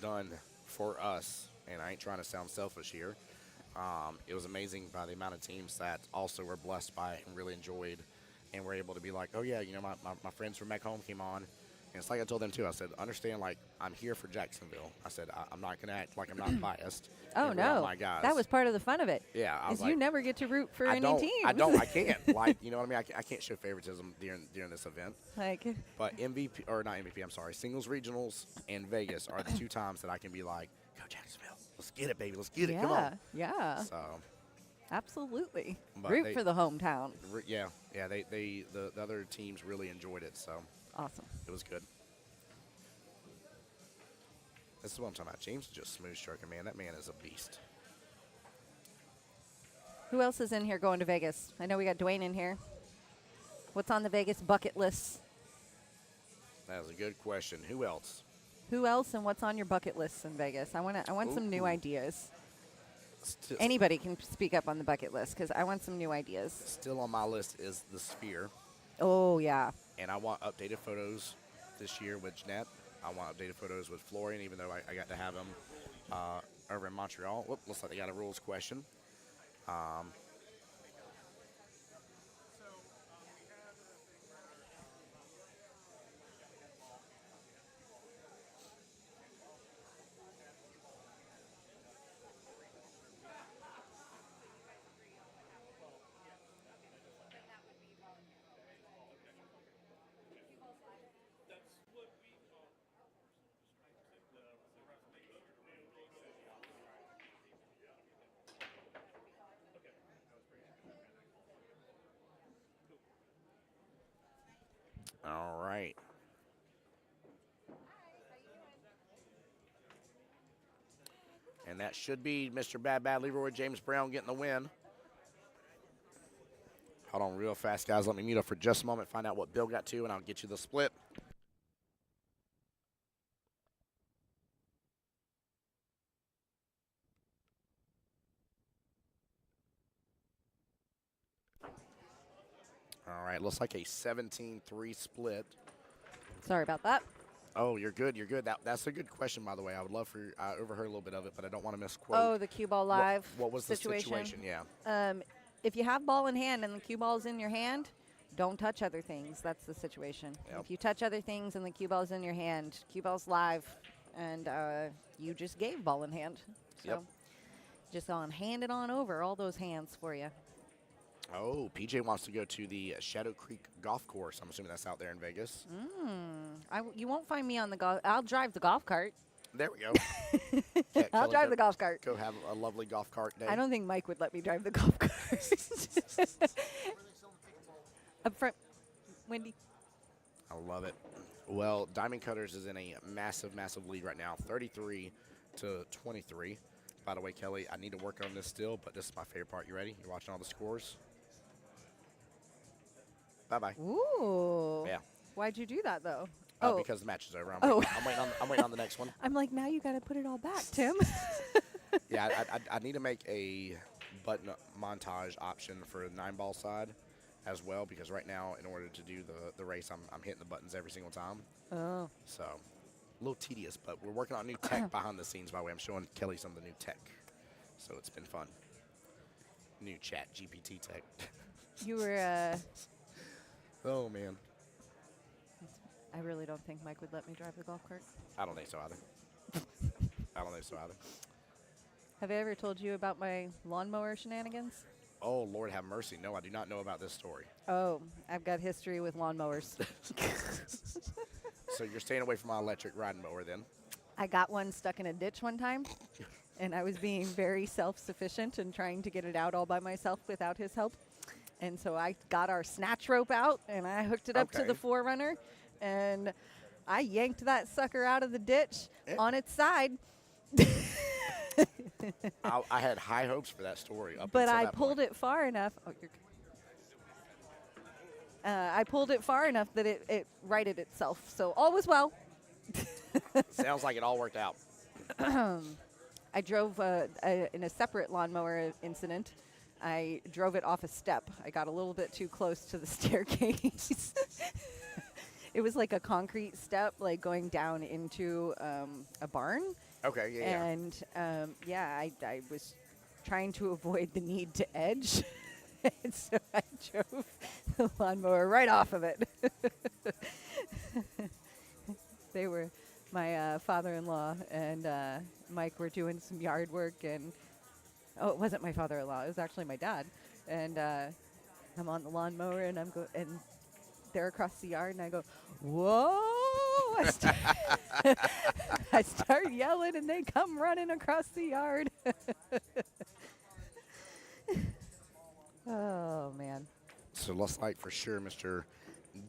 S2: done for us, and I ain't trying to sound selfish here, it was amazing by the amount of teams that also were blessed by it and really enjoyed and were able to be like, oh, yeah, you know, my friends from back home came on. And it's like I told them, too. I said, understand, like, I'm here for Jacksonville. I said, I'm not going to act like I'm not biased.
S1: Oh, no.
S2: My guys.
S1: That was part of the fun of it.
S2: Yeah. I was like,
S1: you never get to root for any team.
S2: I can't. Like, you know what I mean? I can't show favoritism during this event.
S1: Like,
S2: but singles regionals and Vegas are the two times that I can be like, go Jacksonville. Let's get it, baby. Let's get it. Come on.
S1: Yeah.
S2: So.
S1: Absolutely. Root for the hometown.
S2: Yeah. The other teams really enjoyed it, so.
S1: Awesome.
S2: It was good. This is what I'm talking about. James is just smooth stroking, man. That man is a beast.
S1: Who else is in here going to Vegas? I know we got Dwayne in here. What's on the Vegas bucket list?
S2: That is a good question. Who else?
S1: Who else and what's on your bucket list in Vegas? I want some new ideas. Anybody can speak up on the bucket list because I want some new ideas.
S2: Still on my list is the Sphere.
S1: Oh, yeah.
S2: And I want updated photos this year with Jeanette. I want updated photos with Florian, even though I got to have him over in Montreal. Whoop, looks like they got a rules question. All right. And that should be Mr. Bad Leroy James Brown getting the win Hold on real fast, guys. Let me mute up for just a moment, find out what Bill got to, and I'll get you the split. All right, looks like a 17-3 split.
S1: Sorry about that.
S2: Oh, you're good. You're good. That's a good question, by the way. I would love for I overheard a little bit of it, but I don't want to misquote.
S1: Oh, the QBall Live
S2: What was
S1: situation?
S2: the situation? Yeah.
S1: If you have ball in hand and the cue ball's in your hand, don't touch other things. That's the situation.
S2: Yep.
S1: If you touch other things and the cue ball's in your hand, cue ball's live, and you just gave ball in hand. So
S2: Yep.
S1: just hand it on over all those hands for you.
S2: Oh, PJ wants to go to the Shadow Creek Golf Course. I'm assuming that's out there in Vegas.
S1: You won't find me on the golf. I'll drive the golf cart.
S2: There we go.
S1: I'll drive the golf cart.
S2: Go have a lovely golf cart day.
S1: I don't think Mike would let me drive the golf cart. Up front, Wendy.
S2: I love it. Well, Diamond Cutters is in a massive, massive lead right now, 33-23. By the way, Kelly, I need to work on this still, but this is my favorite part. You ready? You're watching all the scores? Bye-bye.
S1: Ooh.
S2: Yeah.
S1: Why'd you do that, though?
S2: Because the match is over.
S1: Oh.
S2: I'm waiting on the next one.
S1: I'm like, now you got to put it all back, Tim.
S2: Yeah, I need to make a button montage option for the 9-ball side as well, because right now, in order to do the race, I'm hitting the buttons every single time.
S1: Oh.
S2: So, a little tedious, but we're working on new tech behind the scenes, by the way. I'm showing Kelly some of the new tech. So, it's been fun. New chat GPT tech.
S1: You were,
S2: Oh, man.
S1: I really don't think Mike would let me drive the golf cart.
S2: I don't think so either.
S1: Have I ever told you about my lawnmower shenanigans?
S2: Oh, Lord have mercy. No, I do not know about this story.
S1: Oh, I've got history with lawnmowers.
S2: So you're staying away from my electric riding mower then?
S1: I got one stuck in a ditch one time, and I was being very self-sufficient and trying to get it out all by myself without his help. And so I got our snatch rope out, and I hooked it up to the 4Runner, and I yanked that sucker out of the ditch on its side.
S2: I had high hopes for that story.
S1: But I pulled it far enough. Oh, you're I pulled it far enough that it righted itself. So all was well.
S2: Sounds like it all worked out.
S1: I drove in a separate lawnmower incident. I drove it off a step. I got a little bit too close to the staircase. It was like a concrete step, like going down into a barn.
S2: Okay, yeah.
S1: And I was trying to avoid the need to edge. And so I drove the lawnmower right off of it. They were, my father-in-law and Mike were doing some yard work, and it wasn't my father-in-law, it was actually my dad. And I'm on the lawnmower, and and they're across the yard, and I go, whoa! I start yelling, and they come running across the yard. Oh, man.
S2: So looks like for sure Mr.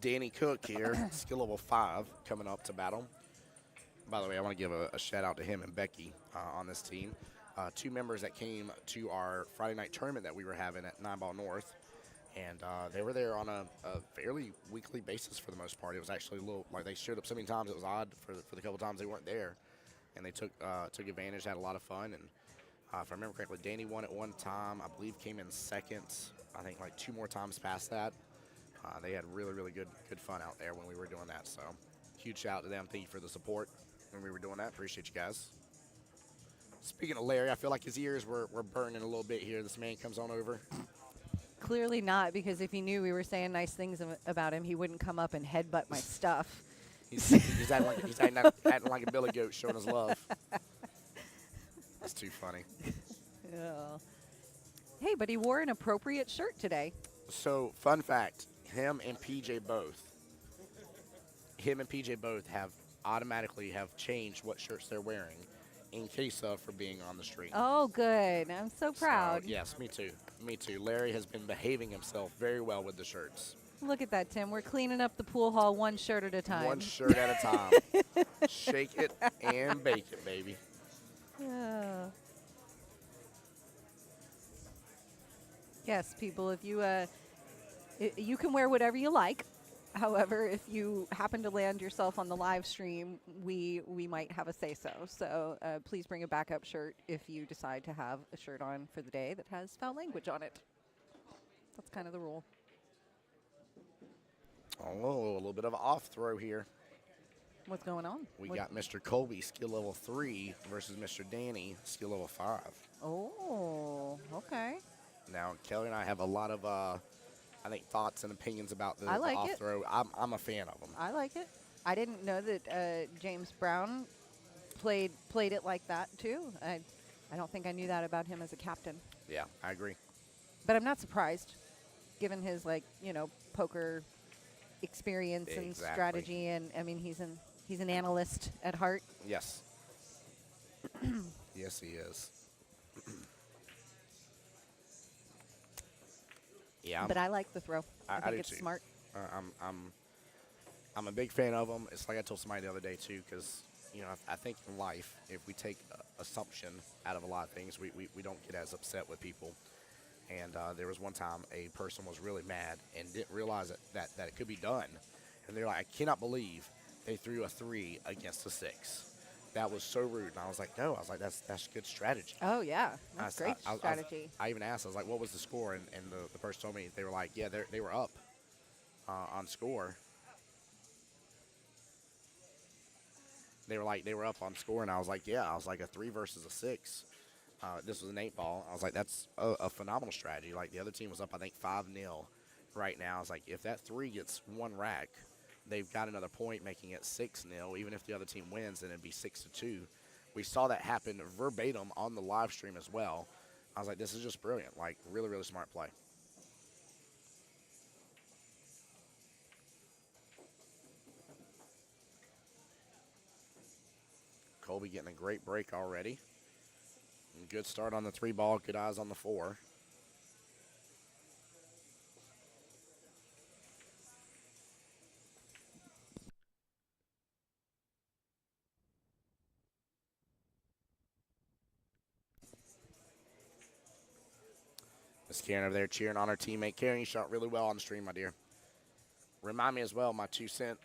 S2: Danny Cook here, skill level 5, coming up to battle. By the way, I want to give a shout out to him and Becky on this team. 2 members that came to our Friday night tournament that we were having at 9-Ball North. And they were there on a fairly weekly basis for the most part. It was actually a little, like they showed up so many times, it was odd for the couple times they weren't there. And they took advantage, had a lot of fun. And if I remember correctly, Danny won at one time. I believe came in second. I think like 2 more times past that. They had really, really good fun out there when we were doing that. So huge shout out to them. Thank you for the support when we were doing that. Appreciate you guys. Speaking of Larry, I feel like his ears were burning a little bit here. This man comes on over.
S1: Clearly not, because if he knew we were saying nice things about him, he wouldn't come up and headbutt my stuff.
S2: He's acting like a billy goat showing his love. That's too funny.
S1: Oh. Hey, but he wore an appropriate shirt today.
S2: So, fun fact, him and PJ both have automatically changed what shirts they're wearing in case of for being on the street.
S1: Oh, good. I'm so proud.
S2: So, yes, me too. Me too. Larry has been behaving himself very well with the shirts.
S1: Look at that, Tim. We're cleaning up the pool hall one shirt at a time.
S2: One shirt at a time. Shake it and bake it, baby.
S1: Oh. Yes, people, if you You can wear whatever you like. However, if you happen to land yourself on the live stream, we might have a say-so. So please bring a backup shirt if you decide to have a shirt on for the day that has foul language on it. That's kind of the rule.
S2: Oh, a little bit of an off throw here.
S1: What's going on?
S2: We got Mr. Colby, skill level 3, versus Mr. Danny, skill level 5.
S1: Oh, okay.
S2: Now, Kelly and I have a lot of, I think, thoughts and opinions about the,
S1: I like
S2: off
S1: it.
S2: throw. I'm a fan of them.
S1: I like it. I didn't know that James Brown played it like that too. I don't think I knew that about him as a captain.
S2: Yeah, I agree.
S1: But I'm not surprised, given his poker experience and
S2: Exactly.
S1: strategy, and I mean he's an analyst at heart.
S2: Yes. Yes, he is. Yeah,
S1: But I like the throw. I
S2: I
S1: think
S2: do
S1: it's
S2: too.
S1: smart.
S2: I'm a big fan of them. It's like I told somebody the other day too, because I think in life, if we take assumption out of a lot of things, we don't get as upset with people. And there was one time a person was really mad and didn't realize that it could be done, and they're like, I cannot believe they threw a 3 against a 6. That was so rude. And I was like, no. I was like, that's good strategy.
S1: Oh yeah, that's great
S2: I
S1: strategy.
S2: I even asked, I was like, what was the score? And the person told me, they were like, yeah, they were up on score. They were up on score, and I was like, yeah. I was like, a 3 versus a 6. This was an 8-ball. I was like, that's a phenomenal strategy. Like, the other team was up, I think, 5-0 right now. I was like, if that 3 gets one rack, they've got another point, making it 6-0. Even if the other team wins, then it'd be 6-2. We saw that happen verbatim on the live stream as well. I was like, this is just brilliant. Like, really, really smart play. Colby getting a great break already. And good start on the 3-ball. Good eyes on the 4. Miss Karen over there cheering on her teammate. Karen, you shot really well on the stream, my dear. Remind me as well, my 2-cent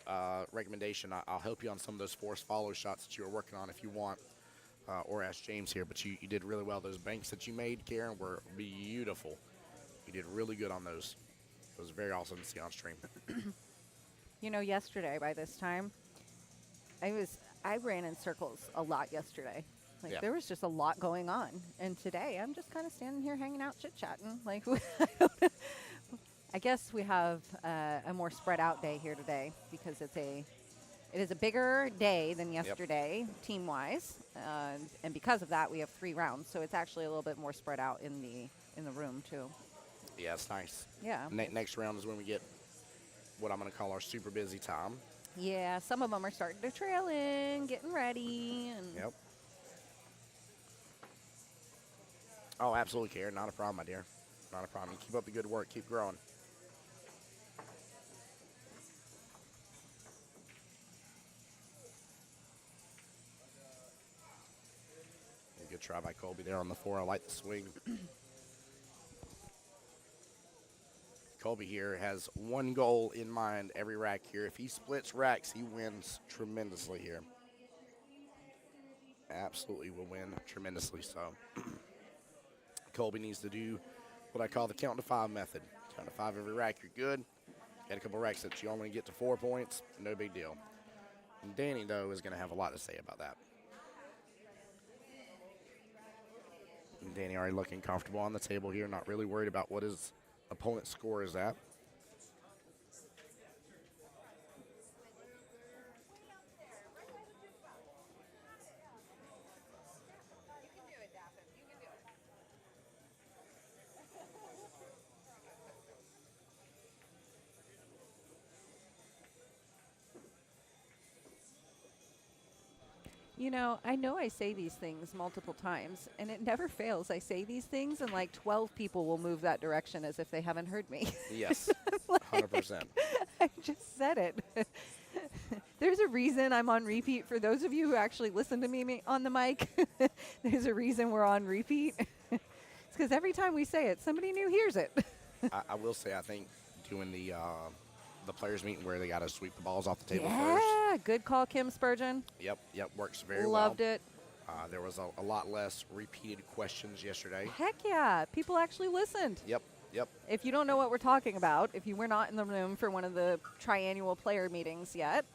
S2: recommendation, I'll help you on some of those forced follow shots that you were working on if you want, or ask James here, but you did really well. Those banks that you made, Karen, were beautiful. You did really good on those. It was very awesome to see on stream.
S1: Yesterday by this time, I ran in circles a lot yesterday. Like,
S2: Yeah.
S1: there was just a lot going on. And today, I'm just kind of standing here hanging out, chit-chatting. Like, I guess we have a more spread out day here today because it is a bigger day than yesterday, team-wise. And because of that, we have 3 rounds. So it's actually a little bit more spread out in the room, too.
S2: Yeah, it's nice.
S1: Yeah.
S2: Next round is when we get what I'm going to call our super busy time.
S1: Yeah, some of them are starting to trail in, getting ready. And
S2: Yep. Oh, absolutely, Karen. Not a problem, my dear. Not a problem. You keep up the good work. Keep growing. Good try by Colby there on the 4. I like the swing. Colby here has one goal in mind every rack here. If he splits racks, he wins tremendously here. Absolutely will win tremendously so. Colby needs to do what I call the count to 5 method. Count to 5 every rack, you're good. Got a couple racks that you only get to 4 points, no big deal. And Danny, though, is going to have a lot to say about that. And Danny already looking comfortable on the table here, not really worried about what his opponent's score is at.
S1: I know I say these things multiple times, and it never fails. I say these things, and like 12 people will move that direction as if they haven't heard me.
S2: Yes, 100%.
S1: I just said it. There's a reason I'm on repeat. For those of you who actually listen to me on the mic, there's a reason we're on repeat. It's because every time we say it, somebody new hears it.
S2: I will say, I think doing the players meeting where they got to sweep the balls off the table first.
S1: Yeah, good call, Kim Spurgeon.
S2: Yep, works very well.
S1: Loved it.
S2: There was a lot less repeated questions yesterday.
S1: Heck yeah, people actually listened.
S2: Yep.
S1: If you don't know what we're talking about, if you were not in the room for one of the triannual player meetings yet,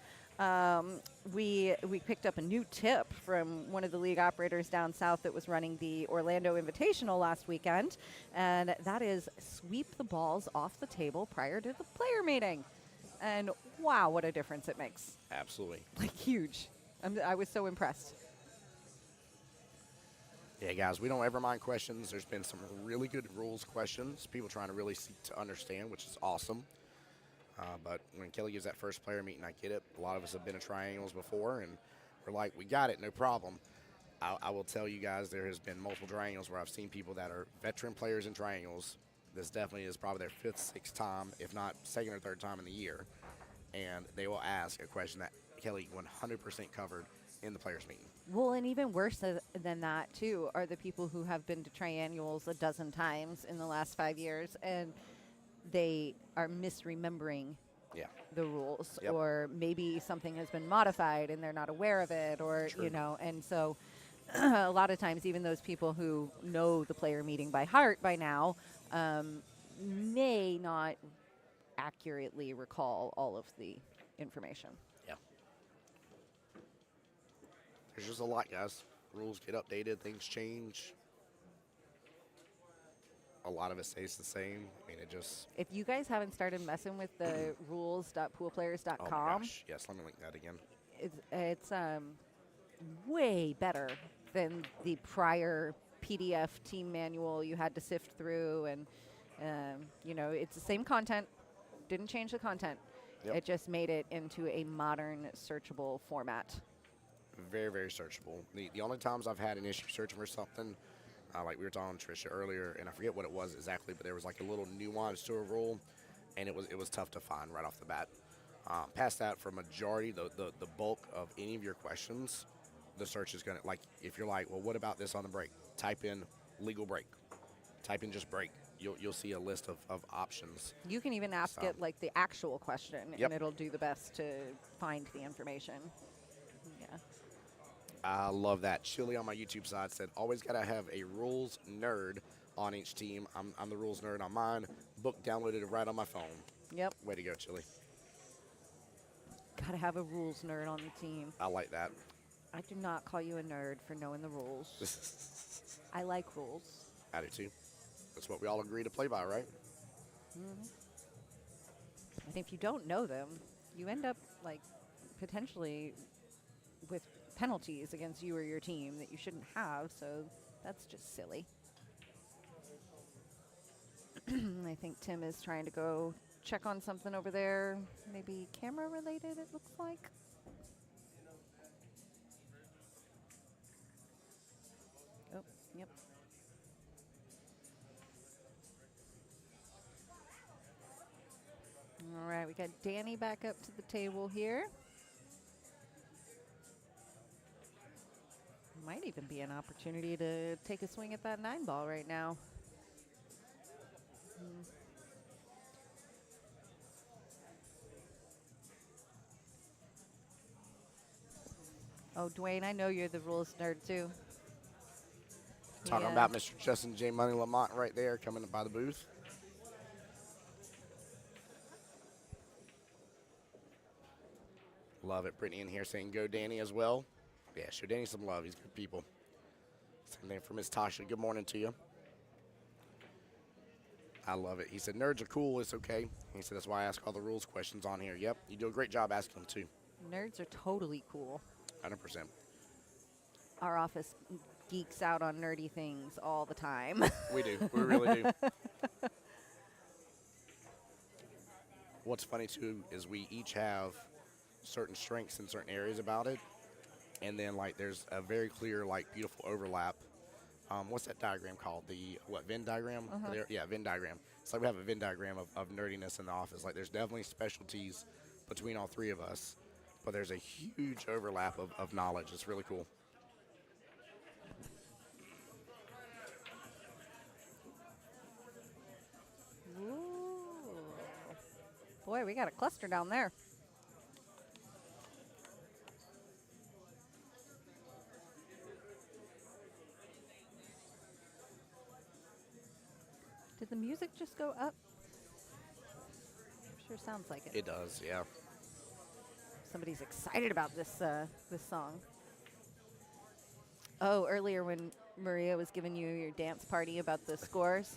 S1: we picked up a new tip from one of the league operators down south that was running the Orlando Invitational last weekend, and that is sweep the balls off the table prior to the player meeting. And wow, what a difference it makes.
S2: Absolutely.
S1: Like huge. I was so impressed.
S2: Yeah, guys, we don't ever mind questions. There's been some really good rules questions, people trying to really seek to understand, which is awesome. But when Kelly gives that first player meeting, I get it. A lot of us have been to triangles before, and we're like, we got it, no problem. I will tell you guys, there has been multiple triangles where I've seen people that are veteran players in triangles. This definitely is probably their fifth, sixth time, if not second or third time in the year. And they will ask a question that Kelly 100% covered in the players meeting.
S1: Well, and even worse than that, too, are the people who have been to triannuals a dozen times in the last 5 years, and they are misremembering the rules, or maybe something has been modified and they're not aware of it, or,
S2: True.
S1: you know, and so a lot of times even those people who know the player meeting by heart by now may not accurately recall all of the information.
S2: Yeah. There's just a lot, guys. Rules get updated, things change. A lot of it stays the same. I mean, it just...
S1: If you guys haven't started messing with the rules.poolplayers.com,
S2: Oh my gosh. Yes, let me link that again.
S1: it's way better than the prior PDF team manual you had to sift through, and you know, it's the same content, didn't change the content.
S2: Yep.
S1: It just made it into a modern searchable format.
S2: Very, very searchable. The only times I've had an issue searching for something, like we were talking to Tricia earlier, and I forget what it was exactly, but there was like a little nuance to a rule, and it was tough to find right off the bat. Past that, for majority, the bulk of any of your questions, the search is going to, like, if you're like, well, what about this on the break? Type in legal break. Type in just break. You'll see a list of options.
S1: You can even ask it like the actual question,
S2: Yep.
S1: and it'll do the best to find the information. Yeah.
S2: I love that. Chili on my YouTube side said, always got to have a rules nerd on each team. I'm the rules nerd on mine. Book downloaded right on my phone.
S1: Yep.
S2: Way to go, Chili.
S1: Gotta have a rules nerd on the team.
S2: I like that.
S1: I do not call you a nerd for knowing the rules. I like rules.
S2: I do too. That's what we all agree to play by, right?
S1: Mm-hmm. And if you don't know them, you end up like potentially with penalties against you or your team that you shouldn't have, so that's just silly. I think Tim is trying to go check on something over there, maybe camera related, it looks like. Oh, yep. All right, we got Danny back up to the table here. Might even be an opportunity to take a swing at that 9 ball right now. Oh, Dwayne, I know you're the rules nerd too.
S2: Talking
S1: Yeah.
S2: about Mr. Justin J. Money Lamont right there coming by the booth. Love it. Brittany in here saying go Danny as well. Yeah, show Danny some love. He's good people. Same thing for Miss Tasha. Good morning to you. I love it. He said nerds are cool. It's okay. He said that's why I ask all the rules questions on here. Yep, you do a great job asking them too.
S1: Nerds are totally cool.
S2: 100%.
S1: Our office geeks out on nerdy things all the time.
S2: We do. We really do. What's funny too is we each have certain strengths in certain areas about it, and then like there's a very clear like beautiful overlap. What's that diagram called? The Venn diagram? Yeah, Venn diagram. It's like we have a Venn diagram of nerdiness in the office. Like there's definitely specialties between all three of us, but there's a huge overlap of knowledge. It's really cool.
S1: Ooh. Boy, we got a cluster down there. Did the music just go up? Sure sounds like it.
S2: It does, yeah.
S1: Somebody's excited about this this song. Oh, earlier when Maria was giving you your dance party about the scores,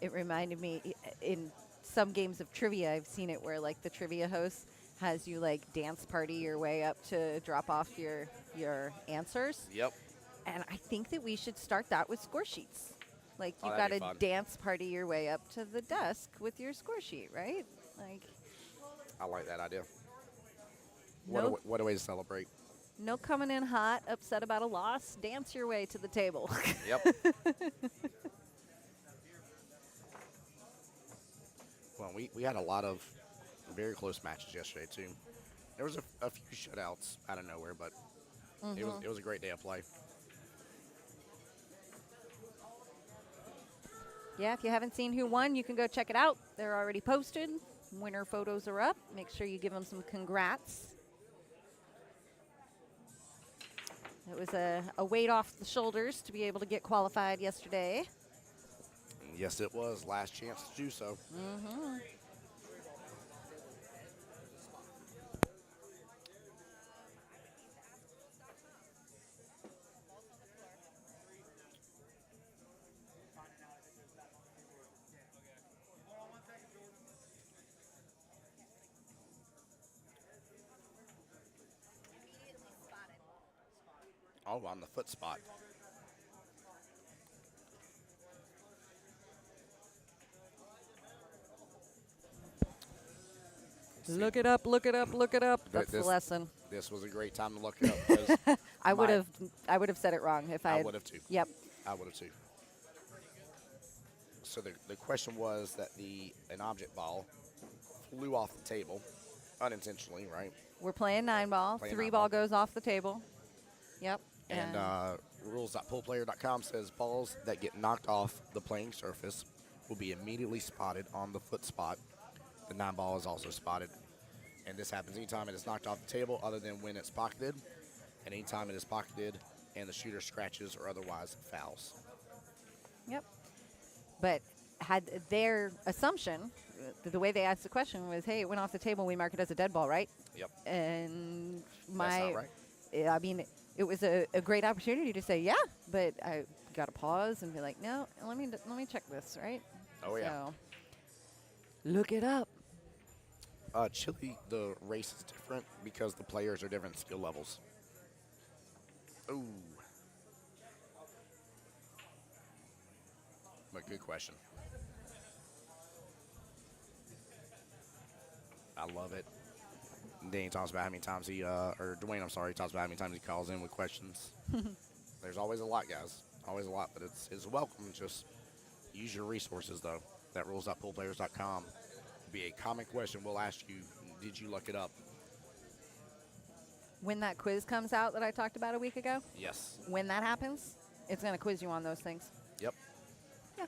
S1: it reminded me in some games of trivia, I've seen it where like the trivia host has you like dance party your way up to drop off your answers.
S2: Yep.
S1: And I think that we should start that with score sheets. Like
S2: Oh,
S1: you've got
S2: that'd
S1: to
S2: be fun.
S1: dance party your way up to the desk with your score sheet, right? Like
S2: I like that idea.
S1: no,
S2: What a way to celebrate.
S1: no coming in hot, upset about a loss. Dance your way to the table.
S2: Yep. Well, we had a lot of very close matches yesterday, too. There was a few shutouts out of nowhere, but it was a great day of play.
S1: Yeah, if you haven't seen who won, you can go check it out. They're already posted. Winner photos are up. Make sure you give them some congrats. It was a weight off the shoulders to be able to get qualified yesterday.
S2: Yes, it was. Last chance to do so. Oh, on the foot spot.
S1: Look it up, look it up, look it up. That's the
S2: this-
S1: lesson.
S2: This was a great time to look it up because
S1: I would have said it wrong if I
S2: I
S1: had.
S2: would have too.
S1: Yep.
S2: I would have too. So the question was that an object ball flew off the table unintentionally, right?
S1: We're playing 9-ball.
S2: Playing
S1: 3-ball
S2: 9-ball.
S1: goes off the table. Yep.
S2: And rules.poolplayer.com says balls that get knocked off the playing surface will be immediately spotted on the foot spot. The 9-ball is also spotted. And this happens anytime it is knocked off the table other than when it's pocketed, and anytime it is pocketed and the shooter scratches or otherwise fouls.
S1: Yep. But had their assumption, the way they asked the question was, hey, it went off the table, we mark it as a dead ball, right?
S2: Yep.
S1: And
S2: That's not right.
S1: I mean, it was a great opportunity to say, yeah, but I got to pause and be like, no, let me check this, right?
S2: Oh, yeah.
S1: So, look it up.
S2: Chile, the race is different because the players are different skill levels. Ooh. But good question. I love it. Danny talks about how many times or Dwayne, I'm sorry, talks about how many times he calls in with questions. There's always a lot, guys. Always a lot, but it's welcome. Just use your resources, though. That rules.poolplayers.com. Be a common question we'll ask you, did you look it up?
S1: When that quiz comes out that I talked about a week ago,
S2: Yes.
S1: when that happens, it's going to quiz you on those things.
S2: Yep.
S1: Yeah.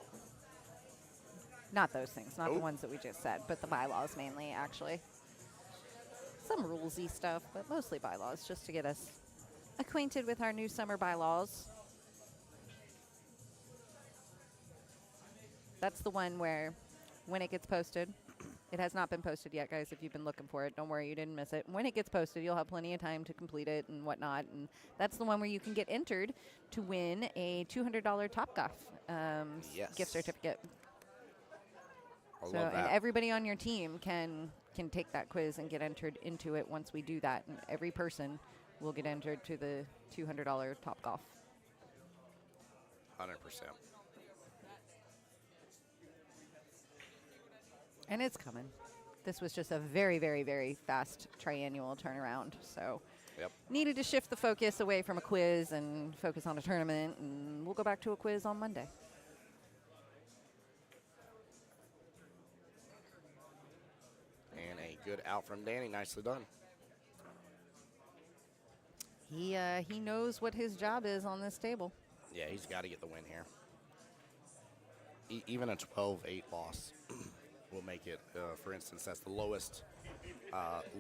S1: Not those things, not the
S2: Oh.
S1: ones that we just said, but the bylaws mainly, actually. Some rulesy stuff, but mostly bylaws, just to get us acquainted with our new summer bylaws. That's the one where when it gets posted, it has not been posted yet, guys, if you've been looking for it. Don't worry, you didn't miss it. When it gets posted, you'll have plenty of time to complete it and whatnot. And that's the one where you can get entered to win a $200 Topgolf
S2: Yes.
S1: gift certificate.
S2: I
S1: So,
S2: love
S1: and
S2: that.
S1: everybody on your team can take that quiz and get entered into it once we do that. And every person will get entered to the $200 Topgolf.
S2: 100%.
S1: And it's coming. This was just a very, very, very fast triannual turnaround. So
S2: Yep.
S1: needed to shift the focus away from a quiz and focus on a tournament. And we'll go back to a quiz on Monday.
S2: And a good out from Danny. Nicely done.
S1: He knows what his job is on this table.
S2: Yeah, he's got to get the win here. Even a 12-8 loss will make it, for instance, that's the lowest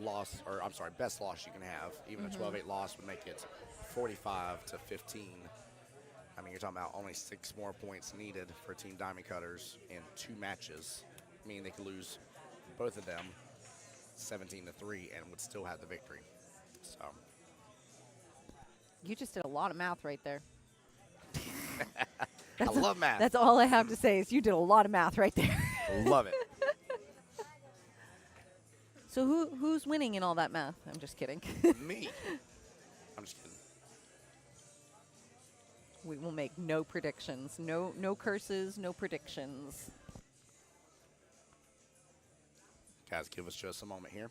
S2: loss, or I'm sorry, best loss you can have. Even a 12-8 loss would make it 45 to 15. I mean, you're talking about only 6 more points needed for Team Diamond Cutters in 2 matches, meaning they could lose both of them 17 to 3 and would still have the victory. So
S1: You just did a lot of math right there.
S2: I love math.
S1: That's all I have to say is you did a lot of math right there.
S2: Love it.
S1: So who's winning in all that math? I'm just kidding.
S2: Me. I'm just kidding.
S1: We will make no predictions. No curses, no predictions.
S2: Guys, give us just a moment here.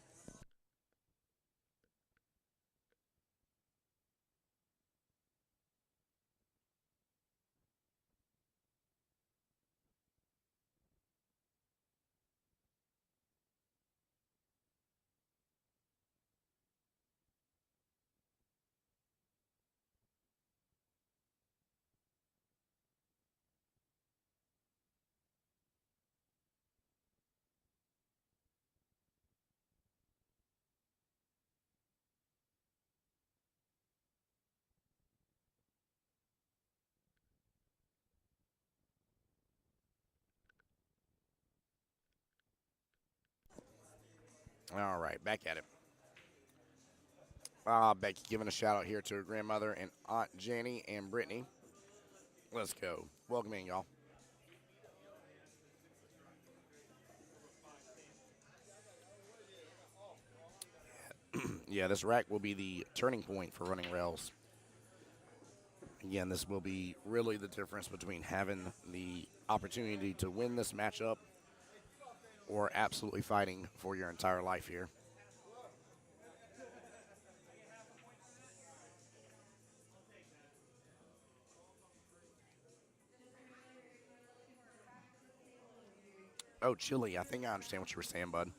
S2: All right, back at it. Becky giving a shout out here to her grandmother and Aunt Jenny and Brittany. Let's go. Welcome in, y'all. Yeah, this rack will be the turning point for running rails. Again, this will be really the difference between having the opportunity to win this matchup or absolutely fighting for your entire life here. Oh, Chili, I think I understand what you were saying, bud.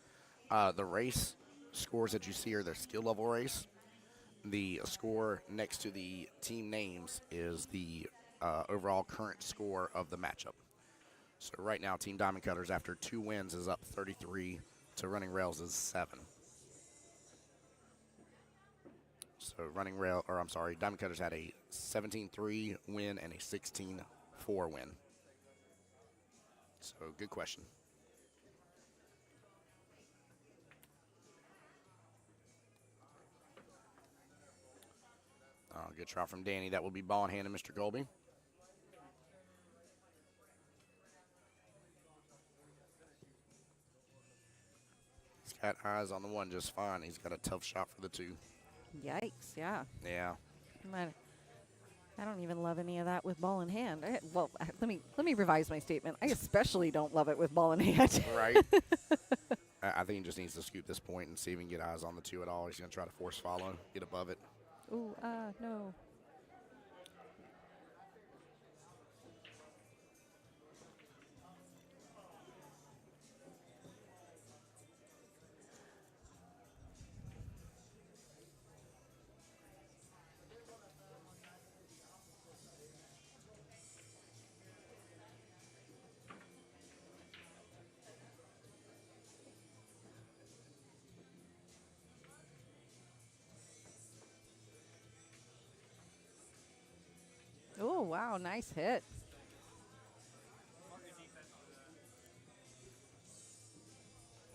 S2: The race scores that you see are their skill level race. The score next to the team names is the overall current score of the matchup. So right now, Team Diamond Cutters, after 2 wins, is up 33 to Running Rails is 7. So Diamond Cutters had a 17-3 win and a 16-4 win. So good question. Good try from Danny. That will be ball in hand to Mr. Colby. He's got eyes on the 1 just fine. He's got a tough shot for the 2.
S1: Yikes, yeah.
S2: Yeah.
S1: I don't even love any of that with ball in hand. Let me revise my statement. I especially don't love it with ball in hand.
S2: Right. I think he just needs to scoop this point and see if he can get eyes on the 2 at all. He's going to try to force follow, get above it.
S1: Ooh, no. Oh, wow, nice hit.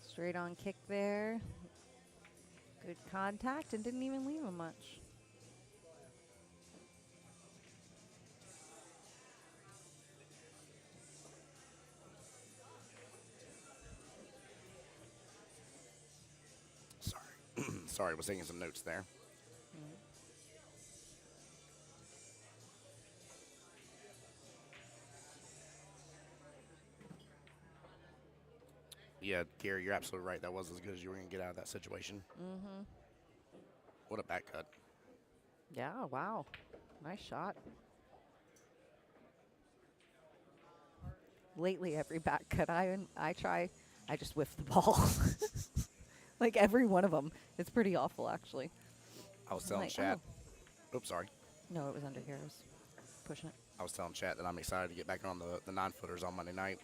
S1: Straight on kick there. Good contact and didn't even leave him much.
S2: Sorry, I was taking some notes there. Yeah, Gary, you're absolutely right. That was as good as you were going to get out of that situation.
S1: Mm-hmm.
S2: What a back cut.
S1: Yeah, wow. Nice shot. Lately, every back cut I try, I just whiff the ball. Like every one of them. It's pretty awful, actually.
S2: I was telling chat. Oh. Oops, sorry.
S1: No, it was under here. I was pushing it.
S2: I was telling chat that I'm excited to get back on the 9-footers on Monday night.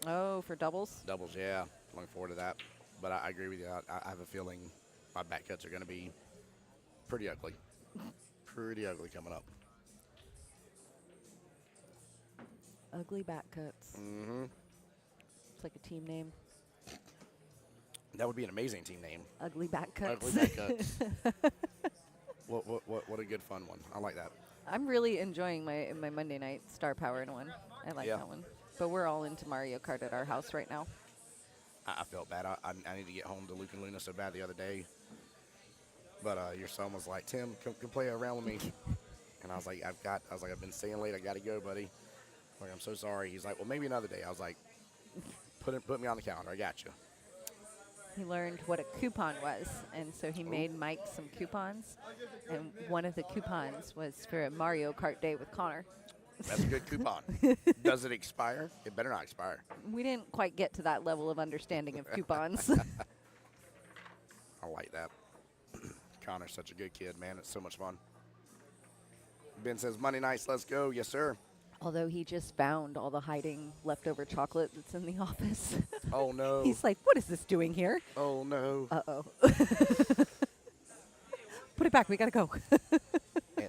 S1: Oh, for doubles?
S2: Doubles, yeah. Looking forward to that. But I agree with you. I have a feeling my back cuts are going to be pretty ugly. Pretty ugly coming up.
S1: Ugly back cuts.
S2: Mm-hmm.
S1: It's like a team name.
S2: That would be an amazing team name.
S1: Ugly back cuts.
S2: Ugly back cuts. What a good fun one. I like that.
S1: I'm really enjoying my Monday night Star Powered one. I like
S2: Yeah.
S1: that one. But we're all into Mario Kart at our house right now.
S2: I felt bad. I need to get home to Luke and Luna so bad the other day. But your son was like, Tim, come play around with me. And I was like, I've been staying late. I got to go, buddy. Like, I'm so sorry. He's like, well, maybe another day. I was like, put me on the calendar. I got you.
S1: He learned what a coupon was, and so he made Mike some coupons. And one of the coupons was for a Mario Kart day with Connor.
S2: That's a good coupon. Does it expire? It better not expire.
S1: We didn't quite get to that level of understanding of coupons.
S2: I like that. Connor's such a good kid, man. It's so much fun. Ben says, Monday nights, let's go. Yes, sir.
S1: Although he just found all the hiding leftover chocolate that's in the office.
S2: Oh, no.
S1: He's like, what is this doing here?
S2: Oh, no.
S1: Uh-oh. Put it back. We got to go.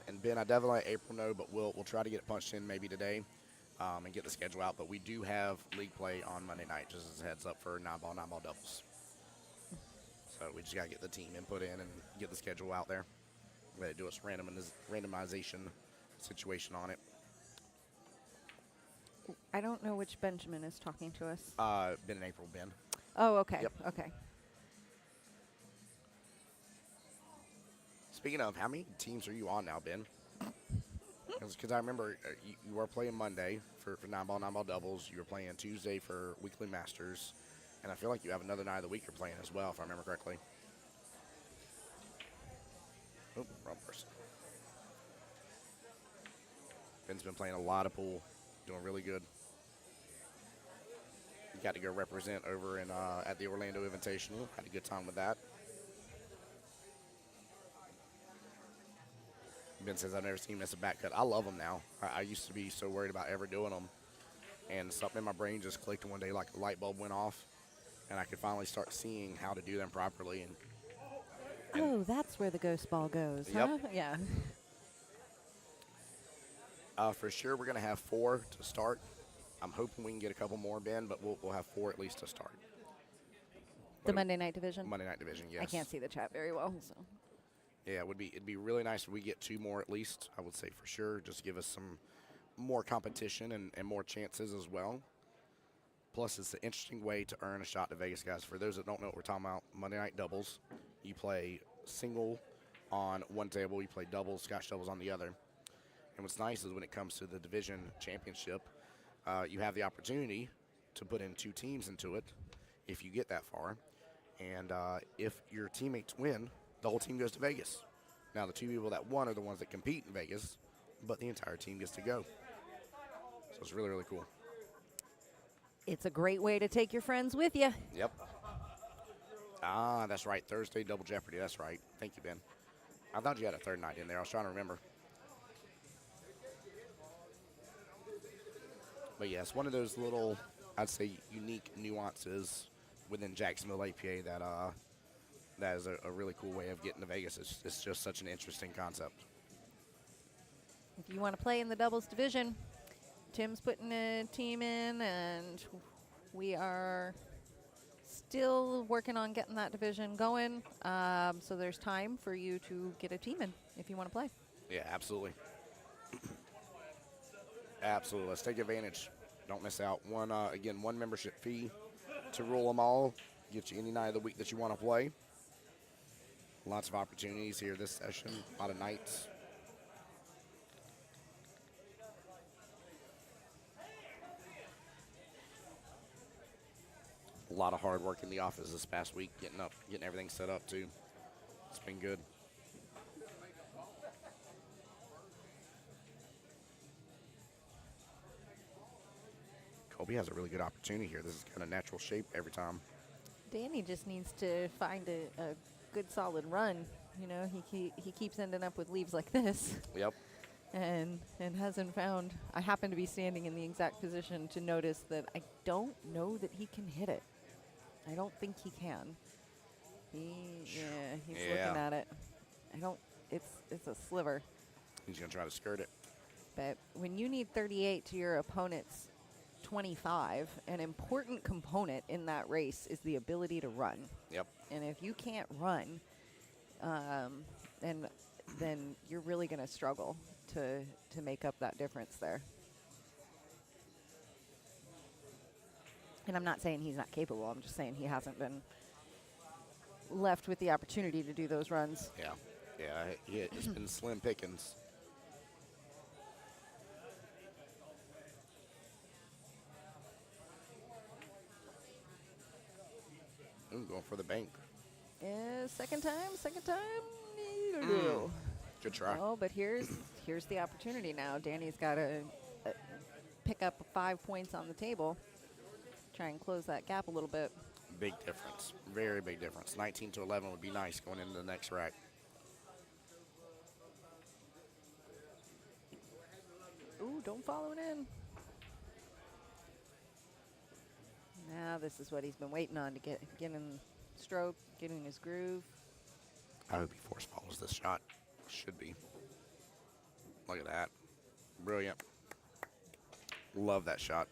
S2: and Ben, I definitely let April know, but we'll try to get it punched in maybe today and get the schedule out. But we do have league play on Monday night, just as a heads up for 9-ball doubles. So we just got to get the team input in and get the schedule out there. We're going to do a randomization situation on it.
S1: I don't know which Benjamin is talking to us.
S2: Ben and April, Ben.
S1: Oh, okay.
S2: Yep.
S1: Okay.
S2: Speaking of, how many teams are you on now, Ben? Because I remember you were playing Monday for 9-ball doubles. You were playing Tuesday for weekly masters. And I feel like you have another night of the week you're playing as well, if I remember correctly. Oh, wrong person. Ben's been playing a lot of pool, doing really good. He got to go represent over in at the Orlando Invitational. Had a good time with that. Ben says, I've never seen him miss a back cut. I love them now. I used to be so worried about ever doing them. And something in my brain just clicked one day like a light bulb went off. And I could finally start seeing how to do them properly. And
S1: Oh, that's where the ghost ball goes,
S2: Yep.
S1: huh? Yeah.
S2: For sure, we're going to have 4 to start. I'm hoping we can get a couple more, Ben, but we'll have 4 at least to start.
S1: The Monday night division?
S2: Monday night division, yes.
S1: I can't see the chat very well, so.
S2: Yeah, it'd be really nice if we get 2 more at least, I would say for sure. Just give us some more competition and more chances as well. Plus, it's an interesting way to earn a shot to Vegas, guys. For those that don't know what we're talking about, Monday night doubles, you play single on one table, you play doubles, scotch doubles on the other. And what's nice is when it comes to the division championship, you have the opportunity to put in 2 teams into it if you get that far. And if your teammates win, the whole team goes to Vegas. Now, the 2 people that won are the ones that compete in Vegas, but the entire team gets to go. So it's really, really cool.
S1: It's a great way to take your friends with you.
S2: Yep. Ah, that's right. Thursday, Double Jeopardy. That's right. Thank you, Ben. I thought you had a third night in there. I was trying to remember. But, yeah, it's one of those little, I'd say, unique nuances within Jacksonville APA that is a really cool way of getting to Vegas. It's just such an interesting concept.
S1: If you want to play in the doubles division, Tim's putting a team in, and we are still working on getting that division going. So there's time for you to get a team in if you want to play.
S2: Yeah, absolutely. Absolutely. Let's take advantage. Don't miss out. One membership fee to rule them all. Get you any night of the week that you want to play. Lots of opportunities here this session. A lot of nights. A lot of hard work in the office this past week, getting everything set up too. It's been good. Colby has a really good opportunity here. This is kind of natural shape every time.
S1: Danny just needs to find a good solid run. You know, he keeps ending up with leaves like this.
S2: Yep.
S1: and hasn't found. I happen to be standing in the exact position to notice that I don't know that he can hit it. I don't think he can. He's
S2: Yeah.
S1: looking at it. I don't. It's a sliver.
S2: He's going to try to skirt it.
S1: But when you need 38 to your opponent's 25, an important component in that race is the ability to run.
S2: Yep.
S1: And if you can't run, then you're really going to struggle to make up that difference there. And I'm not saying he's not capable. I'm just saying he hasn't been left with the opportunity to do those runs.
S2: Yeah, it's been slim pickings. Ooh, going for the bank.
S1: Second time.
S2: Good try.
S1: Oh, but here's the opportunity now. Danny's got to pick up 5 points on the table. Try and close that gap a little bit.
S2: Big difference. Very big difference. 19 to 11 would be nice going into the next rack.
S1: Ooh, don't follow it in. Now this is what he's been waiting on to get in stroke, get in his groove.
S2: I hope he force follows this shot. Should be. Look at that. Brilliant. Love that shot.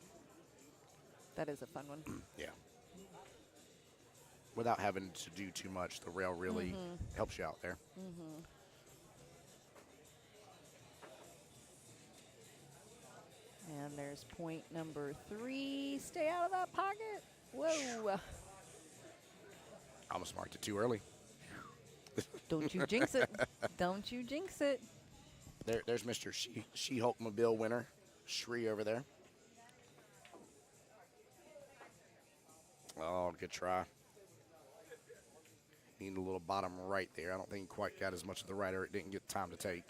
S1: That is a fun one.
S2: Yeah. Without having to do too much, the rail really helps you out there.
S1: And there's point number 3. Stay out of that pocket. Whoa.
S2: Almost marked it too early.
S1: Don't you jinx it. Don't you jinx it.
S2: There's Mr. She-Hulk Mobile winner, Shree over there. Oh, good try. Need a little bottom right there. I don't think he quite got as much of the right, or it didn't get time to take.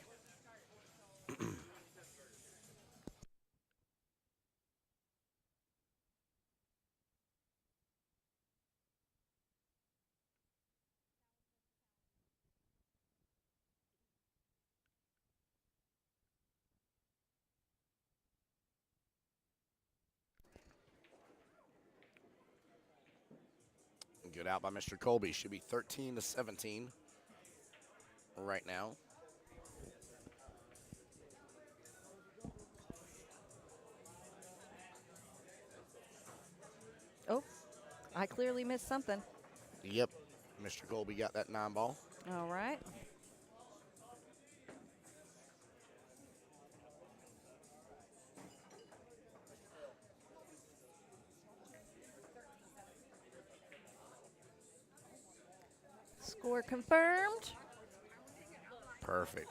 S2: Good out by Mr. Colby. Should be 13 to 17 right now.
S1: Oh, I clearly missed something.
S2: Yep. Mr. Colby got that 9 ball.
S1: All right. Score confirmed.
S2: Perfect.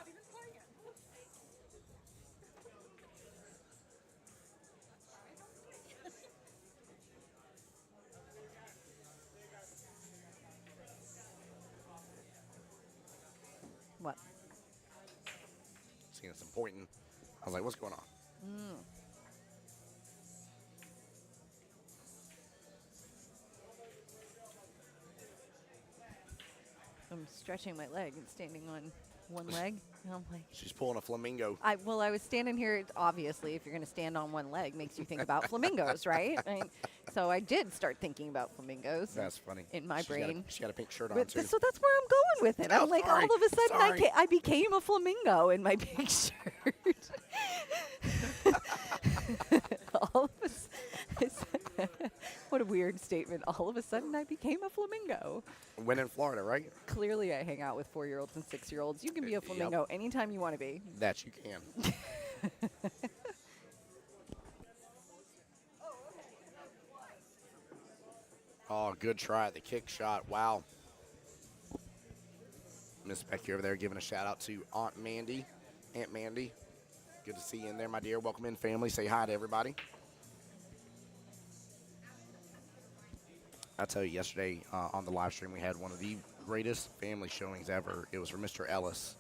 S1: What?
S2: Seeing some pointing. I was like, what's going on?
S1: I'm stretching my leg and standing on one leg. And I'm like,
S2: She's pulling a flamingo.
S1: I was standing here. Obviously, if you're going to stand on one leg, makes you think about flamingos, right? So I did start thinking about flamingos.
S2: That's funny.
S1: In my brain.
S2: She got a pink shirt on,
S1: But
S2: too.
S1: so that's where I'm going with it.
S2: Oh,
S1: I'm like,
S2: sorry.
S1: all of a sudden,
S2: Sorry.
S1: I became a flamingo in my pink shirt. All of a what a weird statement. All of a sudden, I became a flamingo.
S2: When in Florida, right?
S1: Clearly, I hang out with 4-year-olds and 6-year-olds. You can be a
S2: Yep.
S1: flamingo anytime you want to be.
S2: That you can. Oh, good try at the kick shot. Wow. Miss Becky over there giving a shout out to Aunt Mandy. Good to see you in there, my dear. Welcome in, family. Say hi to everybody. I tell you, yesterday on the live stream, we had one of the greatest family showings ever. It was for Mr. Ellis,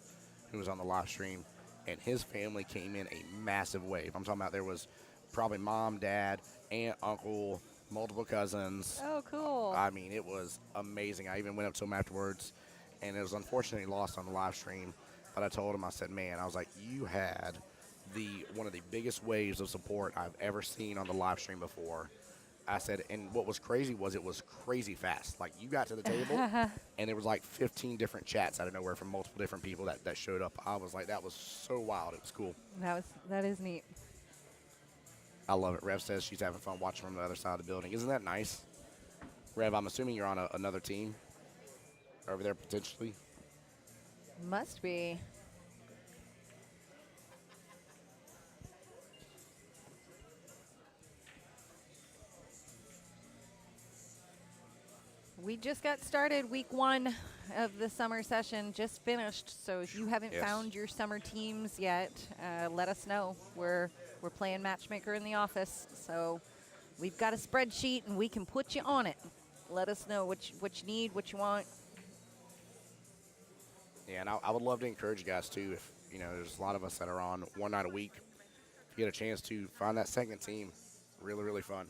S2: who was on the live stream, and his family came in a massive wave. I'm talking about there was probably mom, dad, aunt, uncle, multiple cousins.
S1: Oh, cool.
S2: I mean, it was amazing. I even went up to him afterwards, and it was unfortunately lost on the live stream. But I told him, I said, man, I was like, you had one of the biggest waves of support I've ever seen on the live stream before. I said, and what was crazy was it was crazy fast. Like, you got to the table, and there was like 15 different chats out of nowhere from multiple different people that showed up. I was like, that was so wild. It was cool.
S1: That is neat.
S2: I love it. Rev says she's having fun watching from the other side of the building. Isn't that nice? Rev, I'm assuming you're on another team over there potentially.
S1: Must be. We just got started. Week 1 of the summer session just finished. So if you haven't found your summer teams yet, let us know. We're playing matchmaker in the office, so we've got a spreadsheet and we can put you on it. Let us know what you need, what you want.
S2: Yeah, and I would love to encourage you guys too. If there's a lot of us that are on one night a week. If you get a chance to find that second team, really, really fun.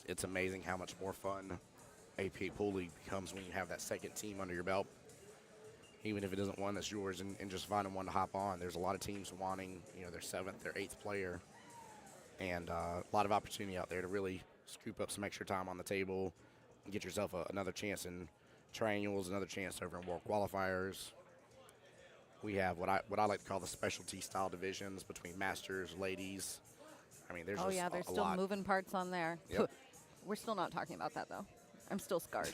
S2: It's amazing how much more fun APA Pool League becomes when you have that second team under your belt. Even if it isn't one that's yours, and just finding one to hop on. There's a lot of teams wanting, their 7th, their 8th player, and a lot of opportunity out there to really scoop up some extra time on the table and get yourself another chance in triannuals, another chance over in World Qualifiers. We have what I like to call the specialty style divisions between masters, ladies. I mean, there's
S1: there's still
S2: lot.
S1: moving parts on there.
S2: Yep.
S1: We're still not talking about that though. I'm still scarred.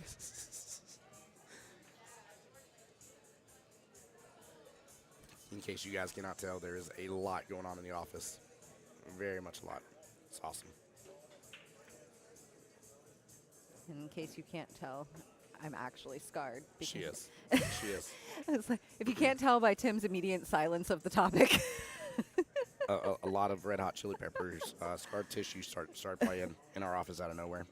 S2: In case you guys cannot tell, there is a lot going on in the office. Very much a lot. It's awesome.
S1: In case you can't tell, I'm actually scarred.
S2: She is. She is.
S1: It's like, if you can't tell by Tim's immediate silence of the topic.
S2: A lot of Red Hot Chili Peppers scarred tissue started playing in our office out of nowhere.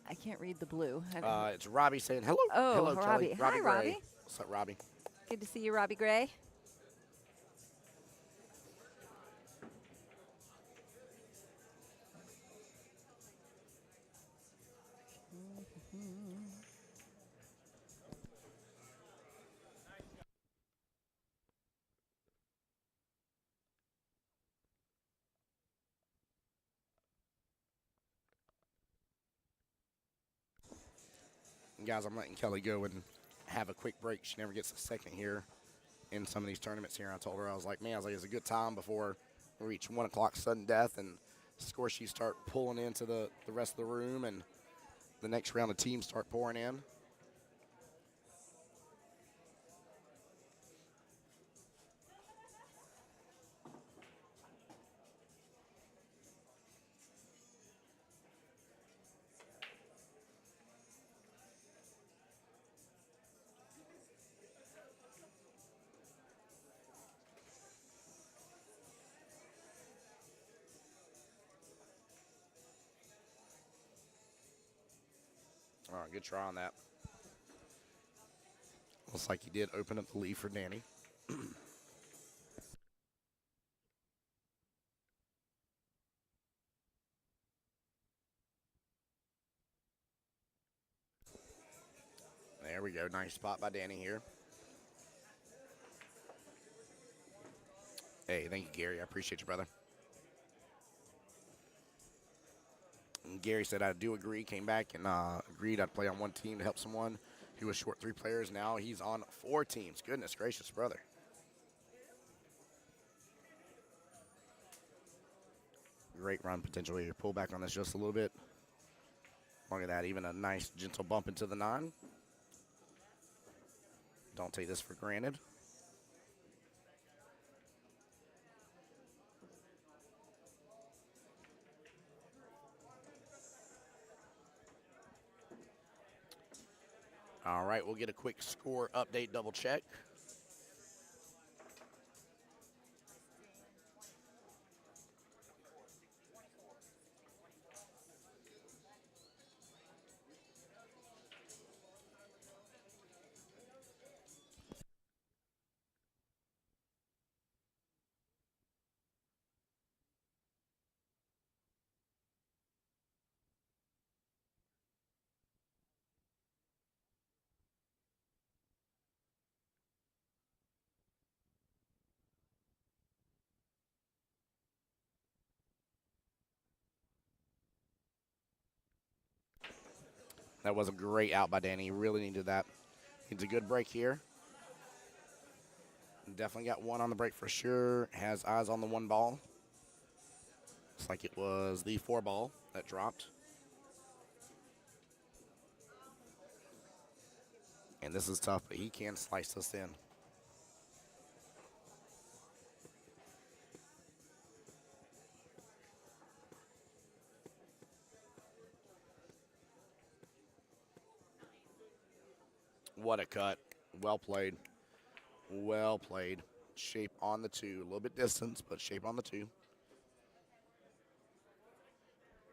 S1: I can't read the blue.
S2: It's Robbie saying hello.
S1: Oh,
S2: hello,
S1: Robbie.
S2: Kelly.
S1: Hi,
S2: Gray.
S1: Robbie.
S2: What's up, Robbie?
S1: Good to see you, Robbie Gray.
S2: And guys, I'm letting Kelly go and have a quick break. She never gets a second here in some of these tournaments here. I told her, I was like, it's a good time before we reach 1 o'clock sudden death and score sheets start pulling into the rest of the room and the next round of teams start pouring in. All right, good try on that. Looks like he did open up the lead for Danny. There we go. Nice spot by Danny here. Hey, thank you, Gary. I appreciate you, brother. And Gary said, I do agree. Came back and agreed I'd play on one team to help someone. He was short 3 players. Now he's on 4 teams. Goodness gracious, brother. Great run potential here. Pull back on this just a little bit. Look at that. Even a nice, gentle bump into the 9. Don't take this for granted. All right, we'll get a quick score update, double check. That was a great out by Danny. He really needed that. Needs a good break here. Definitely got one on the break for sure. Has eyes on the one ball. Looks like it was the 4 ball that dropped. And this is tough, but he can slice this in. What a cut. Well played. Well played. Shape on the 2. A little bit distance, but shape on the 2.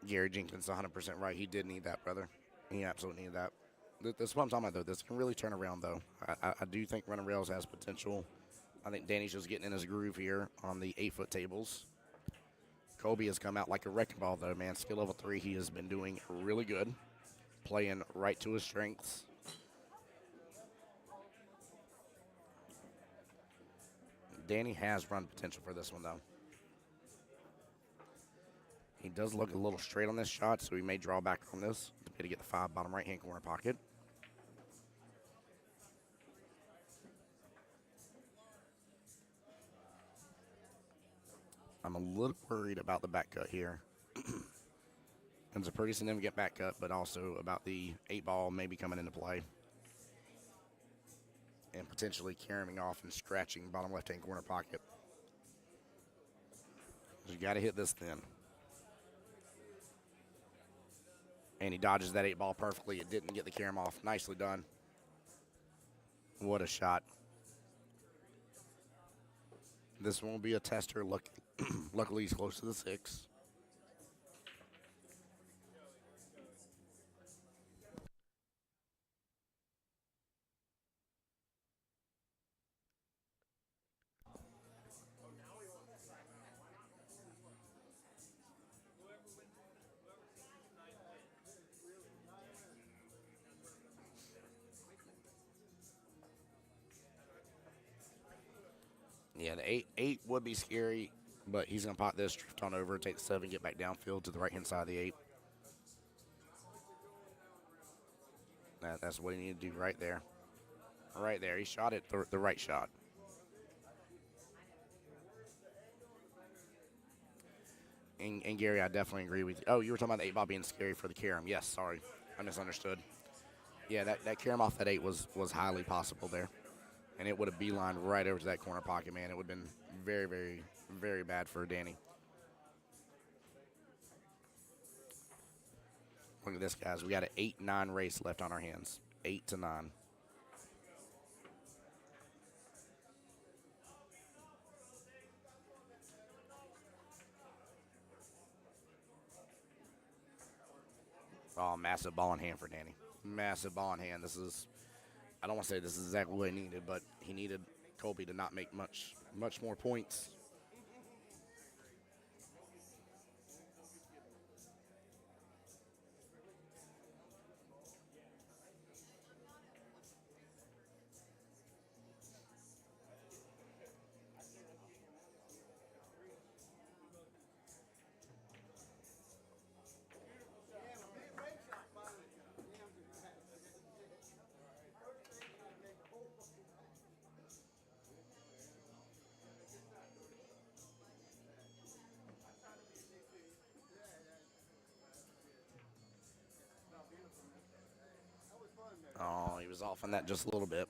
S2: Gary Jenkins 100% right. He did need that, brother. He absolutely needed that. This is what I'm talking about, though. This can really turn around, though. I do think Running Rails has potential. I think Danny's just getting in his groove here on the 8-foot tables. Kobe has come out like a wrecking ball, though, man. Skill level 3, he has been doing really good. Playing right to his strengths. Danny has run potential for this one, though. He does look a little straight on this shot, so he may draw back on this to get the 5 bottom right-hand corner pocket. I'm a little worried about the back cut here. It's a pretty significant back cut, but also about the 8 ball maybe coming into play. And potentially carrying off and scratching bottom left-hand corner pocket. You got to hit this thin. And he dodges that 8 ball perfectly. It didn't get the carom off. Nicely done. What a shot. This won't be a tester. Luckily, he's close to the 6. Yeah, the 8 would be scary, but he's going to pot this, drift on over, take the 7, get back downfield to the right-hand side of the 8. That's what he needed to do right there. Right there. He shot it the right shot. And Gary, I definitely agree with you. Oh, you were talking about the 8 ball being scary for the carom. Yes, sorry. I misunderstood. Yeah, that carom off that 8 was highly possible there. And it would have beelined right over to that corner pocket, man. It would have been very, very, very bad for Danny. Look at this, guys. We got an 8-9 race left on our hands. 8-9. Oh, massive ball in hand for Danny. Massive ball in hand. This is, I don't want to say this is exactly what he needed, but he needed Colby to not make much more points. Oh, he was off on that just a little bit.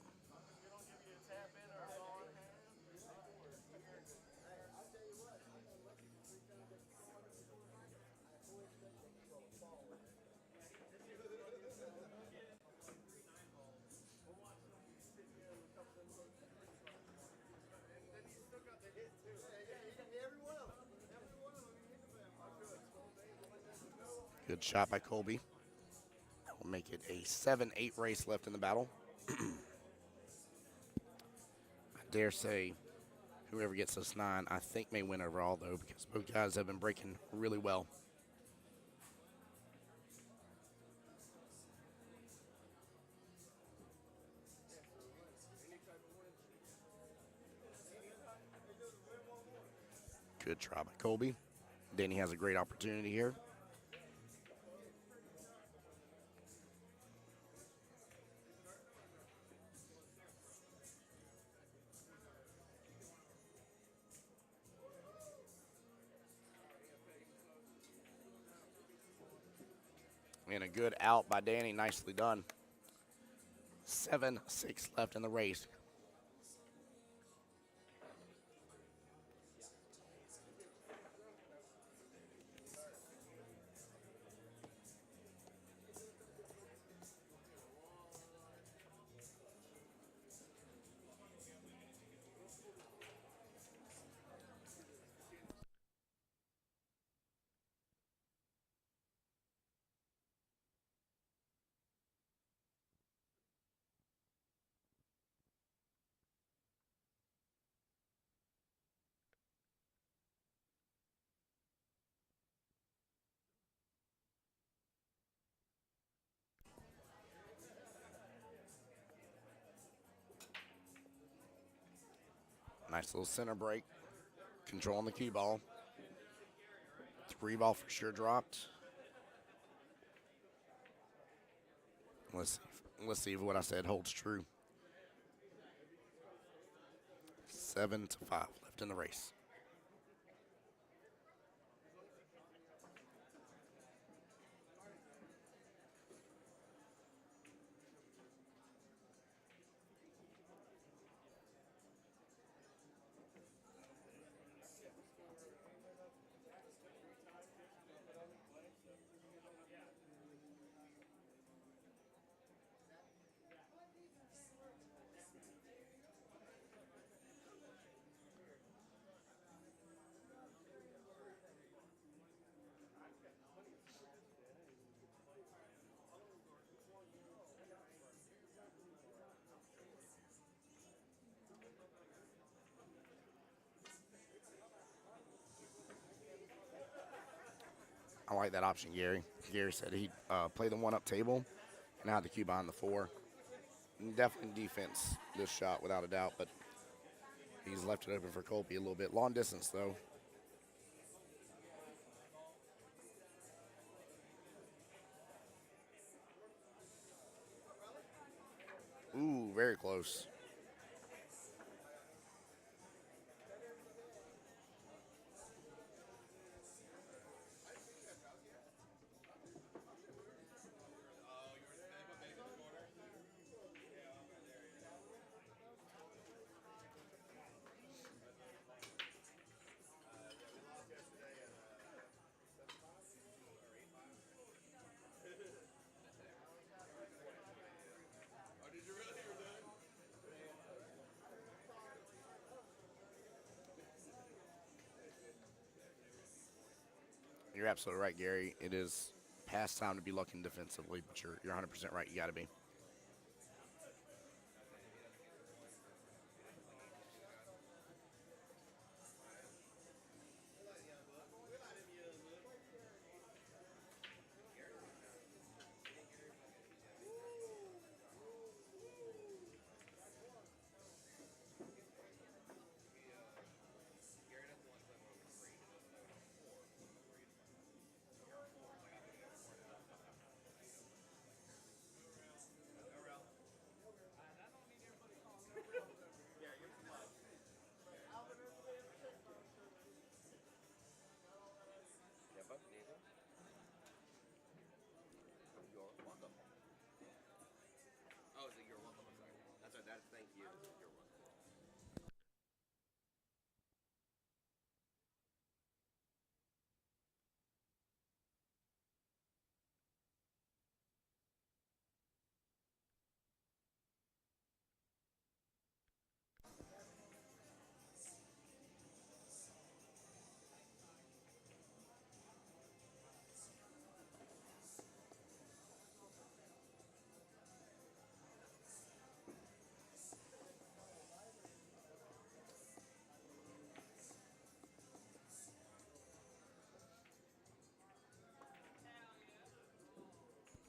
S2: Good shot by Colby. We'll make it a 7-8 race left in the battle. I dare say whoever gets this 9, I think may win overall, though, because both guys have been breaking really well. Good try by Colby. Danny has a great opportunity here. And a good out by Danny. Nicely done. 7-6 left in the race. Nice little center break. Controlling the cue ball. 3 ball for sure dropped. Let's see if what I said holds true. 7-5 left in the race. I like that option, Gary. Gary said he'd play the 1-up table and have the cue behind the 4. Definitely defense this shot without a doubt, but he's left it open for Colby a little bit. Long distance, though. Ooh, very close. You're absolutely right, Gary. It is past time to be looking defensively, but you're 100% right. You got to be.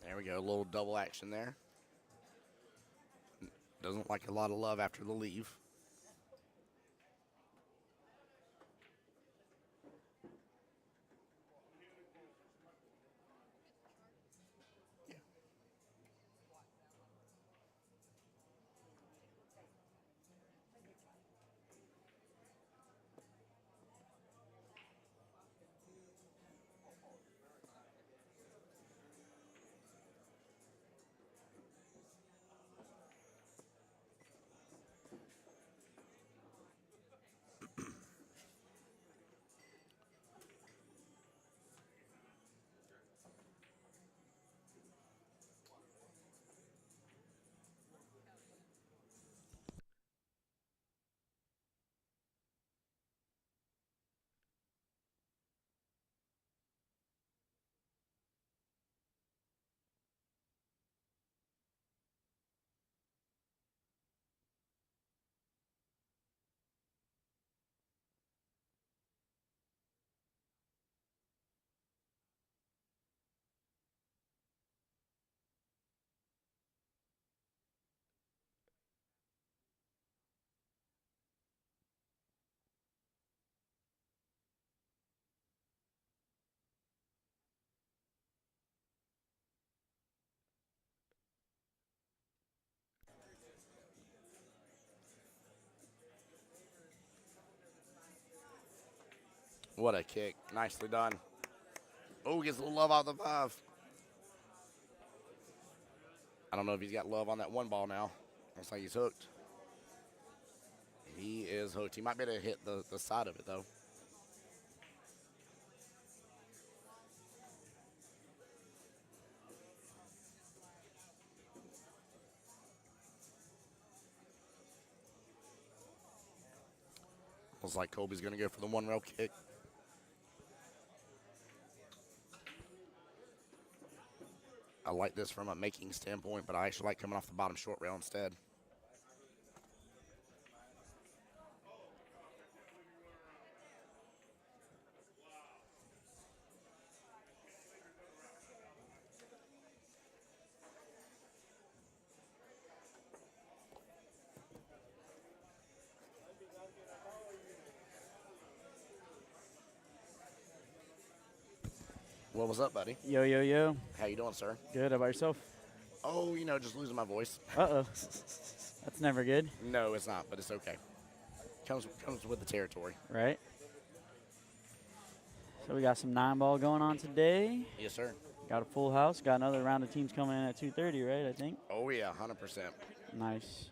S2: There we go. A little double action there. Doesn't like a lot of love after the leave. What a kick. Nicely done. Oh, gets a little love out the 5. I don't know if he's got love on that 1 ball now. Looks like he's hooked. He is hooked. He might be able to hit the side of it, though. Looks like Colby's going to go for the 1 rail kick. I like this from a making standpoint, but I actually like coming off the bottom short rail instead. What was up, buddy?
S3: Yo, yo, yo.
S2: How you doing, sir?
S3: Good. How about yourself?
S2: Oh, you know, just losing my voice.
S3: Uh-oh. That's never good,
S2: No, it's not, but it's okay. Comes with the territory.
S3: right? So we got some 9-ball going on today.
S2: Yes, sir.
S3: Got a full house. Got another round of teams coming in at 2:30, right, I think?
S2: Oh, yeah, 100%.
S3: Nice.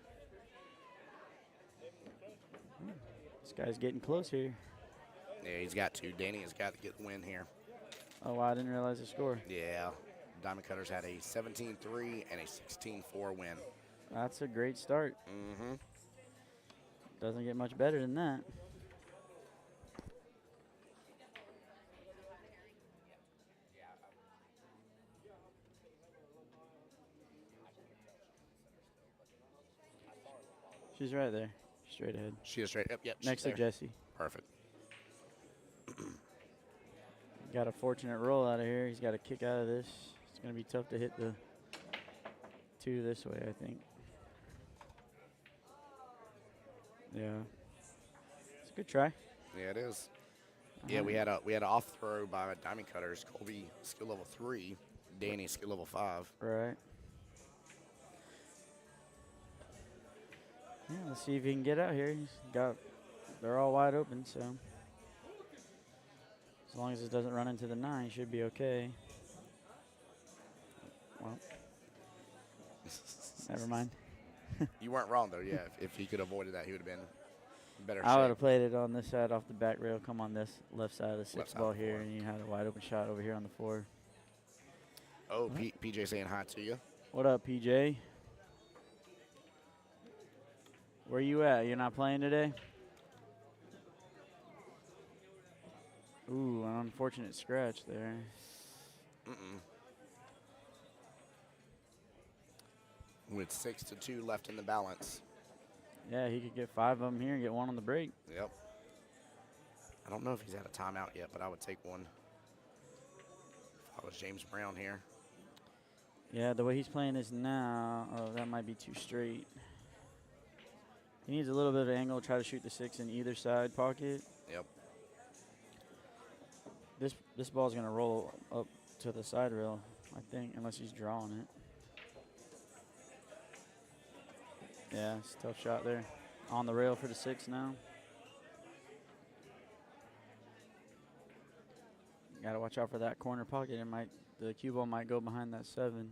S3: This guy's getting close here.
S2: Yeah, he's got to. Danny has got to get the win here.
S3: Oh, wow, I didn't realize the score.
S2: Yeah. Diamond Cutters had a 17-3 and a 16-4 win.
S3: That's a great start.
S2: Mm-hmm.
S3: Doesn't get much better than that. She's right there, straight ahead.
S2: She is straight up. Yep.
S3: Next to
S2: she's there.
S3: Jesse.
S2: Perfect.
S3: Got a fortunate roll out of here. He's got a kick out of this. It's going to be tough to hit the 2 this way, I think. Yeah. It's a good try.
S2: Yeah, it is. Yeah, we had an off throw by Diamond Cutters. Colby skill level 3, Danny skill level 5.
S3: Right. Yeah, let's see if he can get out here. They're all wide open, so as long as it doesn't run into the 9, he should be okay. Well, never mind.
S2: You weren't wrong though. Yeah, if he could have avoided that, he would have been in better
S3: I would
S2: shape.
S3: have played it on this side off the back rail, come on this left side of the 6
S2: Left side
S3: ball
S2: of the
S3: here,
S2: four.
S3: and you had a wide open shot over here on the 4.
S2: Oh, PJ saying hi to you.
S3: What up, PJ? Where you at? You're not playing today? Ooh, an unfortunate scratch there.
S2: Mm-mm. With 6-2 left in the balance.
S3: Yeah, he could get 5 of them here and get 1 on the break.
S2: Yep. I don't know if he's had a timeout yet, but I would take one. If I was James Brown here.
S3: Yeah, the way he's playing this now, oh, that might be too straight. He needs a little bit of angle, try to shoot the 6 in either side pocket.
S2: Yep.
S3: This ball's going to roll up to the side rail, I think, unless he's drawing it. Yeah, it's a tough shot there. On the rail for the 6 now. Got to watch out for that corner pocket. The cue ball might go behind that 7.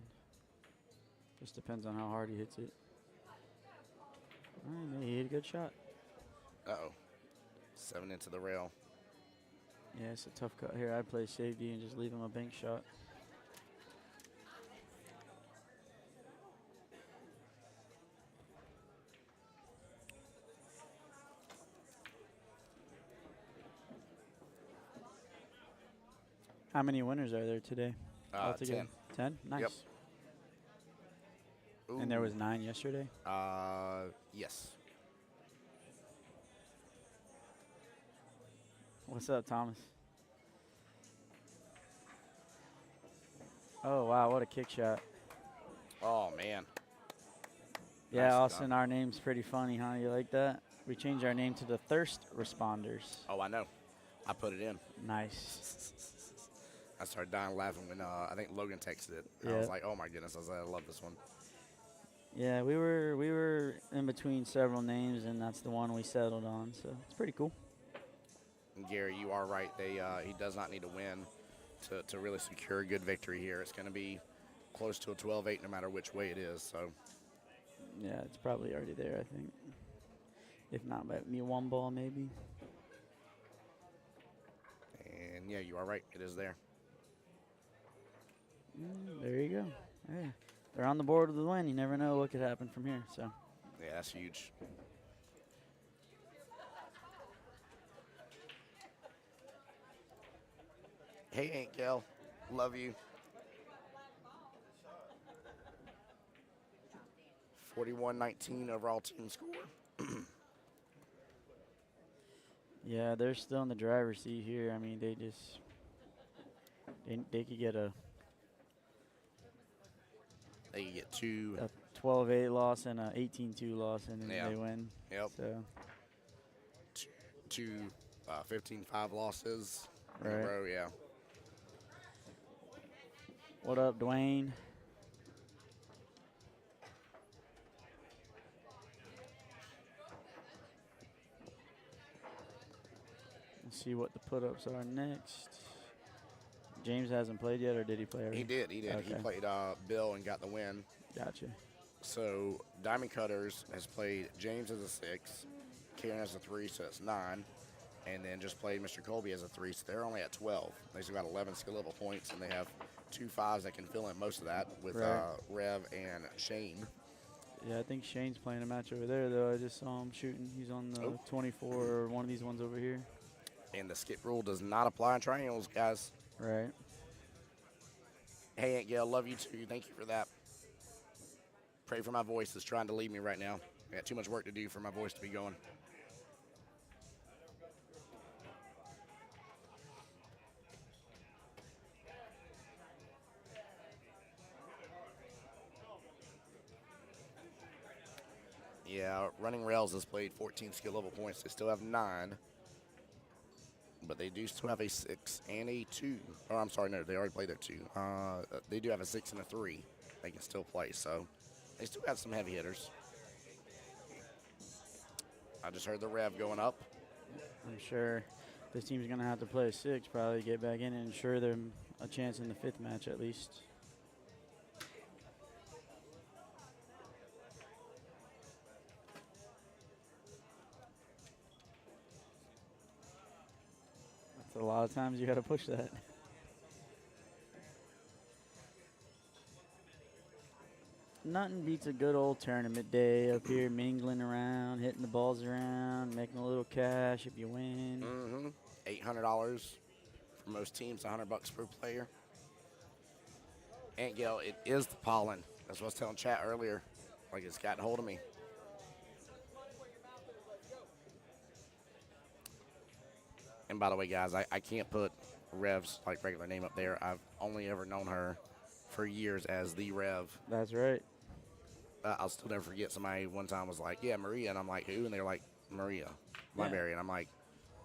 S3: Just depends on how hard he hits it. All right, he hit a good shot.
S2: Uh-oh. 7 into the rail.
S3: Yeah, it's a tough cut here. I'd play safety and just leave him a bank shot. How many winners are there today? Altogether?
S2: 10.
S3: 10? Nice.
S2: Yep.
S3: And there
S2: Ooh.
S3: was 9 yesterday?
S2: Yes.
S3: What's up, Thomas? Oh, wow, what a kick shot.
S2: Oh, man.
S3: Yeah,
S2: Nicely
S3: Austin,
S2: done.
S3: our name's pretty funny, huh? You like that? We changed our name to the Thirst Responders.
S2: Oh, I know. I put it in.
S3: Nice.
S2: I started dying laughing when I think Logan texted it. I
S3: Yeah.
S2: was like, oh, my goodness. I was like, I love this one.
S3: Yeah, we were in between several names, and that's the one we settled on, so it's pretty cool.
S2: Gary, you are right. He does not need to win to really secure a good victory here. It's going to be close to a 12-8 no matter which way it is. So,
S3: Yeah, it's probably already there, I think. If not, by me one ball maybe.
S2: and yeah, you are right. It is there.
S3: There you go. Hey, they're on the board with the win. You never know what could happen from here. So
S2: Yeah, that's huge. Hey, Aunt Gail. Love you. 41-19 overall team score.
S3: yeah, they're still in the driver's seat here. I mean, they could get a
S2: They get two.
S3: 12-8 loss and a 18-2 loss, and then
S2: Yeah.
S3: they win.
S2: Yep.
S3: So
S2: Two 15-5 losses in a
S3: Right.
S2: row. Yeah.
S3: what up, Dwayne? Let's see what the put-ups are next. James hasn't played yet, or did he play already?
S2: He did. He
S3: Okay.
S2: played Bill and got the win.
S3: Gotcha.
S2: So Diamond Cutters has played James as a 6, Karen as a 3, so that's 9, and then just played Mr. Colby as a 3, so they're only at 12. They still got 11 skill level points, and they have 2 5s that can fill in most of that with
S3: Right.
S2: Rev and Shane.
S3: Yeah, I think Shane's playing a match over there, though. I just saw him shooting. He's on the
S2: Oh.
S3: 24 or one of these ones over here.
S2: And the skip rule does not apply in triangles, guys.
S3: Right.
S2: Hey, Aunt Gail, love you too. Thank you for that. Pray for my voice. It's trying to leave me right now. I got too much work to do for my voice to be going. Yeah, Running Rails has played 14 skill level points. They still have 9. But they do still have a 6 and a 2. Oh, I'm sorry, no, they already played their 2. They do have a 6 and a 3. They can still play, so they still got some heavy hitters. I just heard the rev going up.
S3: I'm sure this team's going to have to play a 6, probably get back in and ensure them a chance in the 5th match at least. That's a lot of times you got to push that. Nothing beats a good old tournament day up here, mingling around, hitting the balls around, making a little cash if you win.
S2: $800 for most teams, $100 per player. Aunt Gail, it is the pollen. That's what I was telling chat earlier. Like, it's gotten hold of me. And by the way, guys, I can't put Rev's like regular name up there. I've only ever known her for years as the Rev.
S3: That's right.
S2: I'll still never forget somebody one time was like, yeah, Maria. And I'm like, who? And they're like, Maria Myberry. And I'm like,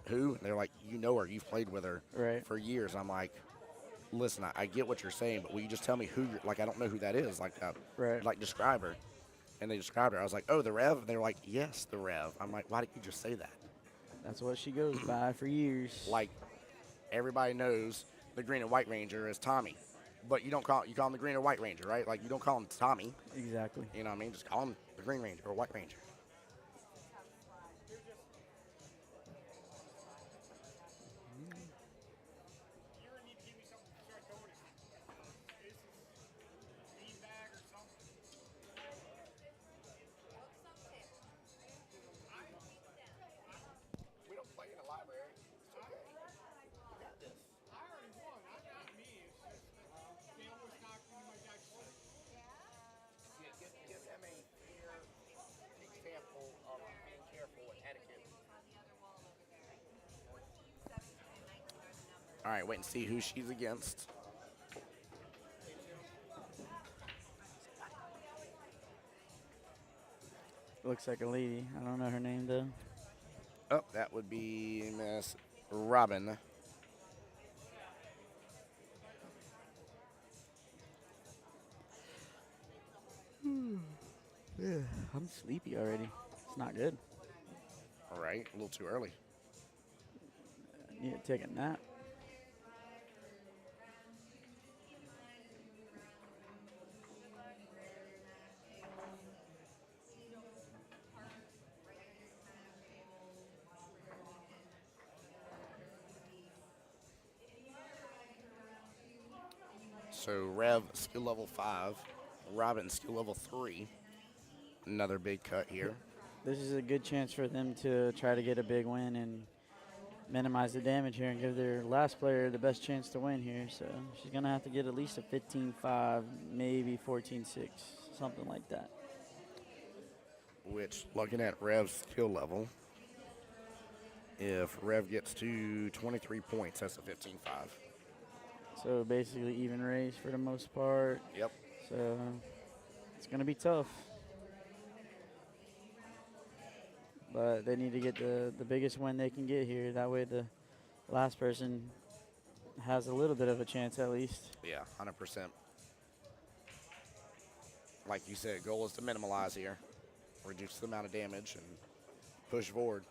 S2: who? And they're like, you know her. You've played with her for years. I'm like, listen, I get what you're saying, but will you just tell me who you're, like, I don't know who that is. Like, like describe her. And they described her. I was like, oh, the Rev? And they're like, yes, the Rev. I'm like, why did you just say that?
S3: That's what she goes by for years.
S2: Like, everybody knows the Green and White Ranger is Tommy. But you call him the Green or White Ranger, right? Like, you don't call him Tommy.
S3: Exactly.
S2: You know what I mean? Just call him the Green Ranger or White Ranger. We don't play in the library. It's okay. We got this. Give them a clear example of being careful and etiquette. All right, wait and see who she's against.
S3: Looks like a lady. I don't know her name, though.
S2: Oh, that would be Miss Robin.
S3: Yeah, I'm sleepy already. It's not good.
S2: All right, a little too early.
S3: Need to take a nap.
S2: So Rev skill level 5, Robin skill level 3. Another big cut here.
S3: This is a good chance for them to try to get a big win and minimize the damage here and give their last player the best chance to win here. So she's going to have to get at least a 15-5, maybe 14-6, something like that.
S2: Which, looking at Rev's skill level, if Rev gets to 23 points, that's a 15-5.
S3: So basically even race for the most part.
S2: Yep.
S3: So it's going to be tough. But they need to get the biggest win they can get here. That way the last person has a little bit of a chance at least.
S2: Yeah, 100%. Like you said, goal is to minimize here, reduce the amount of damage, and push forward.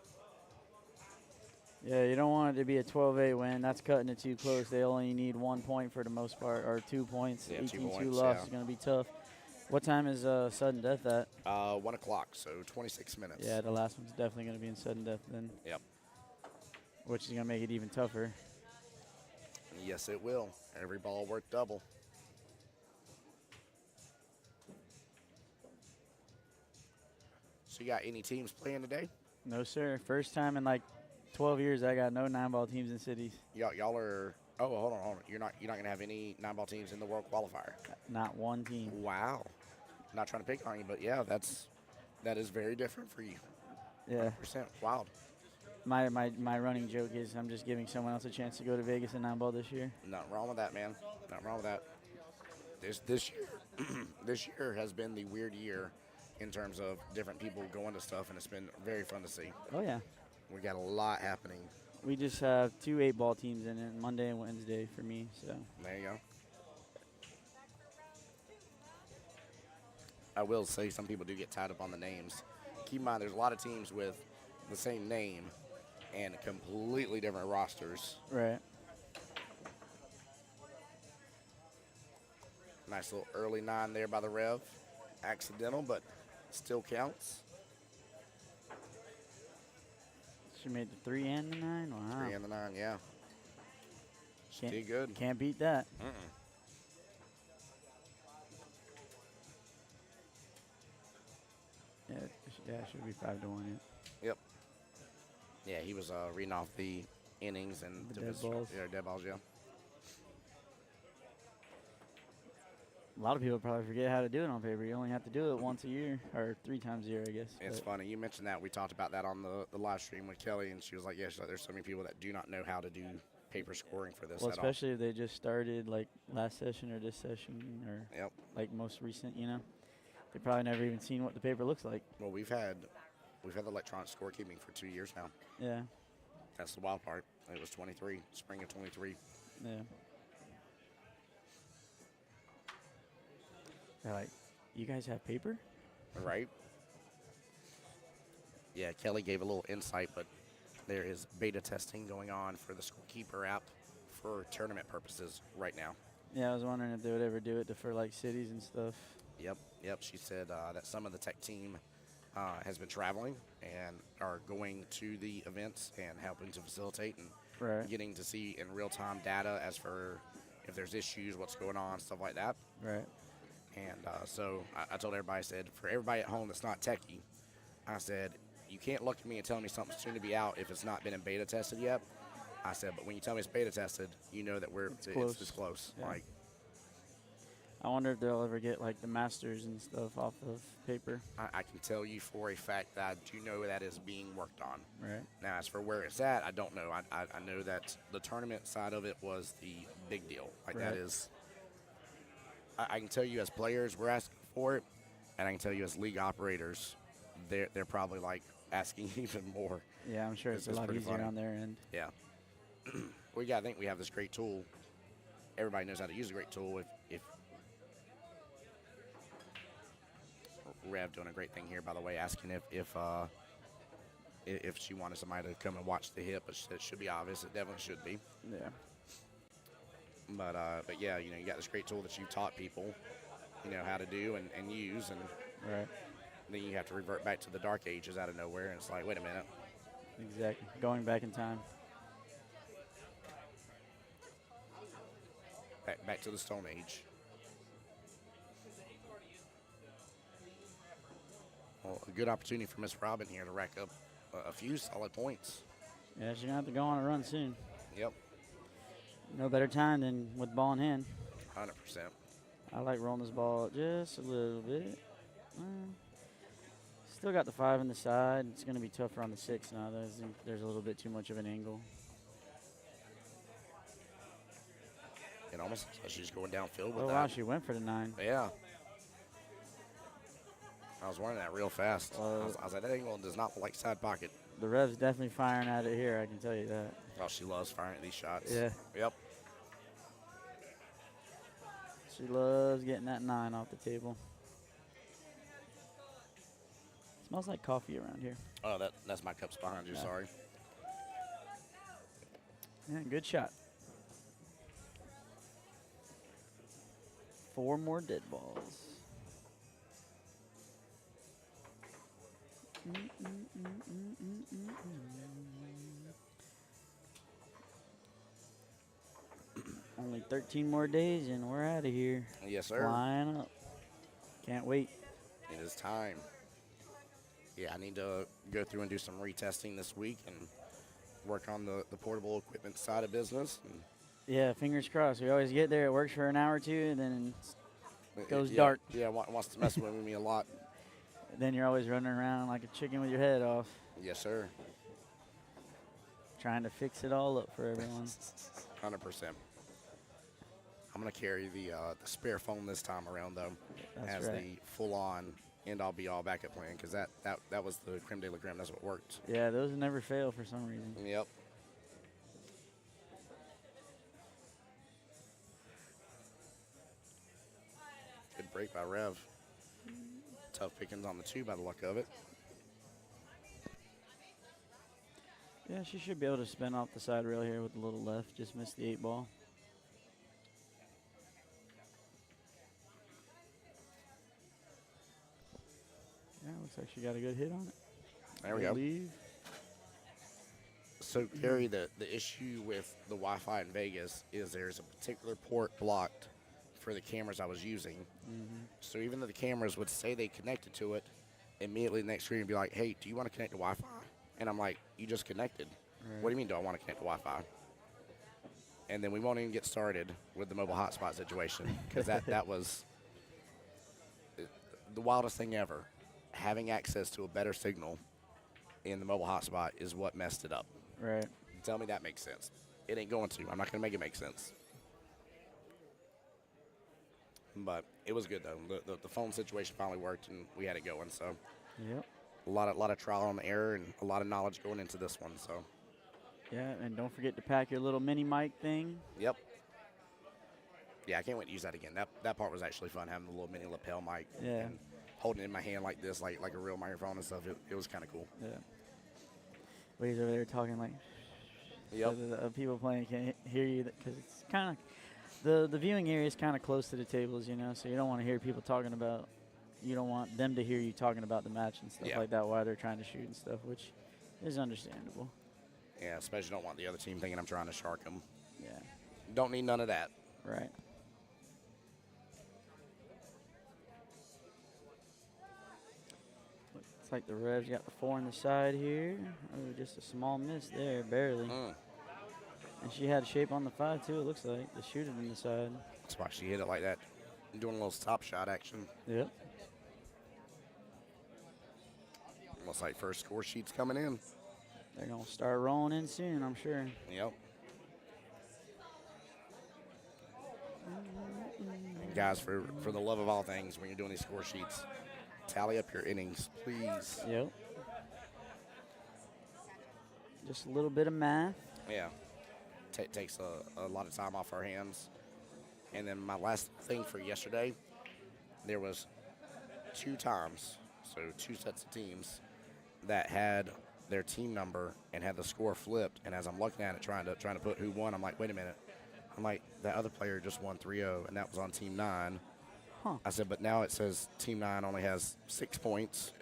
S3: Yeah, you don't want it to be a 12-8 win. That's cutting it too close. They only need 1 point for the most part, or 2 points.
S2: Yeah, 2
S3: 18-2
S2: points,
S3: loss
S2: yeah.
S3: is going to be tough. What time is sudden death at?
S2: 1 o'clock, so 26 minutes.
S3: Yeah, the last one's definitely going to be in sudden death then.
S2: Yep.
S3: Which is going to make it even tougher.
S2: Yes, it will. Every ball worth double. So you got any teams playing today?
S3: No, sir. First time in like 12 years I got no 9-ball teams in cities.
S2: Y'all are. Oh, hold on. You're not gonna have any 9-ball teams in the World Qualifier.
S3: Not one team.
S2: Wow. Not trying to pick on you, but yeah, that is very different for you.
S3: Yeah.
S2: 100%. Wild.
S3: My running joke is I'm just giving someone else a chance to go to Vegas and 9-ball this year.
S2: Nothing wrong with that, man. Nothing wrong with that. This year, this year has been the weird year in terms of different people going to stuff, and it's been very fun to see.
S3: Oh, yeah.
S2: We got a lot happening.
S3: We just have 2 8-ball teams in it, Monday and Wednesday for me. So
S2: There you go. I will say some people do get tied up on the names. Keep in mind, there's a lot of teams with the same name and completely different rosters.
S3: right.
S2: Nice little early 9 there by the Rev. Accidental, but still counts.
S3: She made the 3 and the 9. Wow.
S2: 3 and the 9, yeah. She
S3: Can't-
S2: did good.
S3: Can't beat that. Yeah, it should be 5-1.
S2: Yep. Yeah, he was reading off the innings and
S3: The dead balls.
S2: Yeah, dead balls, yeah.
S3: A lot of people probably forget how to do it on paper. You only have to do it once a year, or 3 times a year, I guess.
S2: It's
S3: but
S2: funny. You mentioned that. We talked about that on the live stream with Kelly, and she was like, yeah, she's like, there's so many people that do not know how to do paper scoring for this
S3: Well,
S2: at all.
S3: especially if they just started like last session or this session or
S2: Yep.
S3: like most recent, They probably never even seen what the paper looks like.
S2: Well, we've had electronic scorekeeping for 2 years now.
S3: Yeah,
S2: That's the wild part. It was 23, spring of 23.
S3: yeah. They're like, you guys have paper?
S2: Right? Yeah, Kelly gave a little insight, but there is beta testing going on for the Scorekeeper app for tournament purposes right now.
S3: Yeah, I was wondering if they would ever do it for like cities and stuff.
S2: Yep. She said that some of the tech team has been traveling and are going to the events and helping to facilitate and
S3: Right.
S2: getting to see in real-time data as for if there's issues, what's going on, stuff like that.
S3: Right.
S2: And so I told everybody, I said, for everybody at home that's not techie, I said, you can't look at me and tell me something's soon to be out if it's not been in beta tested yet. I said, but when you tell me it's beta tested, you know that it's this close.
S3: Yeah.
S2: Like,
S3: I wonder if they'll ever get like the masters and stuff off of paper.
S2: I can tell you for a fact that I do know that is being worked on.
S3: Right.
S2: Now, as for where it's at, I don't know. I know that the tournament side of it was the big deal. Like,
S3: Right.
S2: that is, I can tell you as players, we're asking for it, and I can tell you as league operators, they're probably like asking even more.
S3: Yeah, I'm sure it's a
S2: It's
S3: lot
S2: pretty
S3: easier
S2: funny.
S3: on their end.
S2: Yeah. I think we have this great tool. Everybody knows how to use a great tool. If Rev doing a great thing here, by the way, asking if if she wanted somebody to come and watch the hit, but it should be obvious. It definitely should be.
S3: Yeah.
S2: But yeah, you got this great tool that you taught people, how to do and use, and
S3: Right.
S2: then you have to revert back to the dark ages out of nowhere, and it's like, wait a minute.
S3: Exactly. Going back in time.
S2: Back to the Stone Age. Well, a good opportunity for Miss Robin here to rack up a few solid points.
S3: Yeah, she's going to have to go on a run soon.
S2: Yep,
S3: No better time than with ball in hand.
S2: 100%.
S3: I like rolling this ball just a little bit. Still got the 5 in the side. It's going to be tougher on the 6 now. There's a little bit too much of an angle.
S2: It almost looks like she's going downfield with
S3: Oh,
S2: that.
S3: wow, she went for the 9.
S2: Yeah. I was running that real fast.
S3: Well,
S2: I was like, that angle does not look like side pocket.
S3: The Rev's definitely firing at it here, I can tell you that.
S2: Oh, she loves firing at these shots.
S3: Yeah.
S2: Yep.
S3: She loves getting that 9 off the table. Smells like coffee around here.
S2: Oh, that's my cups behind you.
S3: Yeah.
S2: Sorry.
S3: Yeah, good shot. 4 more dead balls. Only 13 more days and we're out of here.
S2: Yes, sir.
S3: Flying up. Can't wait.
S2: It is time. Yeah, I need to go through and do some retesting this week and work on the portable equipment side of business. And
S3: Yeah, fingers crossed. We always get there. It works for an hour or two, and then goes
S2: yeah,
S3: dark.
S2: Yeah, wants to mess with me a lot.
S3: then you're always running around like a chicken with your head off,
S2: Yes, sir.
S3: trying to fix it all up for everyone.
S2: 100%. I'm going to carry the spare phone this time around, though,
S3: That's
S2: as
S3: right.
S2: the full-on end-all be-all backup plan, because that was the creme de la creme. That's what worked.
S3: Yeah, those never fail for some reason.
S2: Yep. Good break by Rev. Tough pickings on the 2 by the luck of it.
S3: Yeah, she should be able to spin off the side rail here with a little left. Just missed the 8 ball. Yeah, looks like she got a good hit on it.
S2: There we go.
S3: Leave.
S2: So, Gary, the issue with the Wi-Fi in Vegas is there's a particular port blocked for the cameras I was using. So even though the cameras would say they connected to it, immediately the next screen would be like, hey, do you want to connect to Wi-Fi? And I'm like, you just connected.
S3: Right.
S2: What do you mean, do I want to connect to Wi-Fi? And then we won't even get started with the mobile hotspot situation, because that was the wildest thing ever. Having access to a better signal in the mobile hotspot is what messed it up.
S3: Right.
S2: Tell me that makes sense. It ain't going to. I'm not going to make it make sense. But it was good, though. The phone situation finally worked, and we had it going. So
S3: Yep.
S2: a lot of trial and error and a lot of knowledge going into this one. So,
S3: Yeah, and don't forget to pack your little mini mic thing.
S2: yep. Yeah, I can't wait to use that again. That part was actually fun, having the little mini lapel mic.
S3: Yeah.
S2: And holding it in my hand like this, like a real microphone and stuff. It was kind of cool.
S3: Yeah. But he's over there talking like.
S2: Yep.
S3: So the people playing can't hear you because it's kind of the viewing area is kind of close to the tables, so you don't want to hear people talking about. You don't want them to hear you talking about the match and stuff
S2: Yeah.
S3: like that while they're trying to shoot and stuff, which is understandable.
S2: Yeah, especially don't want the other team thinking I'm trying to shark them.
S3: Yeah.
S2: Don't need none of that.
S3: Right. Looks like the Revs got the 4 on the side here. Oh, just a small miss there, barely. And she had shape on the 5 too. It looks like the shooter in the side.
S2: That's why she hit it like that. Doing a little stop shot action.
S3: Yep.
S2: Looks like first score sheet's coming in.
S3: They're gonna start rolling in soon, I'm sure.
S2: Yep. And guys, for the love of all things, when you're doing these score sheets, tally up your innings, please.
S3: Yep. Just a little bit of math.
S2: Yeah. Takes a lot of time off our hands. And then my last thing for yesterday, there was 2 times, so 2 sets of teams that had their team number and had the score flipped. And as I'm looking at it, trying to put who won, I'm like, wait a minute. I'm like, that other player just won 3-0, and that was on Team 9.
S3: Huh.
S2: I said, but now it says Team 9 only has 6 points.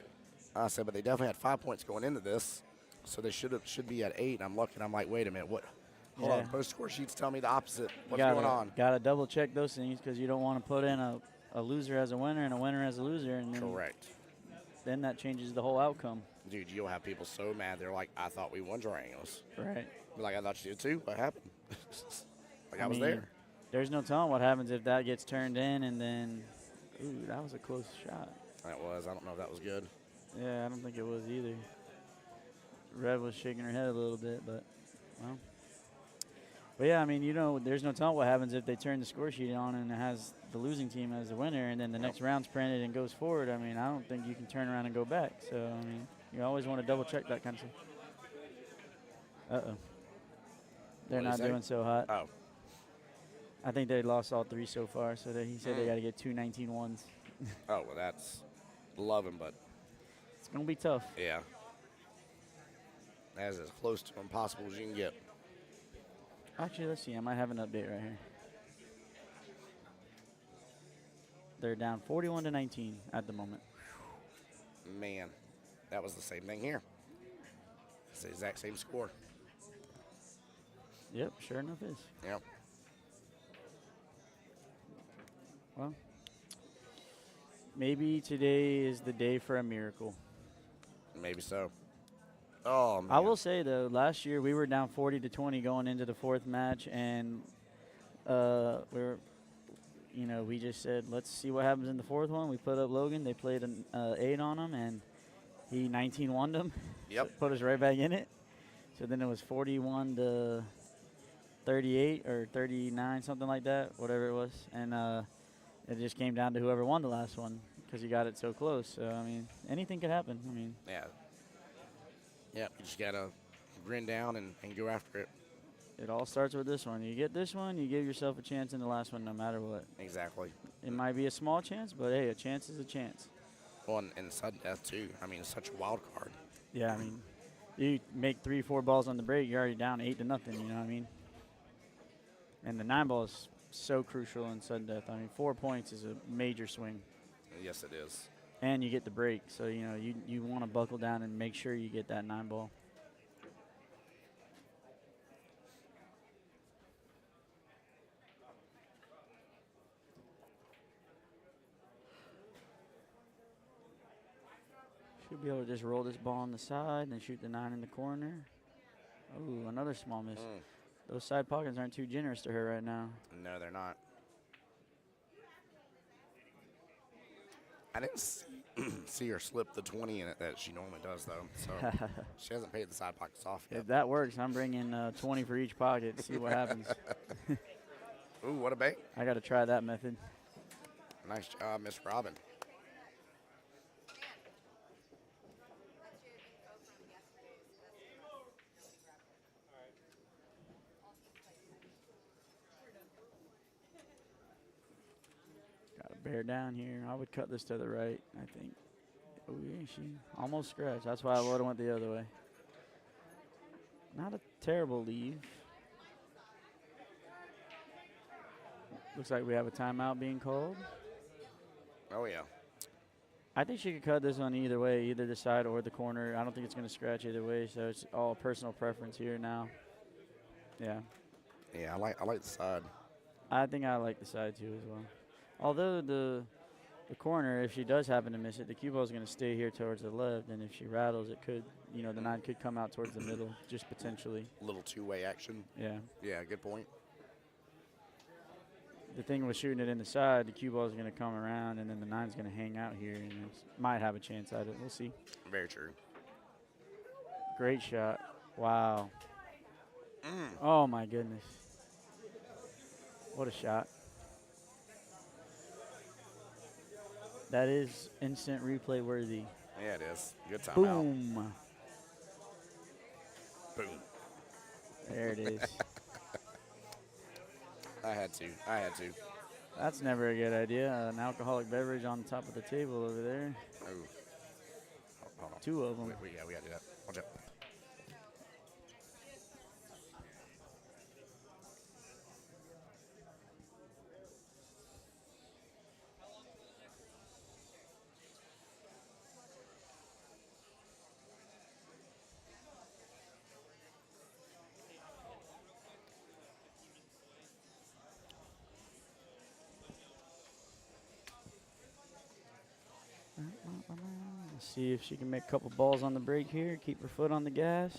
S2: I said, but they definitely had 5 points going into this, so they should be at 8. And I'm looking, I'm like, wait a minute, what? Hold on, both score sheets tell me the opposite. What's going on?
S3: Got to double check those things because you don't want to put in a loser as a winner and a winner as a loser. And then,
S2: Correct.
S3: Then that changes the whole outcome.
S2: Dude, you'll have people so mad. They're like, I thought we won triangles.
S3: Right.
S2: Be like, I thought you did too. What happened? Like I was there.
S3: There's no telling what happens if that gets turned in and then, ooh, that was a close shot.
S2: That was. I don't know if that was good.
S3: Yeah, I don't think it was either. Red was shaking her head a little bit, but, well. But, yeah, I mean, you know, there's no telling what happens if they turn the score sheet on and it has the losing team as the winner and then the next round's printed and goes forward. I mean, I don't think you can turn around and go back. So, I mean, you always want to double-check that kind of stuff. Uh-oh. They're not doing so hot.
S2: Oh.
S3: I think they lost all 3 so far, so he said they got to get 2 19-1s.
S2: Oh, well, that's loving, but.
S3: It's going to be tough.
S2: Yeah. That's as close to impossible as you can get.
S3: Actually, let's see. I might have an update right here. They're down 41-19 at the moment.
S2: Man, that was the same thing here. It's the exact same score.
S3: Yep, sure enough is.
S2: Yep.
S3: Well, maybe today is the day for a miracle.
S2: Maybe so. Oh, man.
S3: I will say, though, last year we were down 40-20 going into the 4th match, and we just said, let's see what happens in the 4th one. We put up Logan. They played an 8 on him, and he 19-1'd them.
S2: Yep.
S3: So put us right back in it. So then it was 41-38 or 39, something like that, whatever it was. And it just came down to whoever won the last one because you got it so close. So, I mean, anything could happen. I mean,
S2: yeah. Yeah, you just got to grin down and go after it.
S3: It all starts with this one. You get this one, you give yourself a chance in the last one no matter what.
S2: Exactly.
S3: It might be a small chance, but, hey, a chance is a chance.
S2: Well, and sudden death, too. I mean, it's such a wild card.
S3: Yeah, I mean, you make 3-4 balls on the break, you're already down 8-0, you know what I mean? And the 9 ball is so crucial in sudden death. I mean, 4 points is a major swing.
S2: Yes, it is.
S3: And you get the break, so, you want to buckle down and make sure you get that 9 ball. Should be able to just roll this ball on the side and then shoot the 9 in the corner. Oh, another small miss. Those side pockets aren't too generous to her right now.
S2: No, they're not. I didn't see her slip the 20 in it that she normally does, though. So she hasn't paid the side pockets off yet.
S3: If that works, I'm bringing 20 for each pocket. See what happens.
S2: Ooh, what a bank.
S3: I got to try that method.
S2: Nice job, Miss Robin.
S3: Bear down here. I would cut this to the right, I think. Oh, yeah, she almost scratched. That's why I would have went the other way. Not a terrible leave. Looks like we have a timeout being called.
S2: Oh, yeah.
S3: I think she could cut this one either way, either the side or the corner. I don't think it's going to scratch either way, so it's all personal preference here now. Yeah.
S2: Yeah, I like the side.
S3: I think I like the side, too, as well. Although the corner, if she does happen to miss it, the cue ball is going to stay here towards the left, and if she rattles, it could, the 9 could come out towards the middle, just potentially.
S2: A little two-way action.
S3: Yeah.
S2: Yeah, good point.
S3: The thing with shooting it in the side, the cue ball is going to come around, and then the 9's going to hang out here, and it might have a chance at it. We'll see.
S2: Very true.
S3: Great shot. Wow. Oh, my goodness. What a shot. That is instant replay worthy.
S2: Yeah, it is. Good timeout.
S3: Boom.
S2: Boom.
S3: There it is.
S2: I had to.
S3: That's never a good idea. An alcoholic beverage on top of the table over there.
S2: Oh. Hold on.
S3: 2 of them.
S2: We got to do that. Watch out.
S3: Let's see if she can make a couple balls on the break here. Keep her foot on the gas.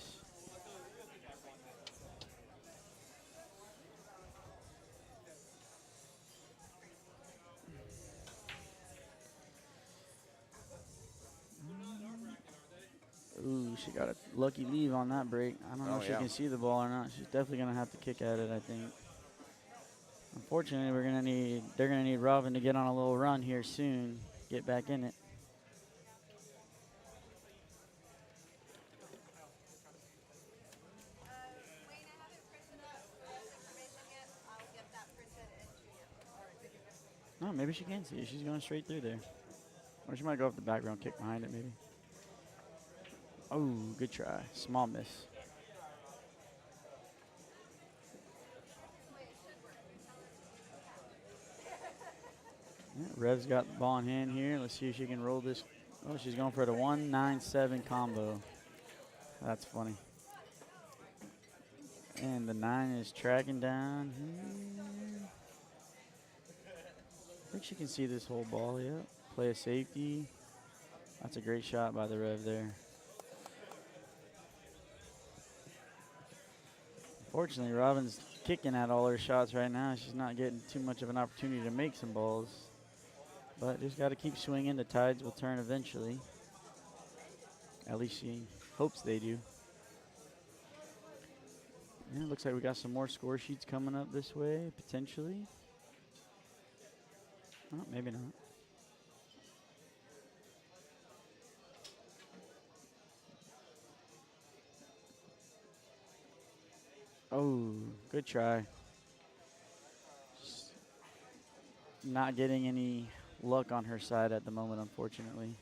S3: Ooh, she got a lucky leave on that break. I don't know if she can see the ball or not. She's definitely gonna have to kick at it, I think. Unfortunately, they're gonna need Robin to get on a little run here soon. Get back in it. No, maybe she can see it. She's going straight through there. Or she might go off the background, kick behind it maybe. Oh, good try. Small miss. Yeah, Rev's got the ball in hand here. Let's see if she can roll this. Oh, she's going for the 1-9-7 combo. That's funny. And the 9 is tracking down here. I think she can see this whole ball, yeah. Play a safety. That's a great shot by the Rev there. Unfortunately, Robin's kicking at all her shots right now. She's not getting too much of an opportunity to make some balls. But just got to keep swinging. The tides will turn eventually. At least she hopes they do. Yeah, looks like we got some more score sheets coming up this way, potentially. Oh, maybe not. Oh, good try. Just not getting any luck on her side at the moment, unfortunately.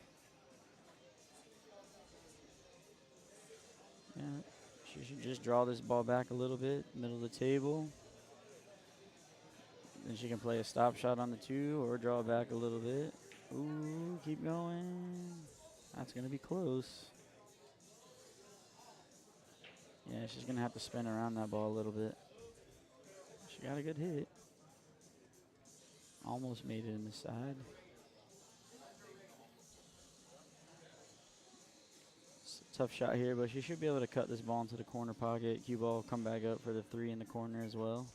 S3: Yeah, she should just draw this ball back a little bit, middle of the table. Then she can play a stop shot on the 2 or draw back a little bit. Ooh, keep going. That's going to be close. Yeah, she's going to have to spin around that ball a little bit. She got a good hit. Almost made it in the side. It's a tough shot here, but she should be able to cut this ball into the corner pocket. Cue ball come back up for the 3 in the corner as well.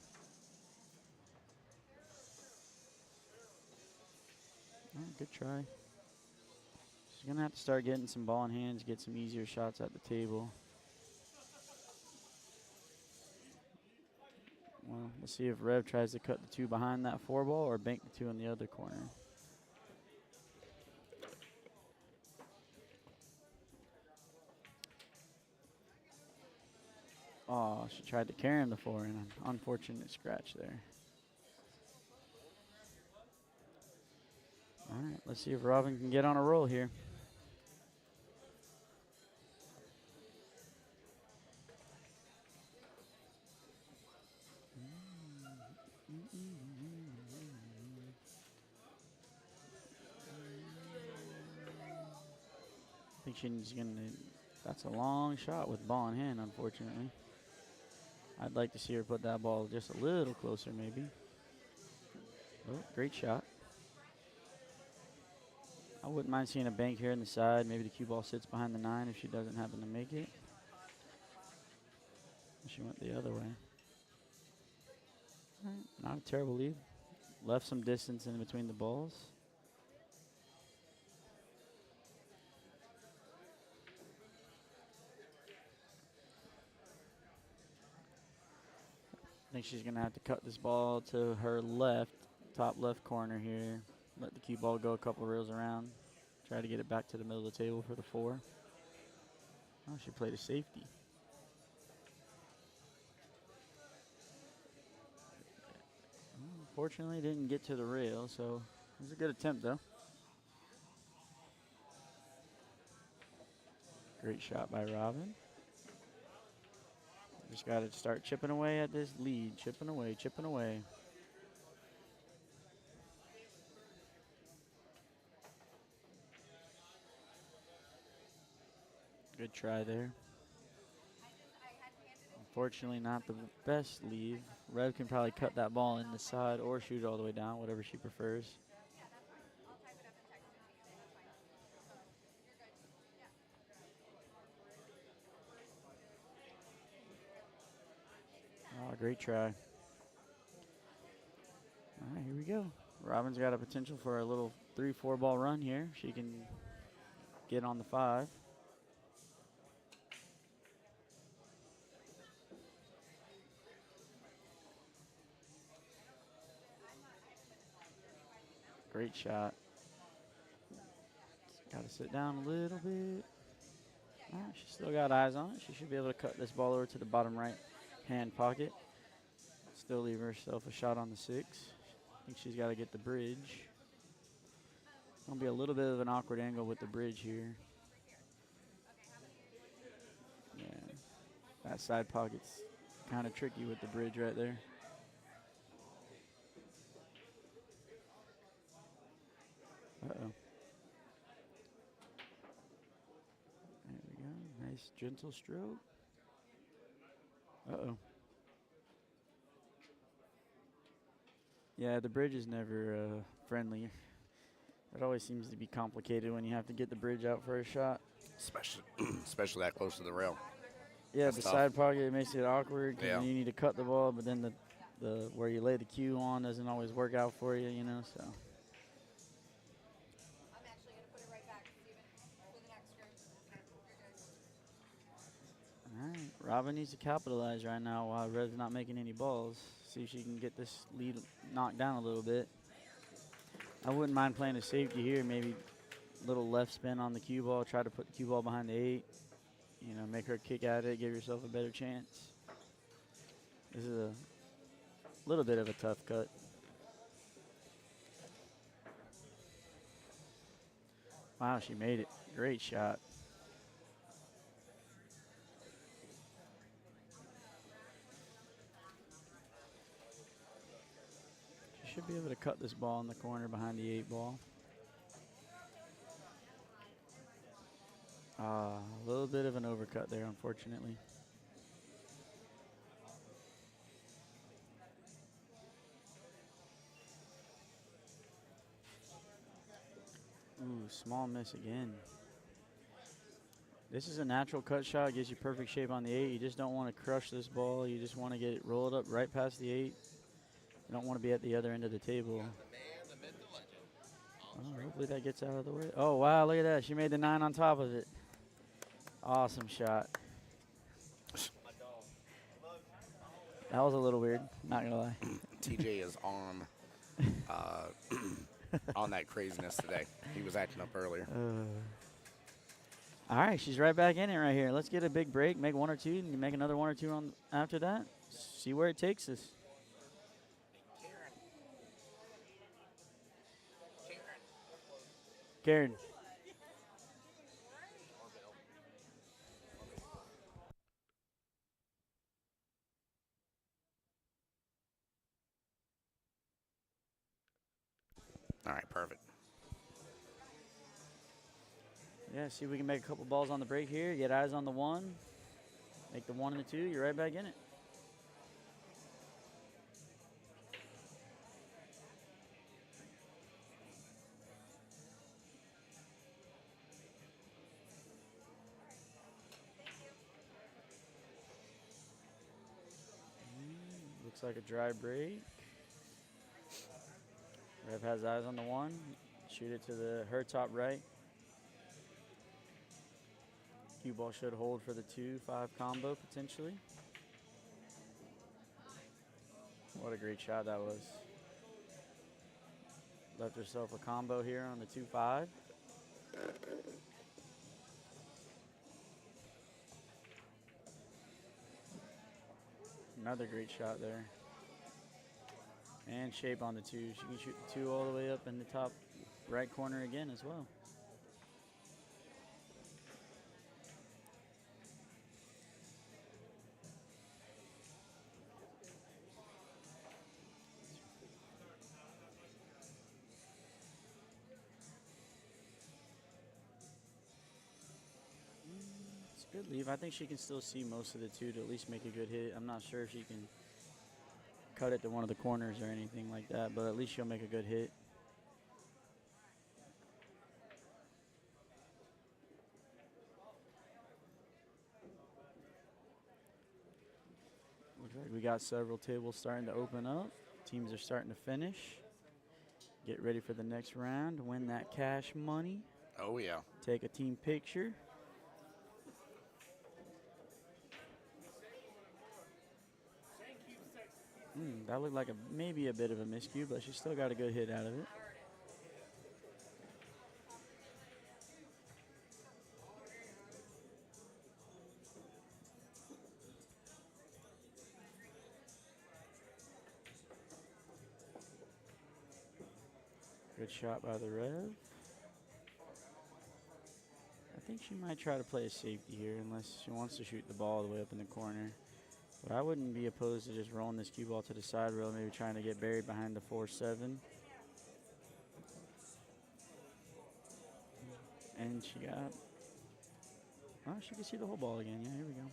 S3: Oh, good try. She's going to have to start getting some ball in hands, get some easier shots at the table. Well, let's see if Rev tries to cut the 2 behind that 4 ball or bank the 2 in the other corner. Oh, she tried to carry him the 4 and an unfortunate scratch there. All right, let's see if Robin can get on a roll here. I think she's going to, that's a long shot with ball in hand, unfortunately. I'd like to see her put that ball just a little closer, maybe. Oh, great shot. I wouldn't mind seeing a bank here in the side. Maybe the cue ball sits behind the 9 if she doesn't happen to make it. She went the other way. Not a terrible lead. Left some distance in between the balls. I think she's going to have to cut this ball to her left, top left corner here. Let the cue ball go a couple reels around. Try to get it back to the middle of the table for the 4. Oh, she played a safety. Unfortunately, didn't get to the rail, so it was a good attempt, though. Great shot by Robin. Just got to start chipping away at this lead. Chipping away, chipping away. Good try there. Unfortunately, not the best lead. Rev can probably cut that ball in the side or shoot it all the way down, whatever she prefers. Oh, great try. All right, here we go. Robin's got a potential for a little 3-4 ball run here. She can get on the 5. Great shot. Got to sit down a little bit. All right, she's still got eyes on it. She should be able to cut this ball over to the bottom right hand pocket. Still leave herself a shot on the 6. I think she's got to get the bridge. Gonna be a little bit of an awkward angle with the bridge here. Yeah, that side pocket's kind of tricky with the bridge right there. Uh-oh. There we go. Nice gentle stroke. Uh-oh. Yeah, the bridge is never friendly. It always seems to be complicated when you have to get the bridge out for a shot.
S2: Especially that close to the rail.
S3: Yeah,
S2: That's
S3: the
S2: tough.
S3: side pocket makes it awkward because
S2: Yeah.
S3: you need to cut the ball, but then the where you lay the cue on doesn't always work out for you, you know, so. All right, Robin needs to capitalize right now while Red's not making any balls. See if she can get this lead knocked down a little bit. I wouldn't mind playing a safety here, maybe a little left spin on the cue ball, try to put the cue ball behind the 8. You know, make her kick at it, give yourself a better chance. This is a little bit of a tough cut. Wow, she made it. Great shot. She should be able to cut this ball in the corner behind the 8 ball. A little bit of an overcut there, unfortunately. Ooh, small miss again. This is a natural cut shot, gives you perfect shape on the 8. You just don't want to crush this ball. You just want to get it rolled up right past the 8. You don't want to be at the other end of the table. Oh, hopefully that gets out of the way. Oh, wow, look at that. She made the 9 on top of it. Awesome shot. That was a little weird, not going to lie.
S2: TJ is on on that craziness today. He was acting up earlier.
S3: All right, she's right back in it right here. Let's get a big break, make 1 or 2, and make another 1 or 2 on after that. See where it takes us. Karen.
S2: All right, perfect.
S3: Yeah, see if we can make a couple balls on the break here. Get eyes on the 1. Make the 1 and the 2. You're right back in it. Looks like a dry break. Rev has eyes on the 1. Shoot it to her top right. Cue ball should hold for the 2-5 combo potentially. What a great shot that was. Left herself a combo here on the 2-5. Another great shot there. And shape on the 2. She can shoot the 2 all the way up in the top right corner again as well. It's a good leave. I think she can still see most of the 2 to at least make a good hit. I'm not sure if she can cut it to one of the corners or anything like that, but at least she'll make a good hit. We got several tables starting to open up. Teams are starting to finish. Get ready for the next round. Win that cash money.
S2: Oh, yeah.
S3: Take a team picture. That looked like maybe a bit of a miscue, but she still got a good hit out of it. Good shot by the Rev. I think she might try to play a safety here unless she wants to shoot the ball all the way up in the corner. But I wouldn't be opposed to just rolling this cue ball to the side rail, maybe trying to get buried behind the 4-7. And she got, well, she can see the whole ball again. Yeah, here we go.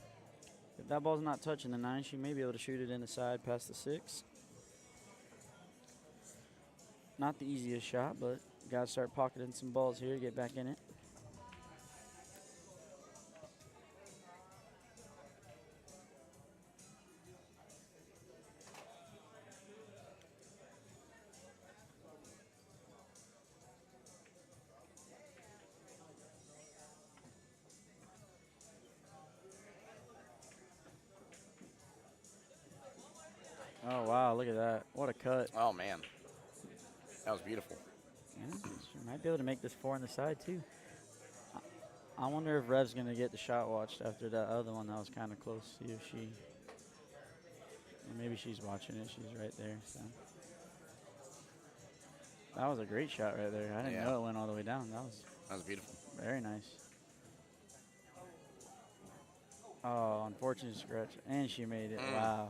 S3: If that ball's not touching the 9, she may be able to shoot it in the side past the 6. Not the easiest shot, but got to start pocketing some balls here to get back in it. Oh, wow, look at that. What a cut.
S2: Oh, man. That was beautiful.
S3: Yeah, she might be able to make this 4 on the side, too. I wonder if Rev's going to get the shot watched after that other one that was kind of close. See if she, or maybe she's watching it. She's right there. So that was a great shot right there. I didn't know it went all the way down. That
S2: was beautiful.
S3: Very nice. Oh, unfortunate scratch. And she made it. Wow.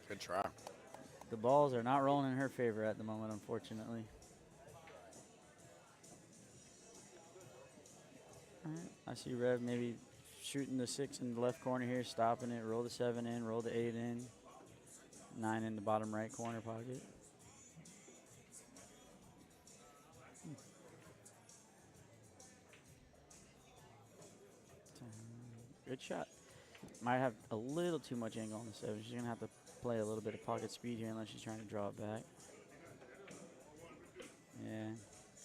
S2: Good try.
S3: The balls are not rolling in her favor at the moment, unfortunately. All right. I see Rev maybe shooting the 6 in the left corner here, stopping it, roll the 7 in, roll the 8 in, 9 in the bottom right corner pocket. Good shot. Might have a little too much angle on the 7. She's going to have to play a little bit of pocket speed here unless she's trying to draw it back. Yeah,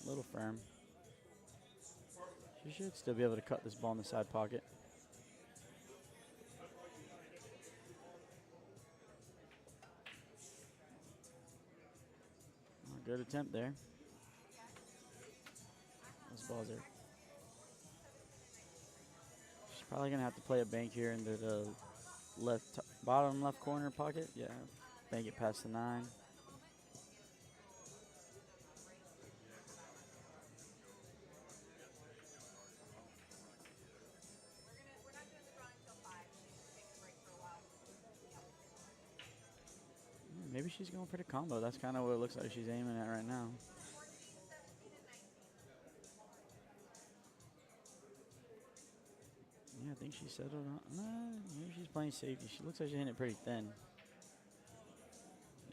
S3: a little firm. She should still be able to cut this ball in the side pocket. Good attempt there. Those balls are. She's probably going to have to play a bank here into the bottom left corner pocket. Yeah, bank it past the 9. Maybe she's going for the combo. That's kind of what it looks like she's aiming at right now. Yeah, I think she settled on. Maybe she's playing safety. She looks like she's hitting it pretty thin.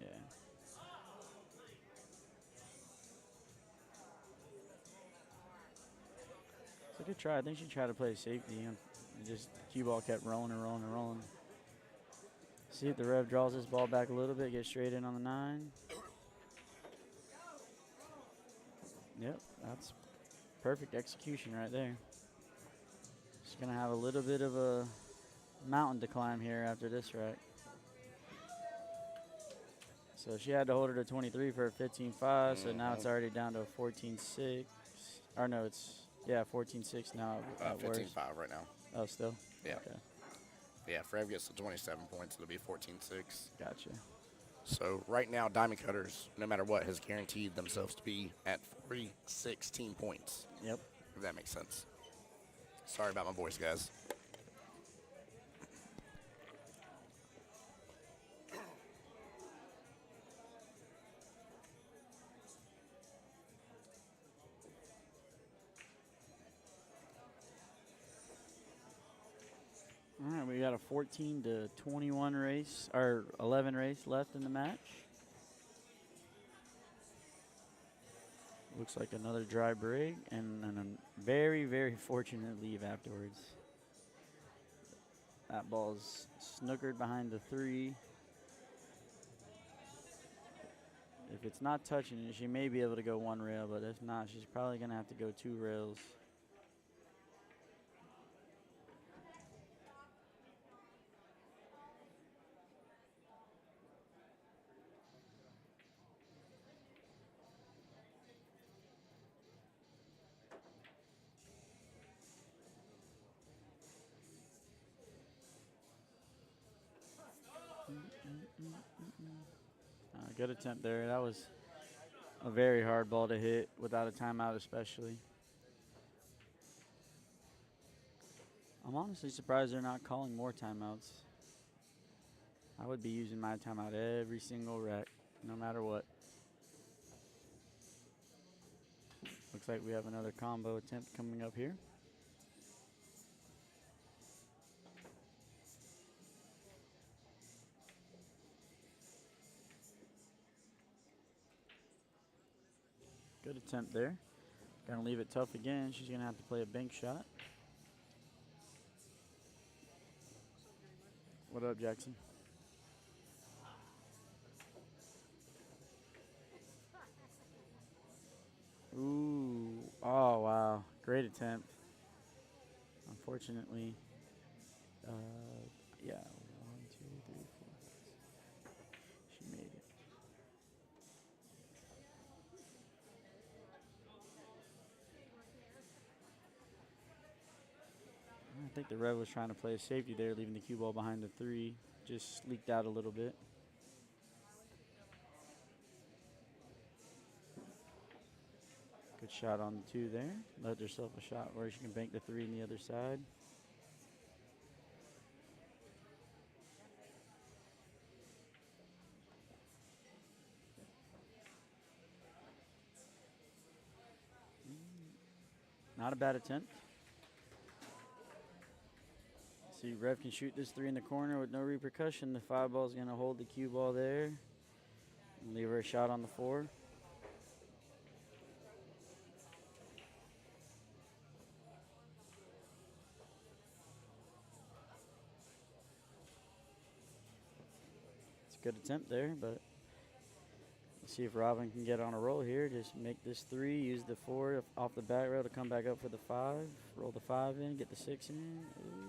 S3: Yeah. It's a good try. I think she tried to play safety. And just cue ball kept rolling and rolling and rolling. See if the Rev draws this ball back a little bit, get straight in on the 9. Yep, that's perfect execution right there. She's going to have a little bit of a mountain to climb here after this rack. So she had to hold her to 23 for a 15-5, so now it's already down to a 14-6. Or no, it's, 14-6 now.
S2: 15-5 right now.
S3: Oh, still?
S2: Yeah.
S3: Okay.
S2: Yeah, if Rev gets to 27 points, it'll be 14-6.
S3: Gotcha.
S2: So right now, Diamond Cutters, no matter what, has guaranteed themselves to be at 16 points.
S3: Yep.
S2: If that makes sense. Sorry about my voice, guys.
S3: All right, we got a 14 to 21 race, or 11 race left in the match. Looks like another dry break and a very, very fortunate leave afterwards. That ball's snookered behind the 3. If it's not touching it, she may be able to go 1 rail, but if not, she's probably going to have to go 2 rails. Good attempt there. That was a very hard ball to hit without a timeout especially. I'm honestly surprised they're not calling more timeouts. I would be using my timeout every single rack, no matter what. Looks like we have another combo attempt coming up here. Good attempt there. Gonna leave it tough again. She's gonna have to play a bank shot. What up, Jackson? Ooh, oh wow, great attempt. Unfortunately, yeah, 1, 2, 3, 4. She made it. I think the Rev was trying to play a safety there, leaving the cue ball behind the 3. Just leaked out a little bit. Good shot on the 2 there. Left herself a shot where she can bank the 3 on the other side. Not a bad attempt. See, Rev can shoot this 3 in the corner with no repercussion. The 5 ball is going to hold the cue ball there and leave her a shot on the 4. It's a good attempt there, but let's see if Robin can get on a roll here. Just make this 3, use the 4 off the back rail to come back up for the 5. Roll the 5 in, get the 6 in. Ooh.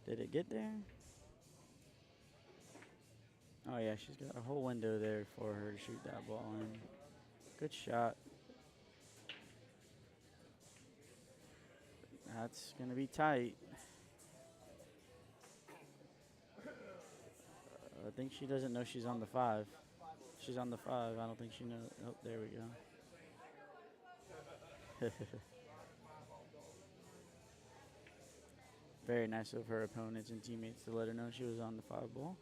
S3: Did it get there? Oh yeah, she's got a whole window there for her to shoot that ball in. Good shot. That's gonna be tight. I think she doesn't know she's on the 5. She's on the 5. I don't think she knows. Oh, there we go. Very nice of her opponents and teammates to let her know she was on the 5 ball.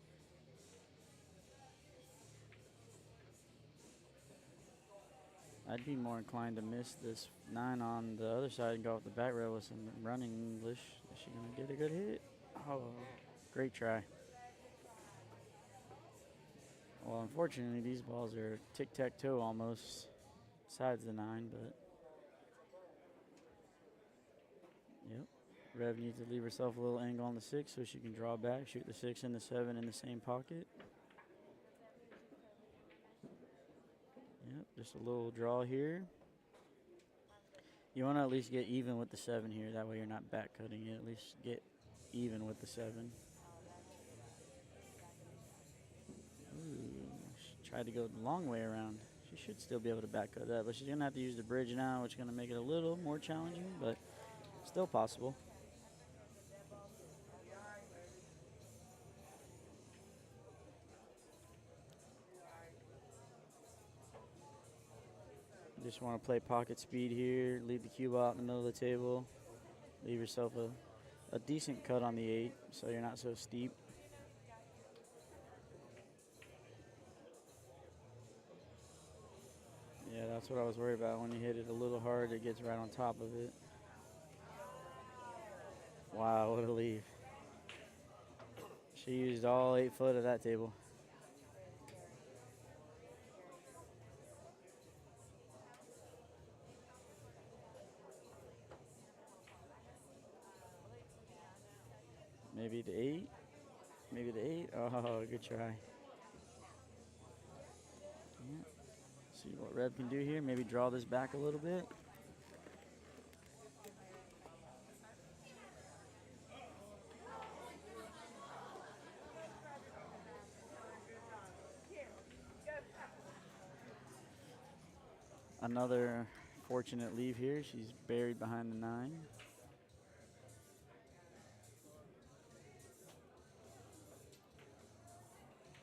S3: I'd be more inclined to miss this 9 on the other side and go off the back rail with some running English. Is she going to get a good hit? Oh, great try. Well, unfortunately, these balls are tic-tac-toe almost, besides the 9, but yep. Rev needs to leave herself a little angle on the 6 so she can draw back, shoot the 6 and the 7 in the same pocket. Yep, just a little draw here. You want to at least get even with the 7 here. That way you're not back cutting it. At least get even with the 7. Ooh, she tried to go the long way around. She should still be able to back cut that, but she's going to have to use the bridge now, which is going to make it a little more challenging, but still possible. Just want to play pocket speed here, leave the cue ball out in the middle of the table, leave yourself a decent cut on the 8 so you're not so steep. Yeah, that's what I was worried about. When you hit it a little hard, it gets right on top of it. Wow, what a leave. She used all 8 foot of that table. Maybe Maybe the 8. Maybe the 8. Oh, good try. Yeah. See what Rev can do here. Maybe draw this back a little bit. Another fortunate leave here. She's buried behind the 9.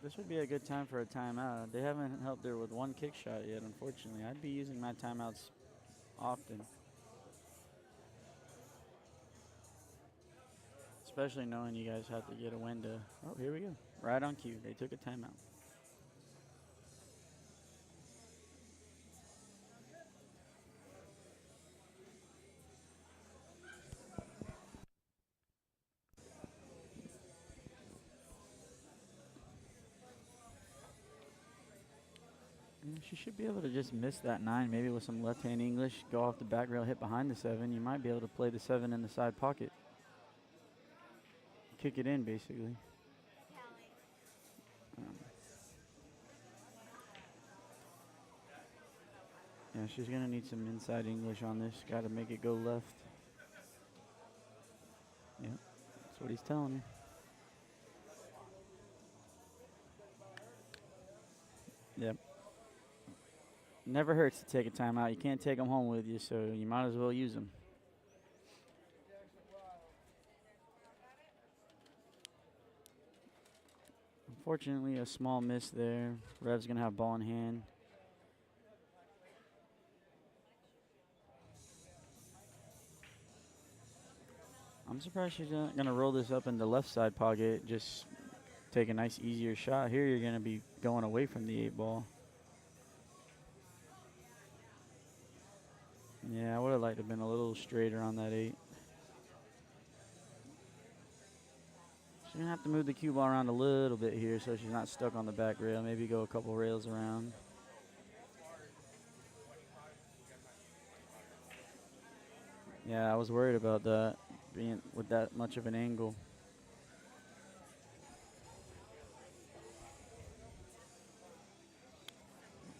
S3: This would be a good time for a timeout. They haven't helped her with one kick shot yet, unfortunately. I'd be using my timeouts often. Especially knowing you guys have to get a win to... Oh, here we go. Right on cue. They took a timeout. She should be able to just miss that 9, maybe with some left-hand English, go off the back rail, hit behind the 7. You might be able to play the 7 in the side pocket. Kick it in, basically. Yeah, she's going to need some inside English on this. Got to make it go left. Yep, that's what he's telling her. Yep. Never hurts to take a timeout. You can't take them home with you, so you might as well use them. Unfortunately, a small miss there. Rev's going to have ball in hand. I'm surprised she's not going to roll this up in the left side pocket. Just take a nice, easier shot. Here you're going to be going away from the 8 ball. Yeah, I would have liked to have been a little straighter on that 8. She's going to have to move the cue ball around a little bit here so she's not stuck on the back rail. Maybe go a couple rails around. Yeah, I was worried about that, being with that much of an angle.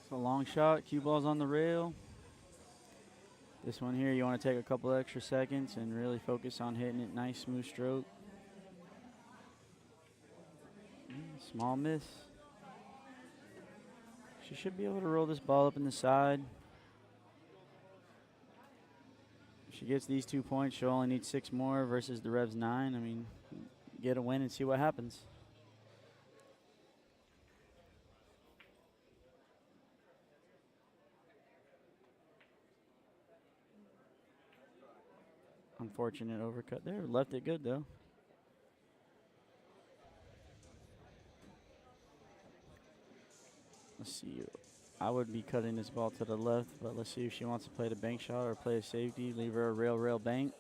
S3: It's a long shot. Cue ball's on the rail. This one here, you want to take a couple extra seconds and really focus on hitting it nice, smooth stroke. Small miss. She should be able to roll this ball up in the side. If she gets these 2 points, she'll only need 6 more versus the Revs 9. I mean, get a win and see what happens. Unfortunate overcut there. Left it good, though. Let's see. I would be cutting this ball to the left, but let's see if she wants to play the bank shot or play a safety. Leave her a rail bank.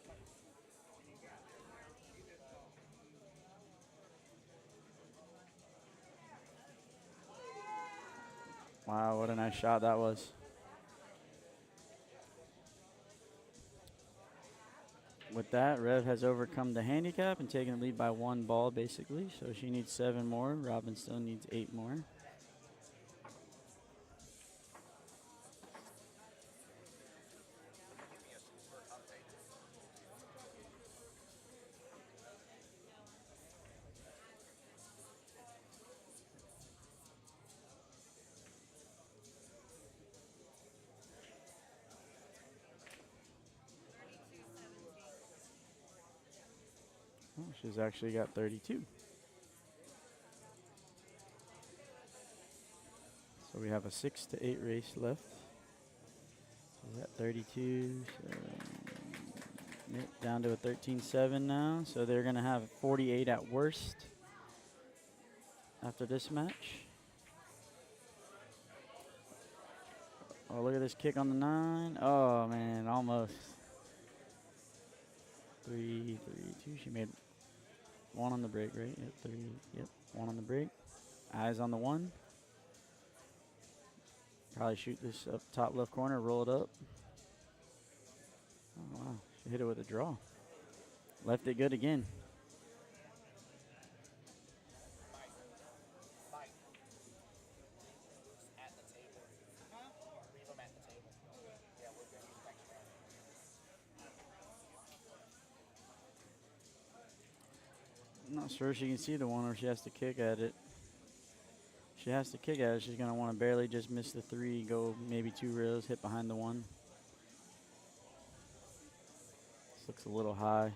S3: Wow, what a nice shot that was. With that, Rev has overcome the handicap and taken the lead by 1 ball, basically. So she needs 7 more. Robin still needs 8 more. Oh, she's actually got 32. So we have a 6 to 8 race left. She's at 32. So yep, down to a 13-7 now. So they're going to have 48 at worst after this match. Oh, look at this kick on the 9. Oh, man, almost. 3, 2. She made 1 on the break, right? Yep, 3. Yep, 1 on the break. Eyes on the 1. Probably shoot this up top left corner, roll it up. Oh, wow. She hit it with a draw. Left it good again. Not sure she can see the one, or she has to kick at it. She has to kick at it. She's going to want to barely just miss the 3, go maybe 2 rails, hit behind the 1. This looks a little high.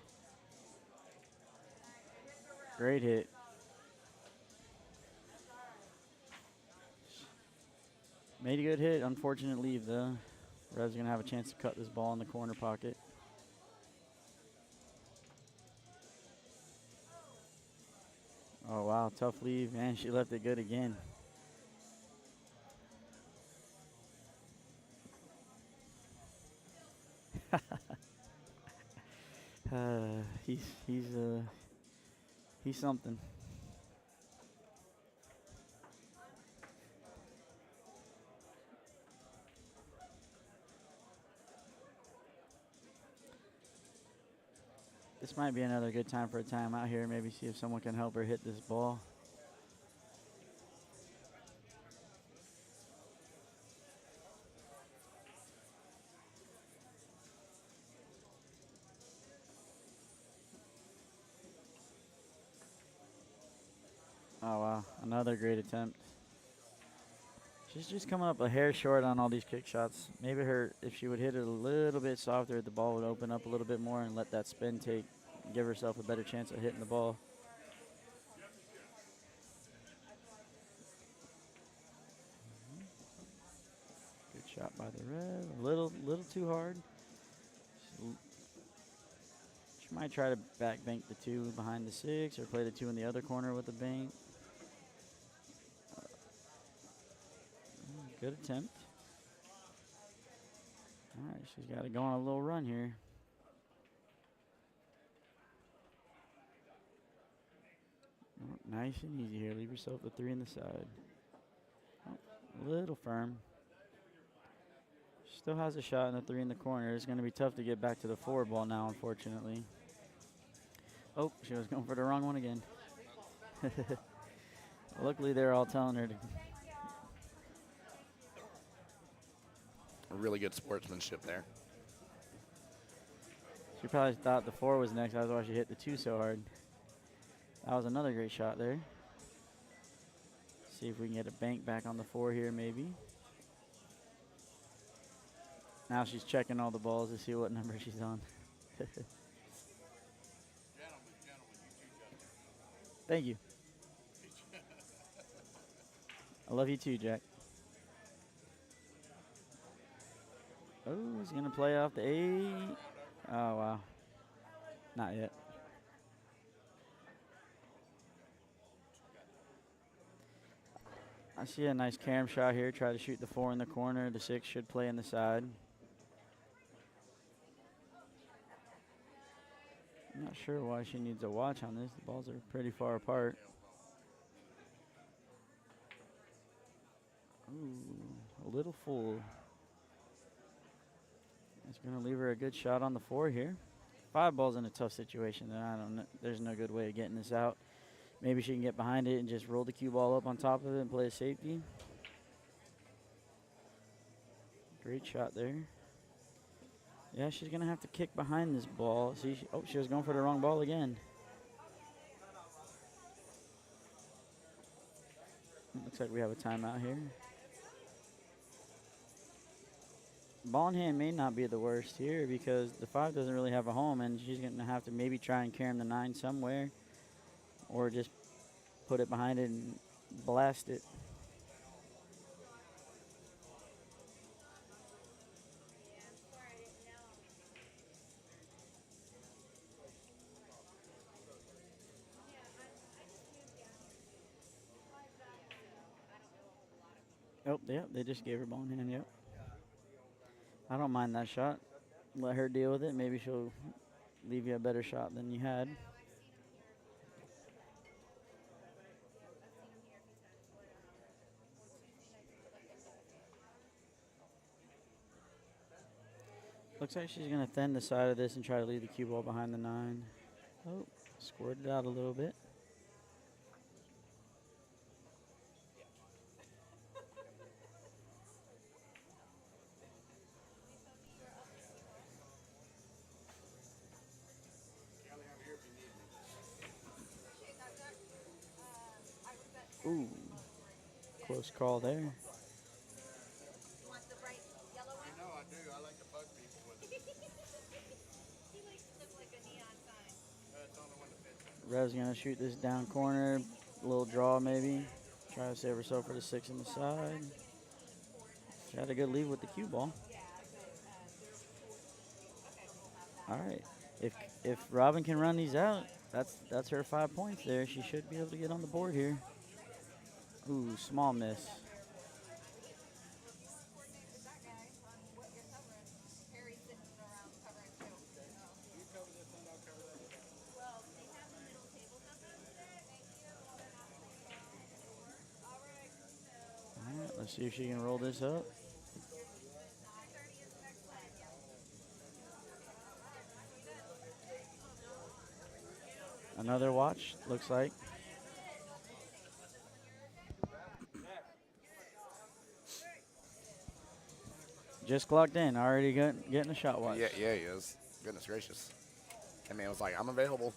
S3: Great hit. Made a good hit. Unfortunate leave, though. Rev's going to have a chance to cut this ball in the corner pocket. Oh, wow. Tough leave. Man, she left it good again. He's something. This might be another good time for a timeout here. Maybe see if someone can help her hit this ball. Oh, wow. Another great attempt. She's just coming up a hair short on all these kick shots. Maybe if she would hit it a little bit softer, the ball would open up a little bit more and let that spin take, give herself a better chance of hitting the ball. Good shot by the Rev. A little too hard. She might try to back bank the 2 behind the 6 or play the 2 in the other corner with the bank. Good attempt. All right, she's got to go on a little run here. Oh, nice and easy here. Leave yourself the 3 in the side. Oh, a little firm. Still has a shot in the 3 in the corner. It's going to be tough to get back to the 4 ball now, unfortunately. Oh, she was going for the wrong one again. Luckily, they're all telling her to.
S2: Really good sportsmanship there.
S3: She probably thought the 4 was next. That's why she hit the 2 so hard. That was another great shot there. See if we can get a bank back on the 4 here, maybe. Now she's checking all the balls to see what number she's on. Thank you. I love you too, Jack. Oh, he's going to play off the 8. Oh, wow. Not yet. I see a nice carom shot here. Try to shoot the 4 in the corner. The 6 should play in the side. I'm not sure why she needs a watch on this. The balls are pretty far apart. Ooh, a little full. It's going to leave her a good shot on the 4 here. 5 balls in a tough situation. I don't know. There's no good way of getting this out. Maybe she can get behind it and just roll the cue ball up on top of it and play a safety. Great shot there. Yeah, she's going to have to kick behind this ball. See, she was going for the wrong ball again. Looks like we have a timeout here. Ball in hand may not be the worst here because the 5 doesn't really have a home, and she's going to have to maybe try and carom the 9 somewhere or just put it behind it and blast it. Oh, yep, they just gave her ball in hand, yep. I don't mind that shot. Let her deal with it. Maybe she'll leave you a better shot than you had. Looks like she's going to thin the side of this and try to leave the cue ball behind the 9. Oh, squirted out a little bit. Ooh, close call there. Rev's gonna shoot this down corner, a little draw maybe. Try to save herself for the 6 on the side. She had a good lead with the cue ball. All right, if Robin can run these out, that's her 5 points there. She should be able to get on the board here. Ooh, small miss. All right, let's see if she can roll this up. Another watch, looks like. Just clocked in, already getting a shot watch.
S2: Yeah, he is. Goodness gracious. That man was like, I'm available.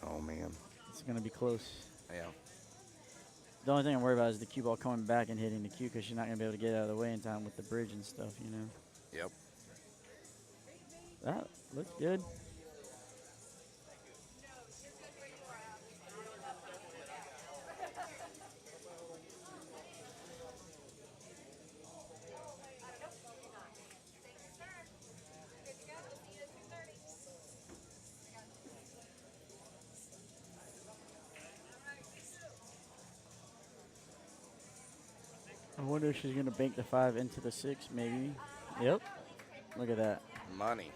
S2: Oh, man.
S3: It's going to be close.
S2: Yeah.
S3: The only thing I'm worried about is the cue ball coming back and hitting the cue because she's not going to be able to get out of the way in time with the bridge and stuff, you know.
S2: Yep.
S3: That looks good. I wonder if she's going to bank the 5 into the 6, maybe. Yep. Look at that.
S2: Money.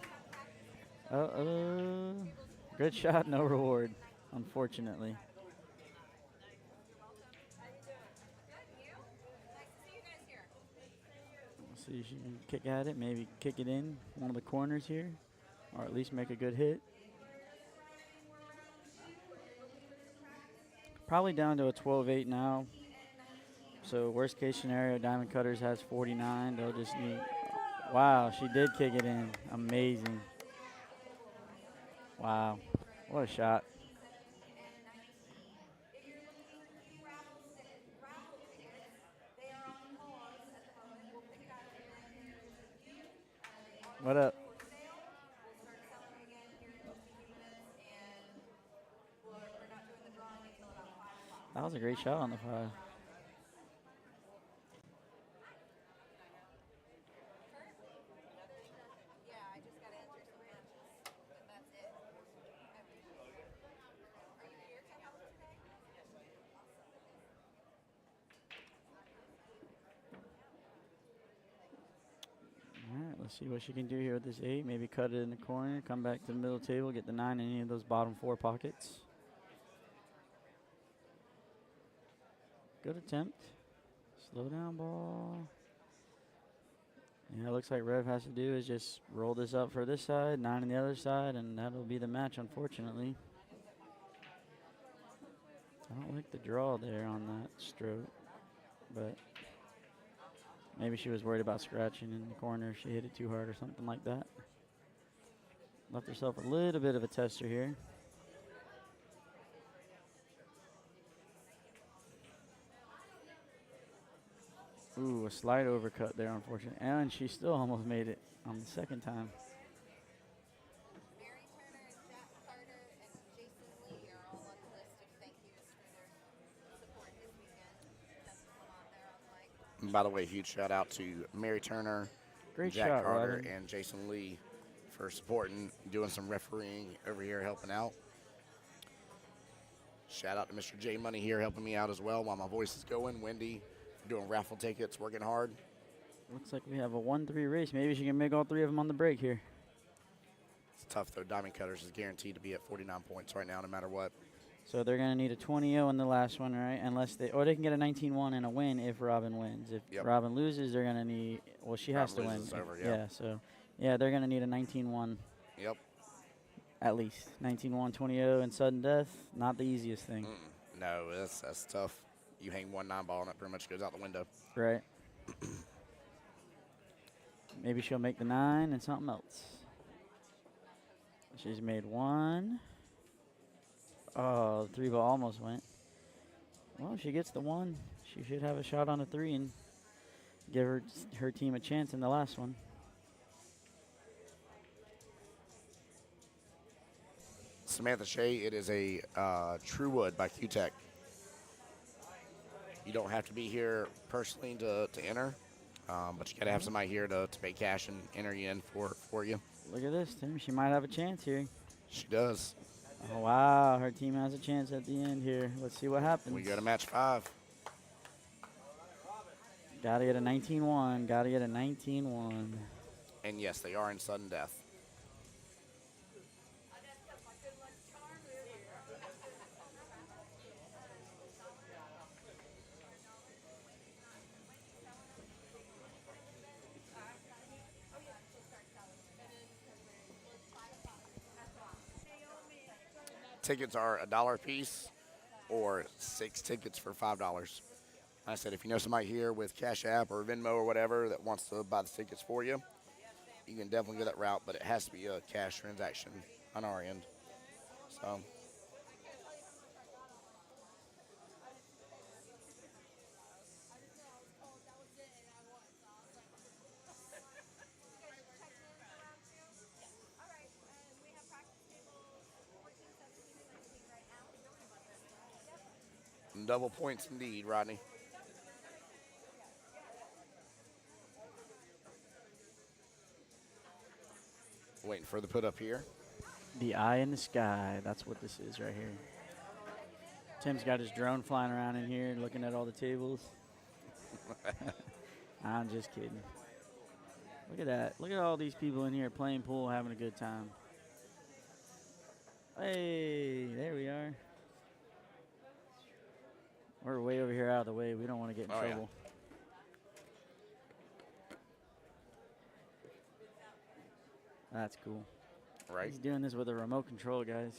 S3: Good shot, no reward, unfortunately. Let's see if she can kick at it, maybe kick it in one of the corners here, or at least make a good hit. Probably down to a 12-8 now. So worst case scenario, Diamond Cutters has 49. They'll just need, wow, she did kick it in. Amazing. Wow, what a shot. What up? That was a great shot on the 5. All right, let's see what she can do here with this 8. Maybe cut it in the corner, come back to the middle table, get the 9 in any of those bottom 4 pockets. Good attempt. Slow down ball. Yeah, it looks like Rev has to do is just roll this up for this side, 9 on the other side, and that'll be the match, unfortunately. I don't like the draw there on that stroke, but maybe she was worried about scratching in the corner if she hit it too hard or something like that. Left herself a little bit of a tester here. Ooh, a slight overcut there, unfortunately. And she still almost made it on the second time.
S2: And by the way, huge shout out to Mary Turner,
S3: Great
S2: Jack
S3: shot,
S2: Carter,
S3: Robin.
S2: and Jason Lee for supporting, doing some refereeing over here, helping out. Shout out to Mr. J Money here, helping me out as well while my voice is going. Wendy, doing raffle tickets, working hard.
S3: Looks like we have a 1-3 race. Maybe she can make all 3 of them on the break here.
S2: It's tough, though. Diamond Cutters is guaranteed to be at 49 points right now, no matter what.
S3: So they're going to need a 20-0 in the last one, right? Unless they, or they can get a 19-1 and a win if Robin wins. If
S2: Yep.
S3: Robin loses, they're going to need, well, she has to
S2: Robin
S3: win.
S2: loses, it's over,
S3: yeah.
S2: yeah.
S3: So, yeah, they're going to need a 19-1
S2: Yep.
S3: at least. 19-1, 20-0, and sudden death, not the easiest thing.
S2: No, that's tough. You hang 1 9-ball and it pretty much goes out the window.
S3: Right. Maybe she'll make the 9 and something else. She's made 1. Oh, 3 ball almost went. Well, if she gets the 1, she should have a shot on a 3 and give her team a chance in the last one.
S2: Samantha Shea, it is a True Wood by Q-Tech. You don't have to be here personally to enter, but you got to have somebody here to pay cash and enter you in for you.
S3: Look at this, Tim. She might have a chance here.
S2: She does.
S3: Oh, wow. Her team has a chance at the end here. Let's see what happens.
S2: We go to match 5.
S3: Got to get a 19-1. Got to get a 19-1.
S2: And yes, they are in sudden death. Tickets are $1 a piece or 6 tickets for $5. I said, if you know somebody here with Cash App or Venmo or whatever that wants to buy the tickets for you, you can definitely go that route, but it has to be a cash transaction on our end. So, double points indeed, Rodney. Waiting for the put up here.
S3: The eye in the sky. That's what this is right here. Tim's got his drone flying around in here looking at all the tables. I'm just kidding. Look at that. Look at all these people in here playing pool, having a good time. Hey, there we are. We're way over here out of the way. We don't want to get in trouble. Yeah. That's cool.
S2: Right.
S3: He's doing this with a remote control, guys.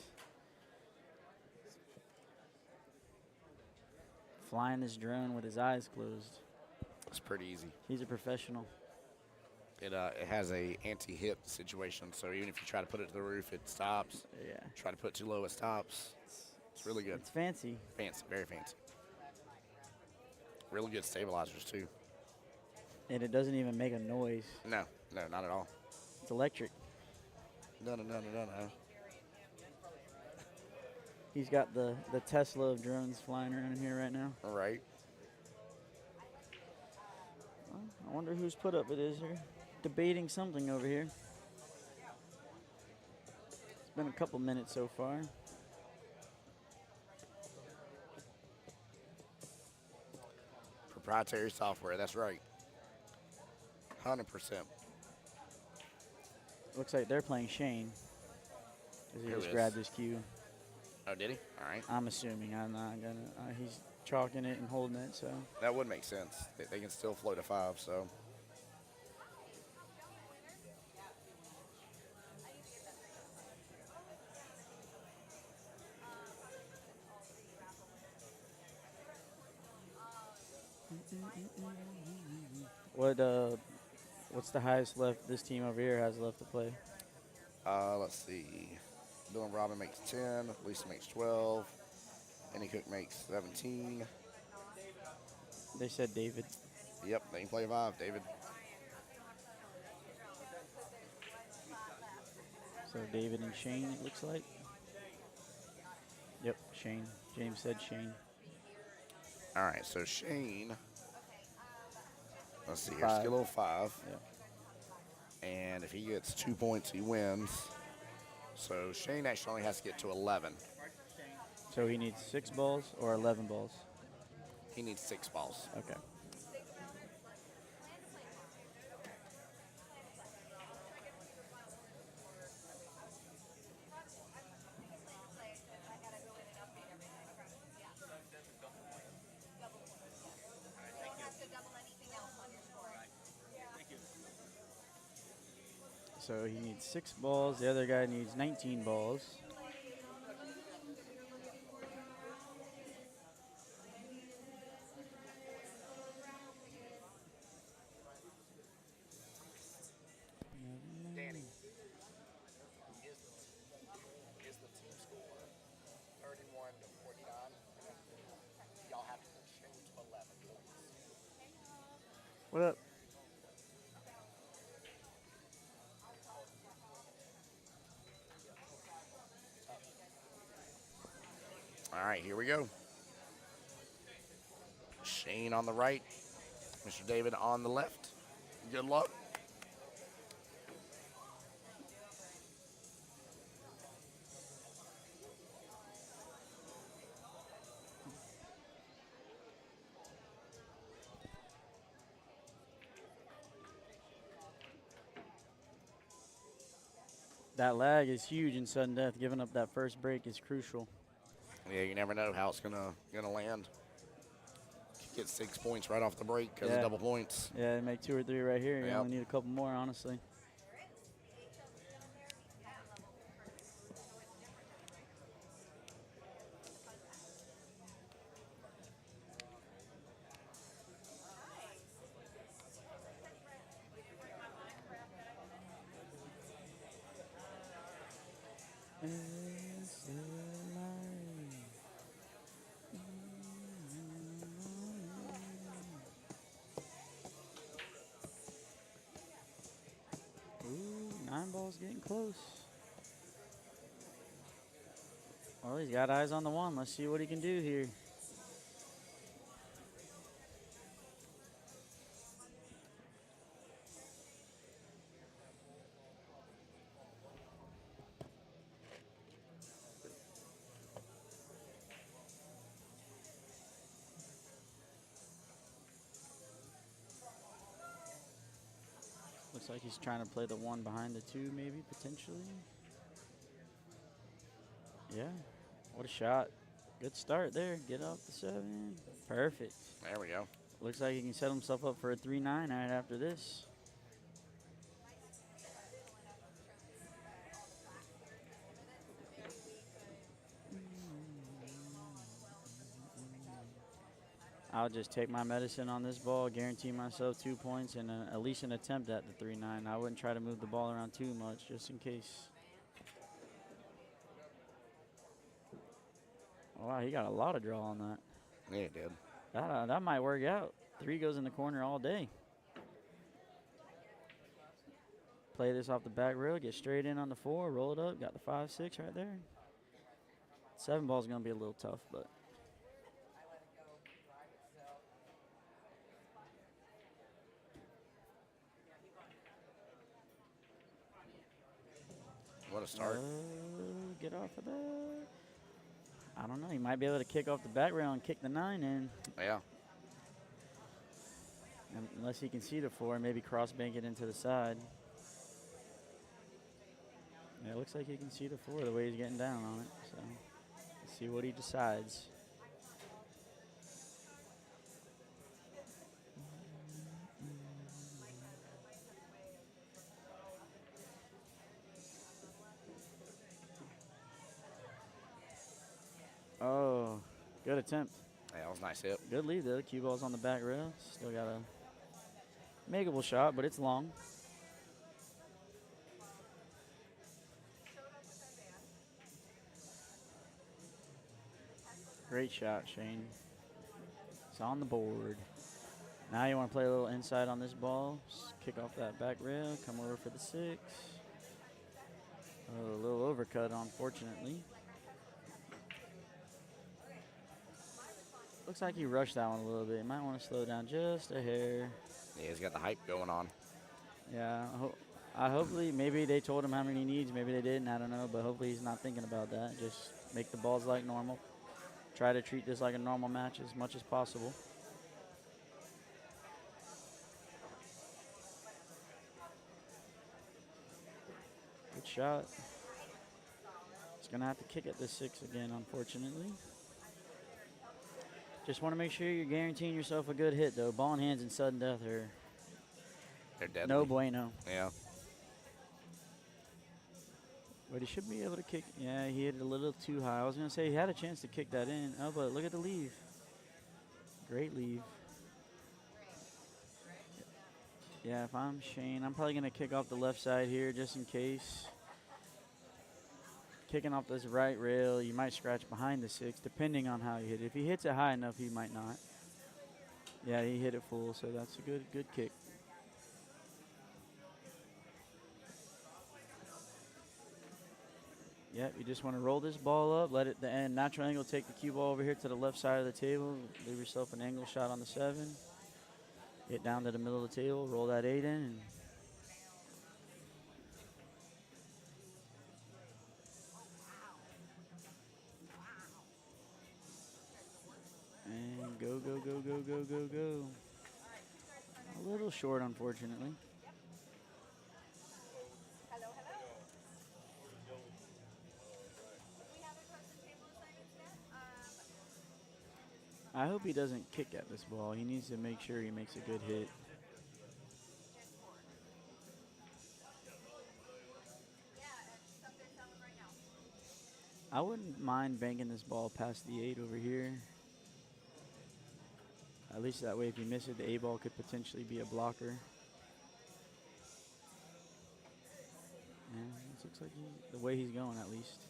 S3: Flying this drone with his eyes closed.
S2: It's pretty easy.
S3: He's a professional.
S2: It has a anti-hit situation, so even if you try to put it to the roof, it stops.
S3: Yeah.
S2: Try to put it too low, it stops. It's really good.
S3: It's fancy.
S2: Fancy, very fancy. Really good stabilizers, too.
S3: And it doesn't even make a noise.
S2: No, not at all.
S3: It's electric.
S2: No.
S3: He's got the Tesla of drones flying around in here right now.
S2: All right.
S3: Well, I wonder whose put up it is here. Debating something over here. It's been a couple minutes so far.
S2: Proprietary software, that's right. 100%.
S3: Looks like they're playing Shane. As he
S2: Here
S3: just
S2: it is.
S3: grabbed his cue.
S2: Oh, did he? All right.
S3: I'm assuming. I'm not going to. He's chalking it and holding it, so.
S2: That would make sense. They can still float a 5, so.
S3: What's the highest left this team over here has left to play?
S2: Let's see. Bill and Robin makes 10. Lisa makes 12. Annie Cook makes 17.
S3: They said David.
S2: Yep, they can play 5, David.
S3: So David and Shane, it looks like. Yep, Shane. James said Shane.
S2: All right, so Shane. Let's see here.
S3: 5.
S2: Skill level 5.
S3: Yep.
S2: And if he gets 2 points, he wins. So Shane actually only has to get to 11.
S3: So he needs 6 balls or 11 balls?
S2: He needs 6 balls.
S3: Okay. So he needs 6 balls. The other guy needs 19 balls.
S2: Danny, is the team score 30
S3: What up?
S2: All right, here we go. Shane on the right, Mr. David on the left. Good luck.
S3: That lag is huge in sudden death. Giving up that first break is crucial.
S2: Yeah, you never know how it's gonna land. Get 6 points right off the break because
S3: Yeah.
S2: of double points.
S3: Yeah, they make 2 or 3 right here. You
S2: Yep.
S3: only need a couple more, honestly. It's the life. Ooh, 9 ball's getting close. Well, he's got eyes on the 1. Let's see what he can do here. Looks like he's trying to play the 1 behind the 2, maybe, potentially. Yeah, what a shot. Good start there. Get off the 7. Perfect.
S2: There we go.
S3: Looks like he can set himself up for a 3-9 right after this. I'll just take my medicine on this ball, guarantee myself 2 points, and at least an attempt at the 3-9. I wouldn't try to move the ball around too much, just in case. Wow, he got a lot of draw on that.
S2: Yeah, it did.
S3: That might work out. 3 goes in the corner all day. Play this off the back rail, get straight in on the 4, roll it up, got the 5-6 right there. 7 ball's gonna be a little tough, but.
S2: What a start.
S3: Get off of that. I don't know. He might be able to kick off the back rail and kick the 9 in.
S2: Yeah.
S3: Unless he can see the 4, maybe cross bank it into the side. Yeah, it looks like he can see the 4 the way he's getting down on it. So let's see what he decides. Oh, good attempt.
S2: Yeah, that was a nice hit.
S3: Good lead, though. Cue ball's on the back rail. Still got a makeable shot, but it's long. Great shot, Shane. It's on the board. Now you want to play a little inside on this ball. Just kick off that back rail. Come over for the 6. Oh, a little overcut, unfortunately. Looks like he rushed that one a little bit. You might want to slow down just a hair.
S2: Yeah, he's got the hype going on.
S3: Yeah, hopefully, maybe they told him how many he needs. Maybe they didn't. I don't know. But hopefully he's not thinking about that. Just make the balls like normal. Try to treat this like a normal match as much as possible. Good shot. He's going to have to kick at this 6 again, unfortunately. Just want to make sure you're guaranteeing yourself a good hit, though. Ball and hands and sudden death are
S2: They're deadly.
S3: no bueno.
S2: Yeah.
S3: But he should be able to kick. Yeah, he hit it a little too high. I was going to say he had a chance to kick that in. Oh, but look at the leave. Great leave. Yeah, if I'm Shane, I'm probably going to kick off the left side here just in case. Kicking off this right rail, you might scratch behind the 6, depending on how you hit it. If he hits it high enough, he might not. Yeah, he hit it full, so that's a good kick. Yep, you just want to roll this ball up, let it the end natural angle, take the cue ball over here to the left side of the table, leave yourself an angle shot on the 7. Get down to the middle of the table, roll that 8 in, and go, go, go, go, go, go, go. A little short, unfortunately. I hope he doesn't kick at this ball. He needs to make sure he makes a good hit. I wouldn't mind banking this ball past the 8 over here. At least that way, if you miss it, the A ball could potentially be a blocker. And this looks like the way he's going, at least.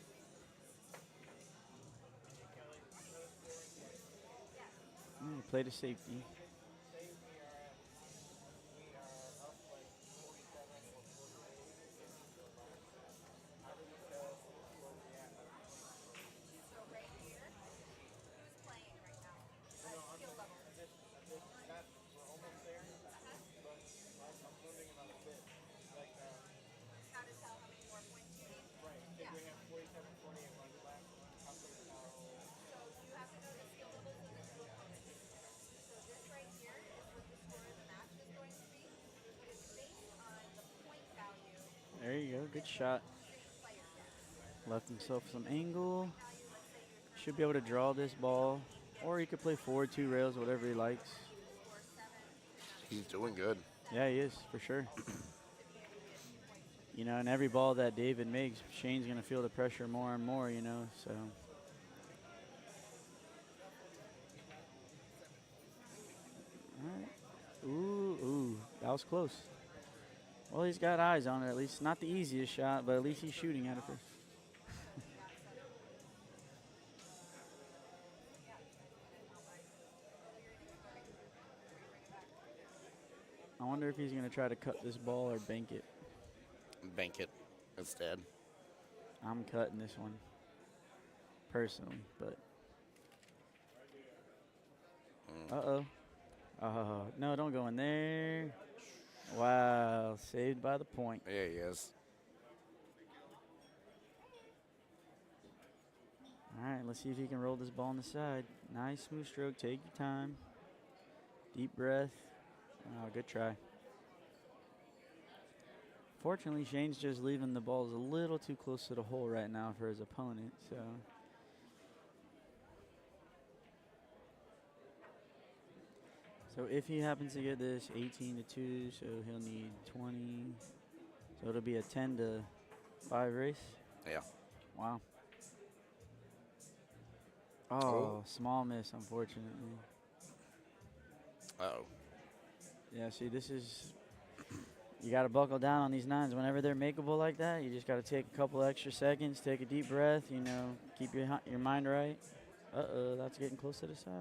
S3: Play to safety. There you go, good shot. Left himself some angle. Should be able to draw this ball. Or he could play forward 2 rails, whatever he likes.
S2: He's doing good.
S3: Yeah, he is, for sure. You know, and every ball that David makes, Shane's going to feel the pressure more and more, you know, so. All right. Ooh, that was close. Well, he's got eyes on it, at least. Not the easiest shot, but at least he's shooting at it first. I wonder if he's going to try to cut this ball or bank it.
S2: Bank it instead.
S3: I'm cutting this one, personally, but. Uh-oh. No, don't go in there. Wow, saved by the point.
S2: Yeah, he is.
S3: All right, let's see if he can roll this ball on the side. Nice smooth stroke. Take your time. Deep breath. Oh, good try. Fortunately, Shane's just leaving the balls a little too close to the hole right now for his opponent, so. So if he happens to get this 18 to 2, so he'll need 20. So it'll be a 10 to 5 race.
S2: Yeah.
S3: Wow. Oh, small miss, unfortunately.
S2: Uh-oh.
S3: Yeah, see, this is, you got to buckle down on these 9s. Whenever they're makeable like that, you just got to take a couple extra seconds, take a deep breath, you know, keep your mind right. Uh-oh, that's getting close to the side.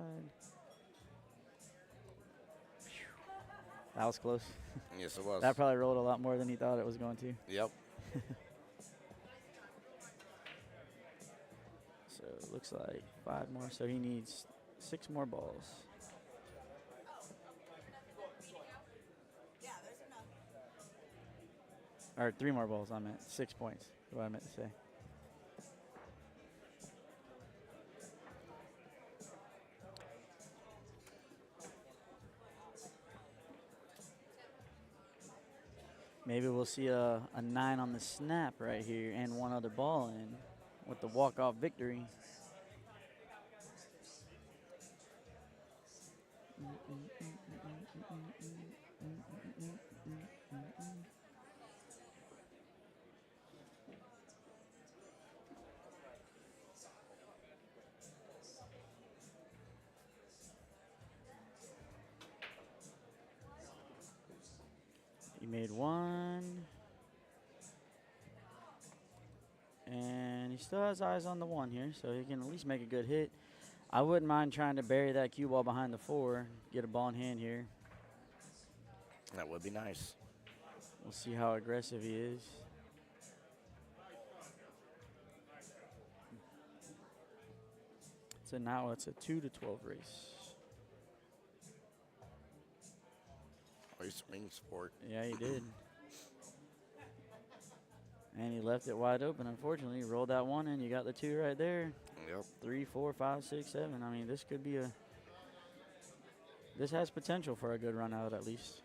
S3: That was close.
S2: Yes, it was.
S3: That probably rolled a lot more than he thought it was going to.
S2: Yep.
S3: So it looks like 5 more, so he needs 6 more balls. Or 3 more balls, I meant. 6 points, is what I meant to say. Maybe we'll see a 9 on the snap right here and 1 other ball in with the walk-off victory. He made 1. And he still has eyes on the 1 here, so he can at least make a good hit. I wouldn't mind trying to bury that cue ball behind the 4, get a ball in hand here.
S2: That would be nice.
S3: We'll see how aggressive he is. So now it's a 2 to 12 race.
S2: Oh, he swings for it.
S3: Yeah, he did. And he left it wide open. Unfortunately, he rolled that 1 in. You got the 2 right there.
S2: Yep.
S3: 3, 4, 5, 6, 7. I mean, this could be a. This has potential for a good run out at least.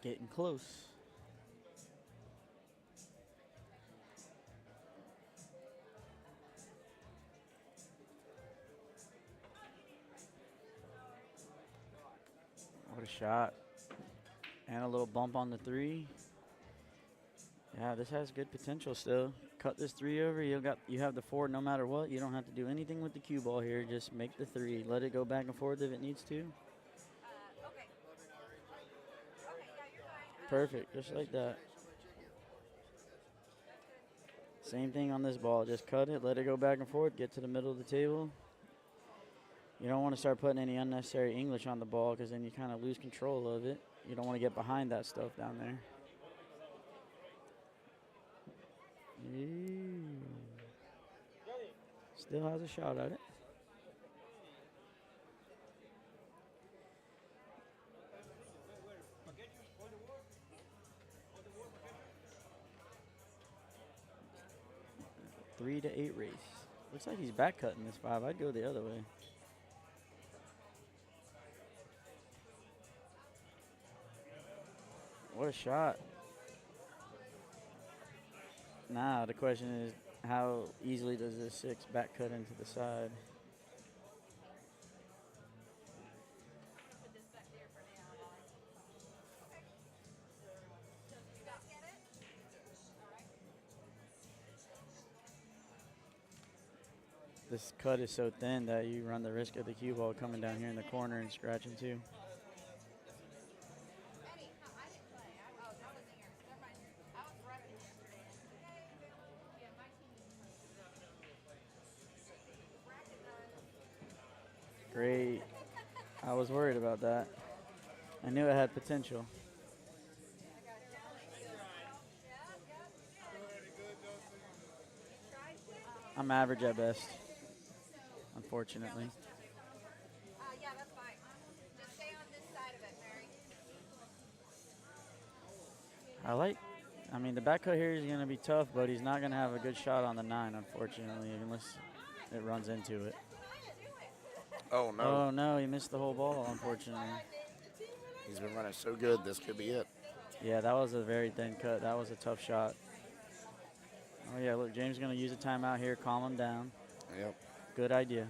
S3: Getting close. What a shot. And a little bump on the 3. Yeah, this has good potential still. Cut this 3 over. You have the 4 no matter what. You don't have to do anything with the cue ball here. Just make the 3. Let it go back and forth if it needs to. Perfect, just like that. Same thing on this ball. Just cut it, let it go back and forth, get to the middle of the table. You don't want to start putting any unnecessary English on the ball because then you kind of lose control of it. You don't want to get behind that stuff down there. Still has a shot at it. Three to 8 race. Looks like he's back cutting this 5. I'd go the other way. What a shot. Now the question is, how easily does this 6 back cut into the side? This cut is so thin that you run the risk of the cue ball coming down here in the corner and scratching too. Great. I was worried about that. I knew it had potential. I'm average at best, unfortunately.
S1: Yeah, that's fine. Just stay on this side of it, Mary.
S3: I mean, the back cut here is going to be tough, but he's not going to have a good shot on the 9, unfortunately, unless it runs into it.
S2: Oh, no.
S3: Oh, no, he missed the whole ball, unfortunately.
S2: He's been running so good, this could be it.
S3: Yeah, that was a very thin cut. That was a tough shot. Oh, yeah, look, James is going to use a timeout here, calm him down.
S2: Yep.
S3: Good idea.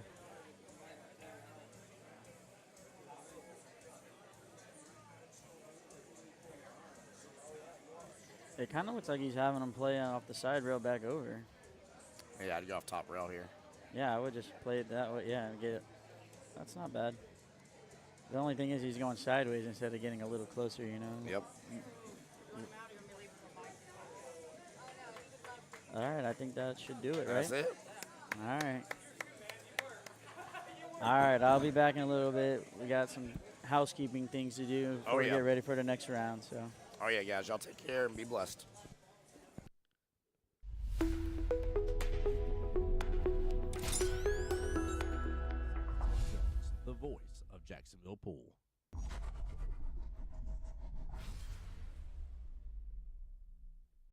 S3: It kind of looks like he's having him play off the side rail back over.
S2: Yeah, I'd go off top rail here.
S3: Yeah, I would just play it that way. Yeah, and get it. That's not bad. The only thing is he's going sideways instead of getting a little closer, you know?
S2: Yep.
S3: All right, I think that should do it, right?
S2: That's it.
S3: All right. All right, I'll be back in a little bit. We got some housekeeping things to do before we get ready for the next round. So.
S2: Oh, yeah, guys. Y'all take care and be blessed.
S4: The voice of Jacksonville Pool.